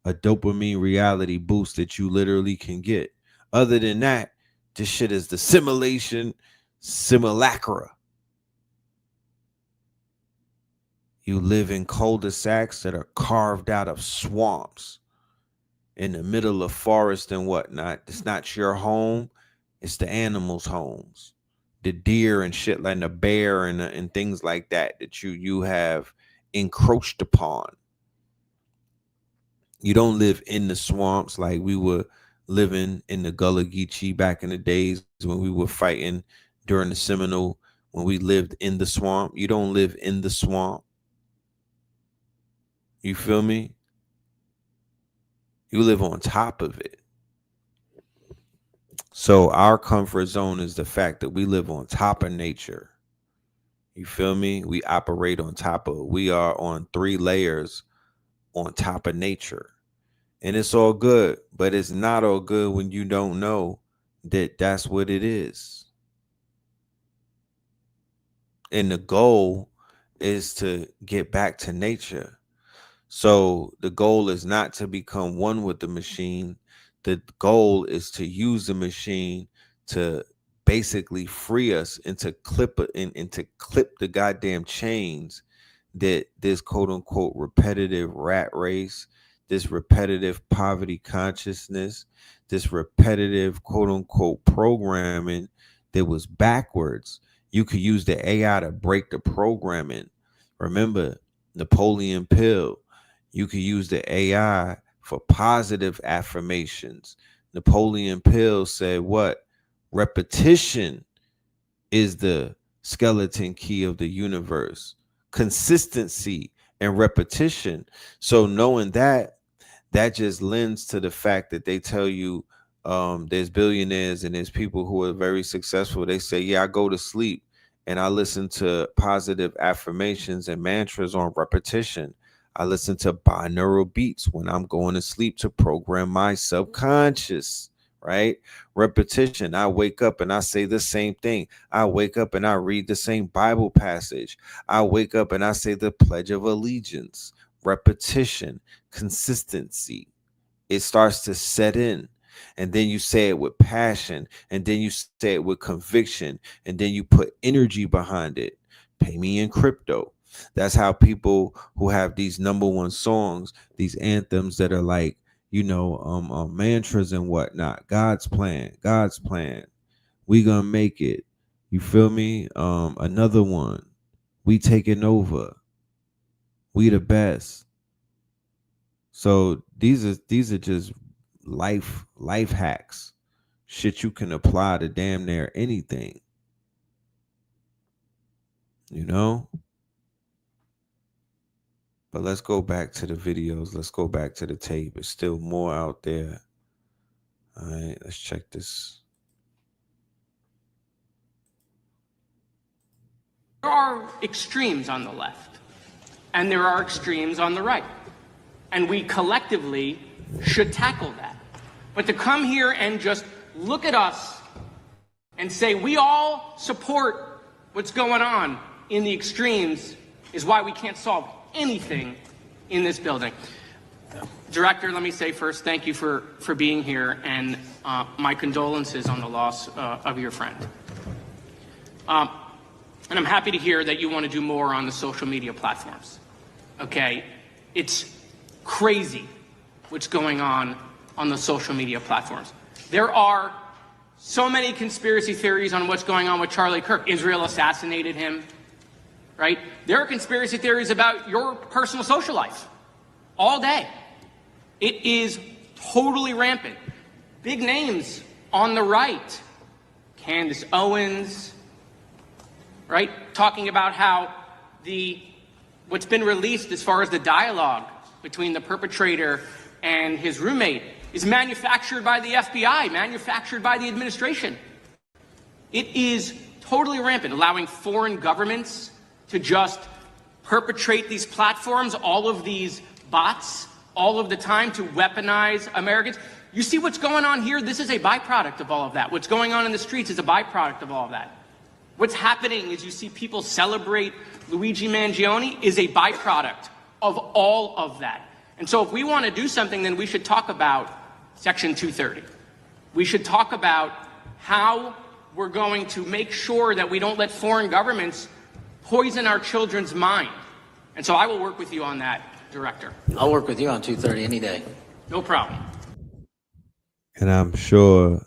a dopamine reality boost that you literally can get. Other than that, this shit is the simulacra. You live in cul-de-sacs that are carved out of swamps in the middle of forest and whatnot. It's not your home. It's the animals' homes. The deer and shit like the bear and things like that you have encroached upon. You don't live in the swamps like we were living in the Gullah Geechee back in the days when we were fighting during the Seminole, when we lived in the swamp. You don't live in the swamp. You feel me? You live on top of it. So our comfort zone is the fact that we live on top of nature. You feel me? We operate on top of, we are on 3 layers on top of nature. And it's all good, but it's not all good when you don't know that that's what it is. And the goal is to get back to nature. So the goal is not to become one with the machine. The goal is to use the machine to basically free us and to clip the goddamn chains that this quote unquote repetitive rat race, this repetitive poverty consciousness, this repetitive quote unquote programming that was backwards. You could use the AI to break the programming. Remember Napoleon Pill. You could use the AI for positive affirmations. Napoleon Pill said what? Repetition is the skeleton key of the universe. Consistency and repetition. So knowing that just lends to the fact that they tell you there's billionaires and there's people who are very successful. They say, yeah, I go to sleep and I listen to positive affirmations and mantras on repetition. I listen to binaural beats when I'm going to sleep to program my subconscious, right? Repetition. I wake up and I say the same thing. I wake up and I read the same Bible passage. I wake up and I say the Pledge of Allegiance. Repetition, consistency. It starts to set in. and then you say it with passion, and then you say it with conviction, and then you put energy behind it. Pay me in crypto. That's how people who have these number one songs, these anthems that are like, mantras and whatnot. God's plan, God's plan. We gonna make it. You feel me? Another one. We taking over. We the best. So these are just life hacks. Shit you can apply to damn near anything. You know? But let's go back to the videos. Let's go back to the tape. There's still more out there. All right, let's check this. There are extremes on the left, and there are extremes on the right. And we collectively should tackle that. But to come here and just look at us and say we all support what's going on in the extremes is why we can't solve anything in this building. Director, let me say first, thank you for being here, and my condolences on the loss of your friend. And I'm happy to hear that you want to do more on the social media platforms. Okay, it's crazy what's going on the social media platforms. There are so many conspiracy theories on what's going on with Charlie Kirk. Israel assassinated him, right? There are conspiracy theories about your personal social life all day. It is totally rampant. Big names on the right, Candace Owens, right? Talking about how what's been released as far as the dialogue between the perpetrator and his roommate is manufactured by the FBI, manufactured by the administration. It is totally rampant, allowing foreign governments to just perpetrate these platforms, all of these bots, all of the time to weaponize Americans. You see what's going on here? This is a byproduct of all of that. What's going on in the streets is a byproduct of all of that. What's happening is you see people celebrate Luigi Mangione is a byproduct of all of that. And so if we want to do something, then we should talk about Section 230. We should talk about how we're going to make sure that we don't let foreign governments poison our children's mind. And so I will work with you on that, Director. I'll work with you on 230 any day. No problem. And I'm sure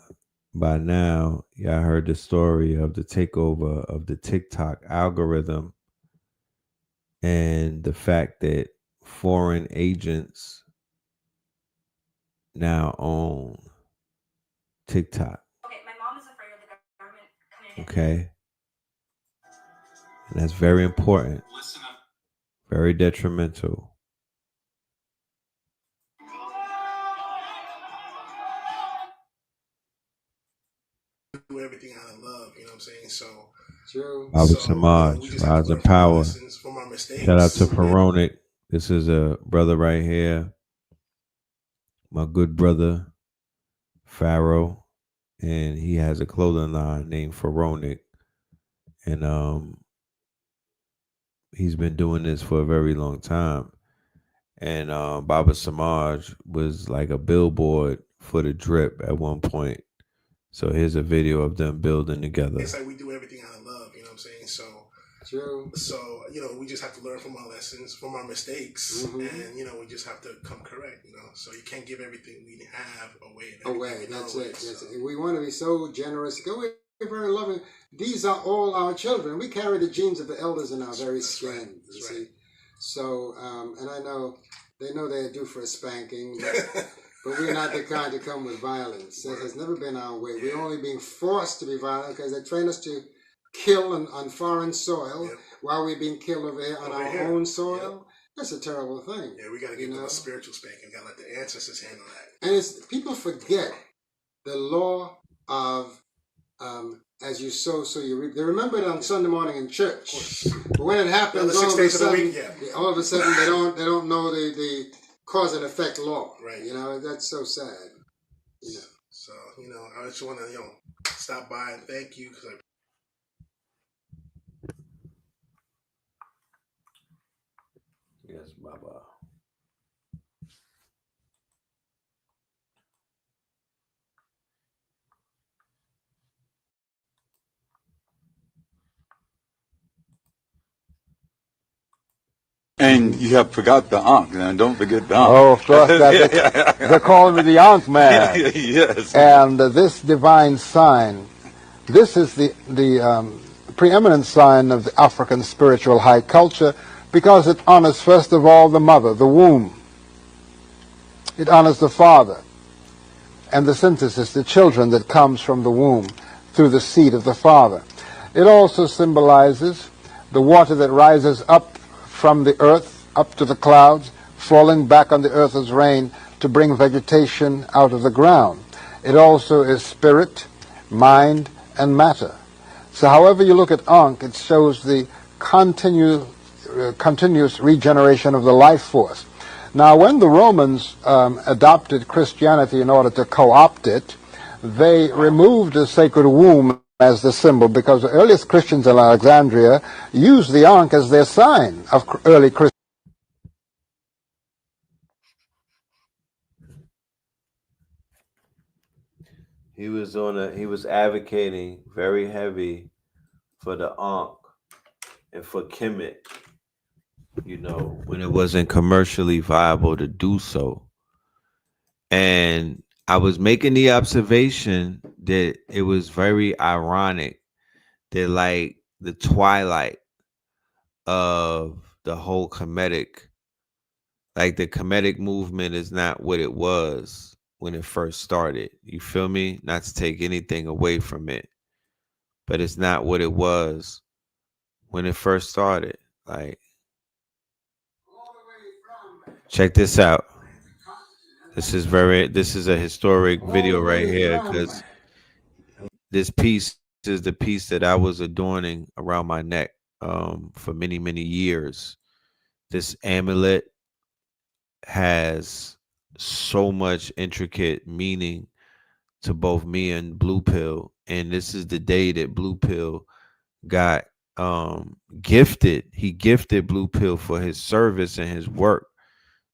by now, y'all heard the story of the takeover of the TikTok algorithm and the fact that foreign agents now own TikTok. Okay, my mom is afraid of the government coming in. Okay. And that's very important. Very detrimental. Do everything out of love, you know what I'm saying? So Baba Samaj, Rise and Power. Shout out to Pharaonic. This is a brother right here. My good brother, Pharaoh. And he has a clothing line named Pharaonic. And he's been doing this for a very long time. And Baba Samaj was like a billboard for the drip at one point. So here's a video of them building together. It's like we do everything out of love, you know what I'm saying? So we just have to learn from our lessons, from our mistakes, and we just have to come correct, So you can't give everything we have away. That's it. We want to be so generous. We're very loving. These are all our children. We carry the genes of the elders in our very skin. You see. So, and I know they know they're due for a spanking. But we're not the kind to come with violence. That has never been our way. We're only being forced to be violent because they train us to kill on foreign soil while we're being killed over here on our own soil. That's a terrible thing. Yeah, we got to give them a spiritual spanking. We got to let the ancestors handle that. And people forget the law of as you sow, so you reap. They remember it on Sunday morning in church. But when it happens, all of a sudden they don't know the cause and effect law, right? That's so sad. So I just want to stop by and thank you because Yes, Baba. And you have forgot the Ankh. Now, don't forget the Ankh. Oh, of course. They're calling me the Ankh man. Yes. And this divine sign, this is the preeminent sign of the African spiritual high culture because it honors, first of all, the mother, the womb. It honors the father and the synthesis, the children that comes from the womb through the seed of the father. It also symbolizes the water that rises up from the earth, up to the clouds, falling back on the earth as rain to bring vegetation out of the ground. It also is spirit, mind, and matter. So however you look at Ankh, it shows the continuous regeneration of the life force. Now, when the Romans adopted Christianity in order to co-opt it, they removed the sacred womb as the symbol because the earliest Christians in Alexandria used the Ankh as their sign of early Christianity. He was advocating very heavy for the Ankh and for Kemet, when it wasn't commercially viable to do so. And I was making the observation that it was very ironic that like the twilight of the whole Kemetic, like the Kemetic movement is not what it was when it first started. You feel me? Not to take anything away from it, but it's not what it was when it first started. Like, check this out. This is a historic video right here because this piece is the piece that I was adorning around my neck for many, many years. This amulet has so much intricate meaning to both me and Blue Pill. And this is the day that Blue Pill got gifted. He gifted Blue Pill for his service and his work.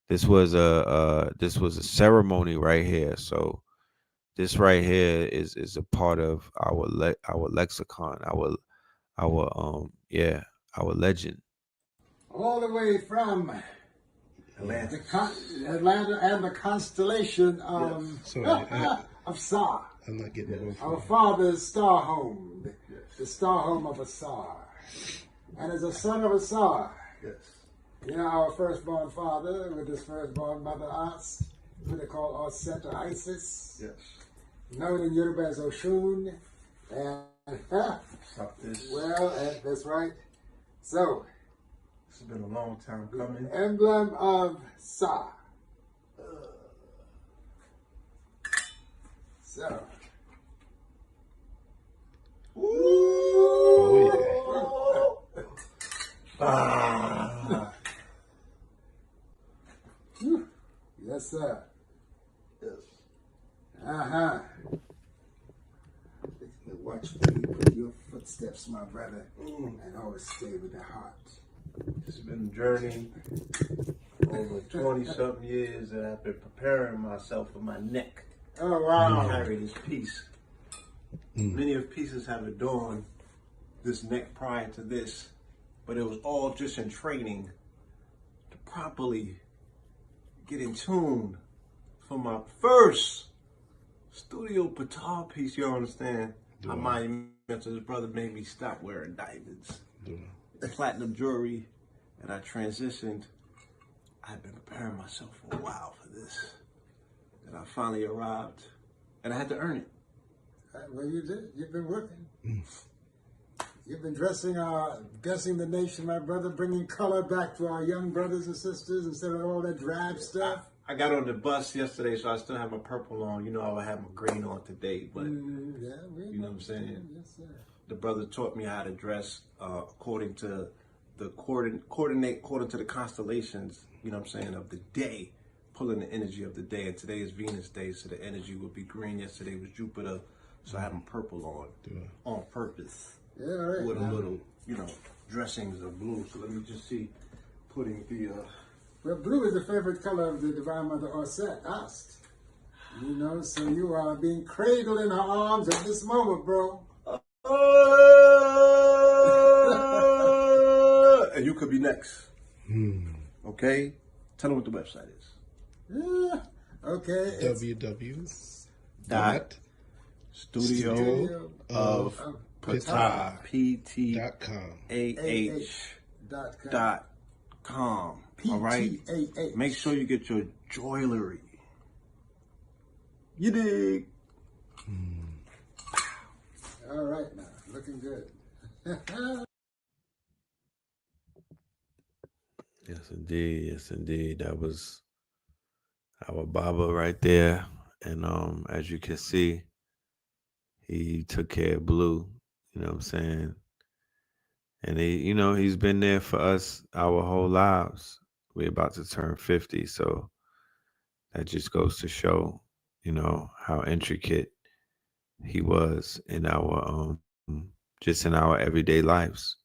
This was a ceremony right here. So this right here is a part of our lexicon, our legend. All the way from Atlanta and the constellation of Sar. I'm not getting it. Our father's star home, the star home of Asar. And as a son of Asar, our firstborn father with his firstborn mother As, who they call Osset or Isis, known in Yoruba as Oshun, and that's right. So it's been a long time coming. Emblem of Sa. So. Yes, sir. Yes. Watch where you put your footsteps, my brother, and always stay with the heart. It's been a journey over 20-something years that I've been preparing myself for my neck. Oh, wow. To carry this piece. Many of pieces have adorned this neck prior to this, but it was all just in training to properly get in tune for my first studio guitar piece, you understand? I monumental. His brother made me stop wearing diamonds, platinum jewelry, and I transitioned. I've been preparing myself for a while for this, and I finally arrived, and I had to earn it. Well, you did. You've been working. You've been dressing the nation, my brother, bringing color back to our young brothers and sisters instead of all that drab stuff. I got on the bus yesterday, so I still have my purple on. You know, I would have my green on today, but you know what I'm saying? Yes, sir. The brother taught me how to dress according to the constellations, you know what I'm saying, of the day, pulling the energy of the day. And today is Venus Day, so the energy would be green. Yesterday was Jupiter, so I have them purple on purpose. Yeah, right. With a little, dressings of blue. So let me just see, putting the... Well, blue is the favorite color of the Divine Mother Osset, Ast. So you are being cradled in her arms at this moment, bro. And you could be next. Okay? Tell them what the website is. Okay. Studio of Patah, PTAH.com. All right? Make sure you get your jewelry. You dig? All right now. Looking good. Yes, indeed. Yes, indeed. That was our Baba right there. And as you can see, he took care of Blue. You know what I'm saying? And he's been there for us our whole lives. We're about to turn 50, so that just goes to show, how intricate he was in our just in our everyday lives.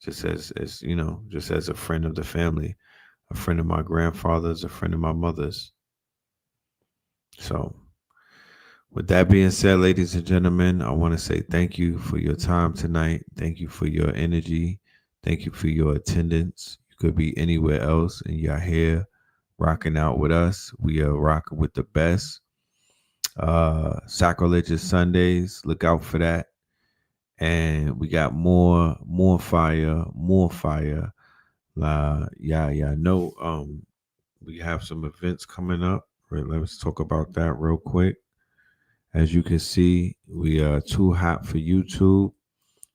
Just just as a friend of the family, a friend of my grandfather's, a friend of my mother's. So with that being said, ladies and gentlemen, I want to say thank you for your time tonight. Thank you for your energy. Thank you for your attendance. You could be anywhere else and you're here rocking out with us. We are rocking with the best. Sacrilegious Sundays. Look out for that. And we got more fire. Yeah. No, we have some events coming up. Right, let's talk about that real quick. As you can see, we are too hot for YouTube.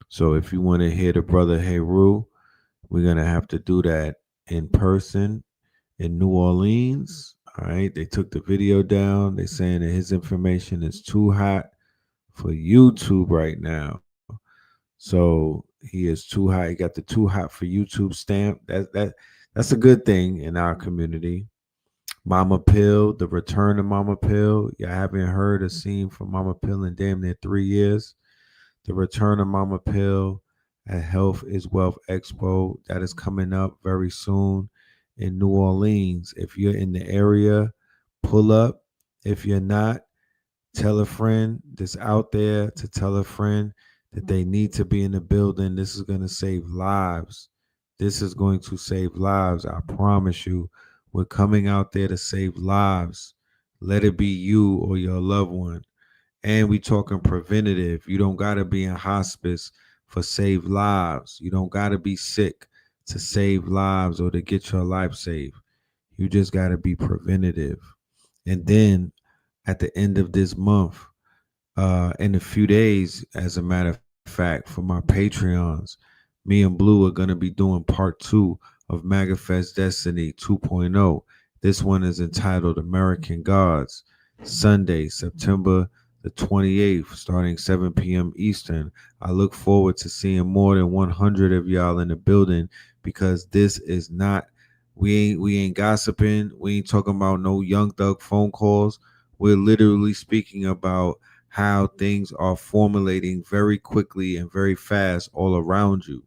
So if you want to hear the brother Heru, we're going to have to do that in person in New Orleans. All right. They took the video down. They're saying that his information is too hot for YouTube right now. So he is too hot. He got the too hot for YouTube stamp. That's a good thing in our community. Mama Pill, the return of Mama Pill. You haven't heard a scene from Mama Pill in damn near 3 years. The return of Mama Pill at Health is Wealth Expo. That is coming up very soon in New Orleans. If you're in the area, pull up. If you're not, tell a friend that's out there to tell a friend that they need to be in the building. This is going to save lives. This is going to save lives. I promise you. We're coming out there to save lives. Let it be you or your loved one. And we talking preventative. You don't got to be in hospice for save lives. You don't got to be sick to save lives or to get your life saved. You just got to be preventative. And then at the end of this month, in a few days, as a matter of fact, for my Patreons, me and Blue are going to be doing part 2 of Magafest Destiny 2.0. This one is entitled American Gods. Sunday, September the 28th, starting 7 p.m. Eastern. I look forward to seeing more than 100 of y'all in the building, because this is not, we ain't gossiping. We ain't talking about no Young Thug phone calls. We're literally speaking about how things are formulating very quickly and very fast all around you.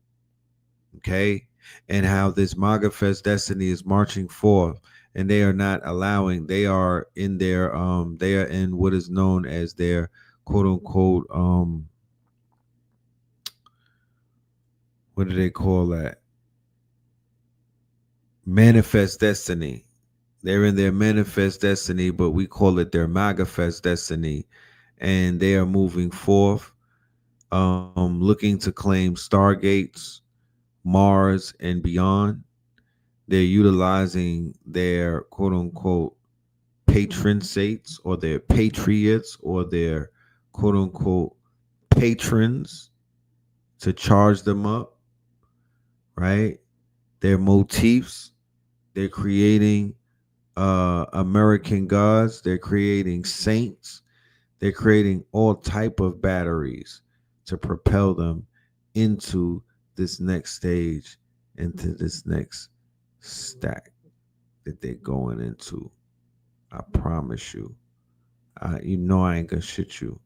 Okay? And how this MAGA Fest Destiny is marching forth, and they are not allowing, they are in their they are in what is known as their quote unquote what do they call that? Manifest Destiny. They're in their manifest destiny, but we call it their MAGA Fest Destiny. And they are moving forth, looking to claim stargates, Mars, and beyond. They're utilizing their quote unquote patron saints or their patriots or their quote unquote patrons to charge them up, right? Their motifs. They're creating American gods. They're creating saints. They're creating all type of batteries to propel them into this next stage, into this next stack that they're going into. I promise you. I ain't gonna shit you.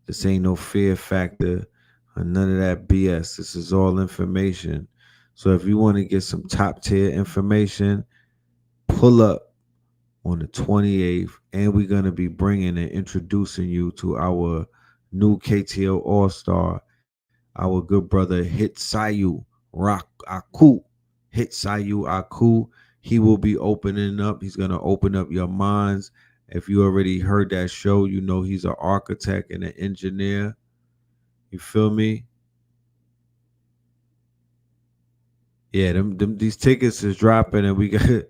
This ain't no fear factor or none of that BS. This is all information. So if you want to get some top tier information, pull up on the 28th, and we're going to be bringing and introducing you to our new KTO All-Star, our good brother Hitsayu Rock Aku. Hitsayu Aku. he will be opening up. He's going to open up your minds. If you already heard that show, you know he's an architect and an engineer. You feel me? Yeah, these tickets is dropping, and we got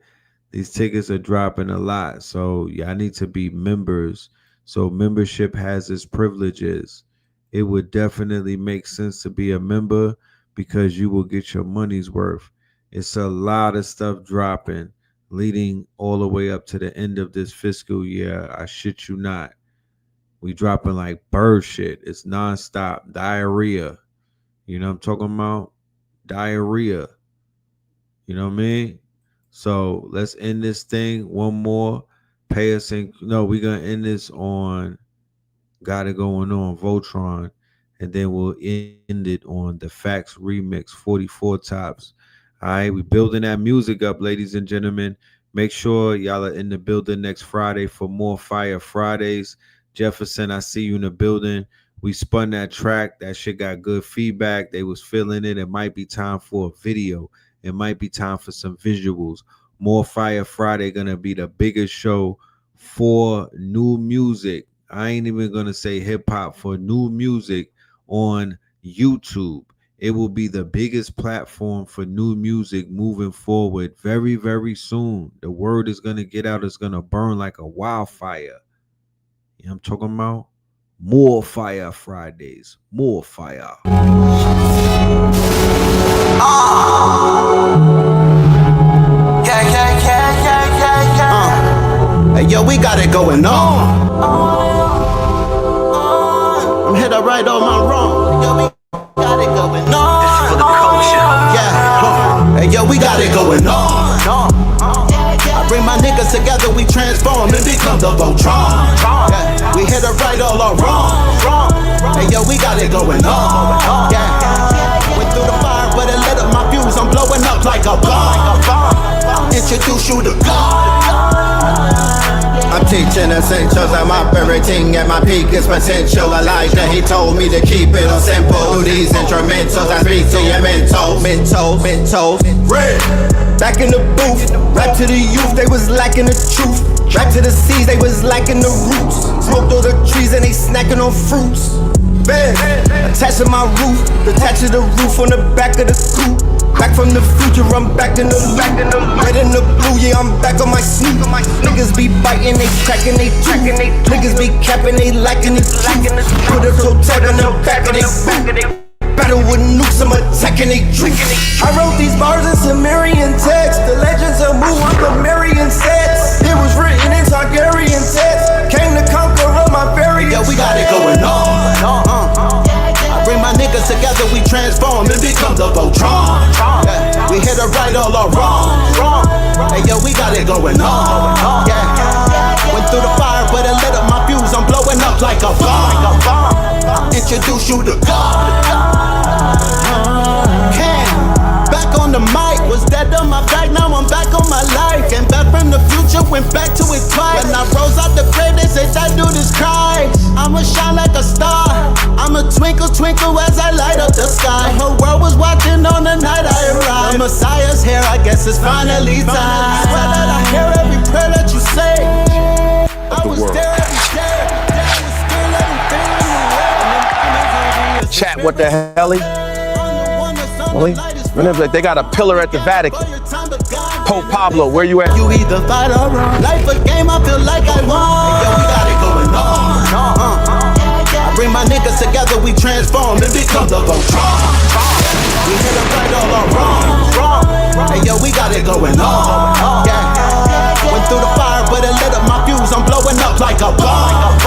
these tickets are dropping a lot. So yeah, I need to be members. So membership has its privileges. It would definitely make sense to be a member because you will get your money's worth. It's a lot of stuff dropping, leading all the way up to the end of this fiscal year. I shit you not. We dropping like bird shit. It's nonstop. Diarrhea. You know what I'm talking about? Diarrhea. You know what I mean? So let's end this thing. One more. Pay us in. No, we're going to end this on Got It Going On, Voltron. And then we'll end it on the Facts Remix, 44 Tops. All right, we building that music up, ladies and gentlemen. Make sure y'all are in the building next Friday for more Fire Fridays. Jefferson, I see you in the building. We spun that track. That shit got good feedback. They was feeling it. It might be time for a video. It might be time for some visuals. More Fire Friday gonna be the biggest show for new music. I ain't even gonna say hip hop, for new music on YouTube. It will be the biggest platform for new music moving forward very, very soon. The word is gonna get out. It's gonna burn like a wildfire. You know what I'm talking about? More Fire Fridays. More fire. Hey, yo, we got it going on. I'm hit up right on my wrong. Yo, we got it going on. This is for the culture. Yeah. Hey, yo, we got it going on. I bring my niggas together, we transform and become the Voltron. Yeah. We hit it right all our wrong. Hey, yo, we got it going on. Yeah. Went through the fire, but it lit up my fuse. I'm blowing up like a bomb. Introduce you to God. I'm teaching essentials, I'm operating at my peak, it's potential. Elijah, he told me to keep it on simple. Do these instrumentals, I speak to your mental. Red, back in the booth, rap to the youth, they was lacking the truth. Rap to the seas, they was lacking the roots. Smoked all the trees and they snacking on fruits. Bed, attached to my roof, detached to the roof on the back of the coupe. Back from the future, I'm back in the loop. Red and the blue, yeah, I'm back on my snoop. Niggas be biting, they cracking, they tracking. Niggas be capping, they lacking the truth. Put a toe tag on the back of they boot. Battle with nukes, I'm attacking they troops. I wrote these bars in Sumerian text. The legends of Mu, I'm Sumerian sets. It was written in Targaryen text. Came to conquer all my variants. Yeah, we got it going on. I bring my niggas together, we transform and become the Voltron. Yeah. We hit it right all our wrong. Hey, yo, we got it going on. Yeah. Went through the fire, but it lit up my fuse. I'm blowing up like a bomb. Introduce you to God. Back on the mic, was dead on my back, now I'm back on my life. Came back from the future, went back to it twice. When I rose out the grave, they said that dude is Christ. I'ma shine like a star, I'ma twinkle, twinkle as I light up the sky. The whole world was watching on the night I arrived. The Messiah's here, I guess it's finally time. I swear that I hear every prayer that you say. I was there every day, I was still everything you read. Chat, what the hell? Really? They got a pillar at the Vatican. Pope Pablo, where you at? You either fight or run. Life a game, I feel like I won. Hey, yo, we got it going on. I bring my niggas together, we transform and become the Voltron. We hit them right all our wrong. Hey, yo, we got it going on. Yeah. Went through the fire, but it lit up my fuse. I'm blowing up like a bomb.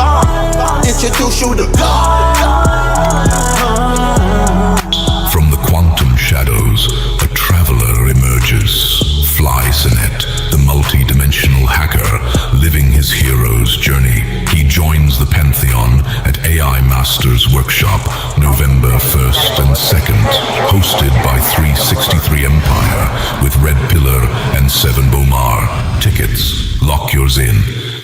Introduce you to God. From the quantum shadows, a traveler emerges. Fly Sinet, the multi-dimensional hacker, living his hero's journey. He joins the Pantheon at AI Masters Workshop, November 1st and 2nd, hosted by 363 Empire, with Red Pillar and Seven Bomar. Tickets, lock yours in,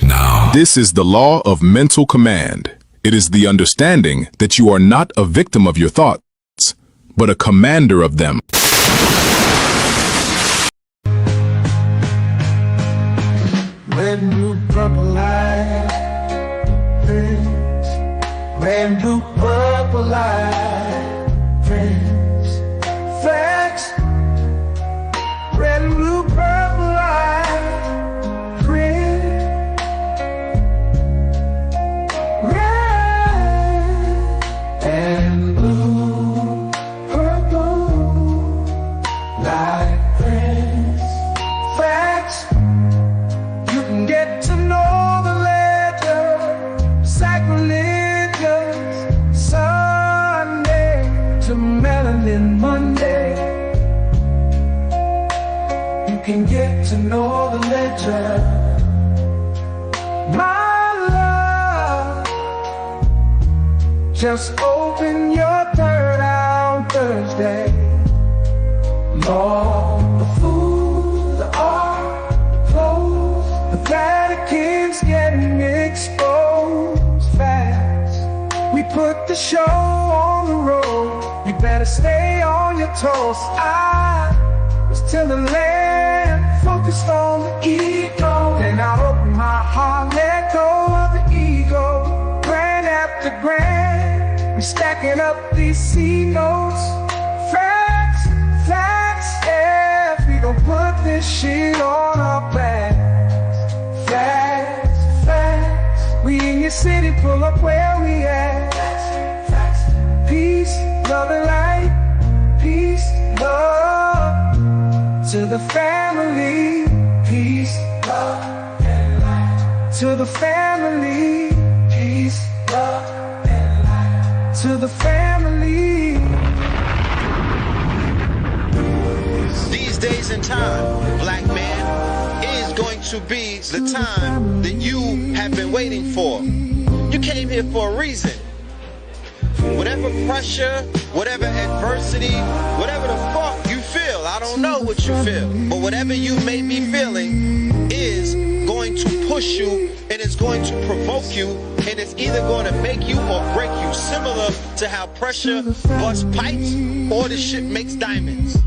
now. This is the law of mental command. It is the understanding that you are not a victim of your thoughts, but a commander of them. red, blue, purple light. Friends, red, blue, purple light. Friends, facts, red, blue, purple light. Friends, red and blue, purple light. Friends, facts, you can get to know the letter, sacrilegious Sunday to melanin Monday. You can get to know the letter, my love. Just open your third eye on Thursday. Lord, the food, the art, the clothes, the Vatican's getting exposed fast. We put the show on the road, you better stay on your toes. I was till the land focused on the ego. Then I opened my heart, let go of the ego. Grand after grand, we stacking up these C notes. Facts, facts, yeah, we gon' put this shit on our backs. Facts, facts, we in your city, pull up where we at. Facts, peace, love and light. Peace, love to the family. Peace, love and light to the family. Peace, love and light to the family. These days and time, black man, is going to be the time that you have been waiting for. You came here for a reason. Whatever pressure, whatever adversity, whatever the fuck you feel, I don't know what you feel, but whatever you may be feeling is going to push you, and it's going to provoke you, and it's either going to make you or break you, similar to how pressure busts pipes or the shit makes diamonds.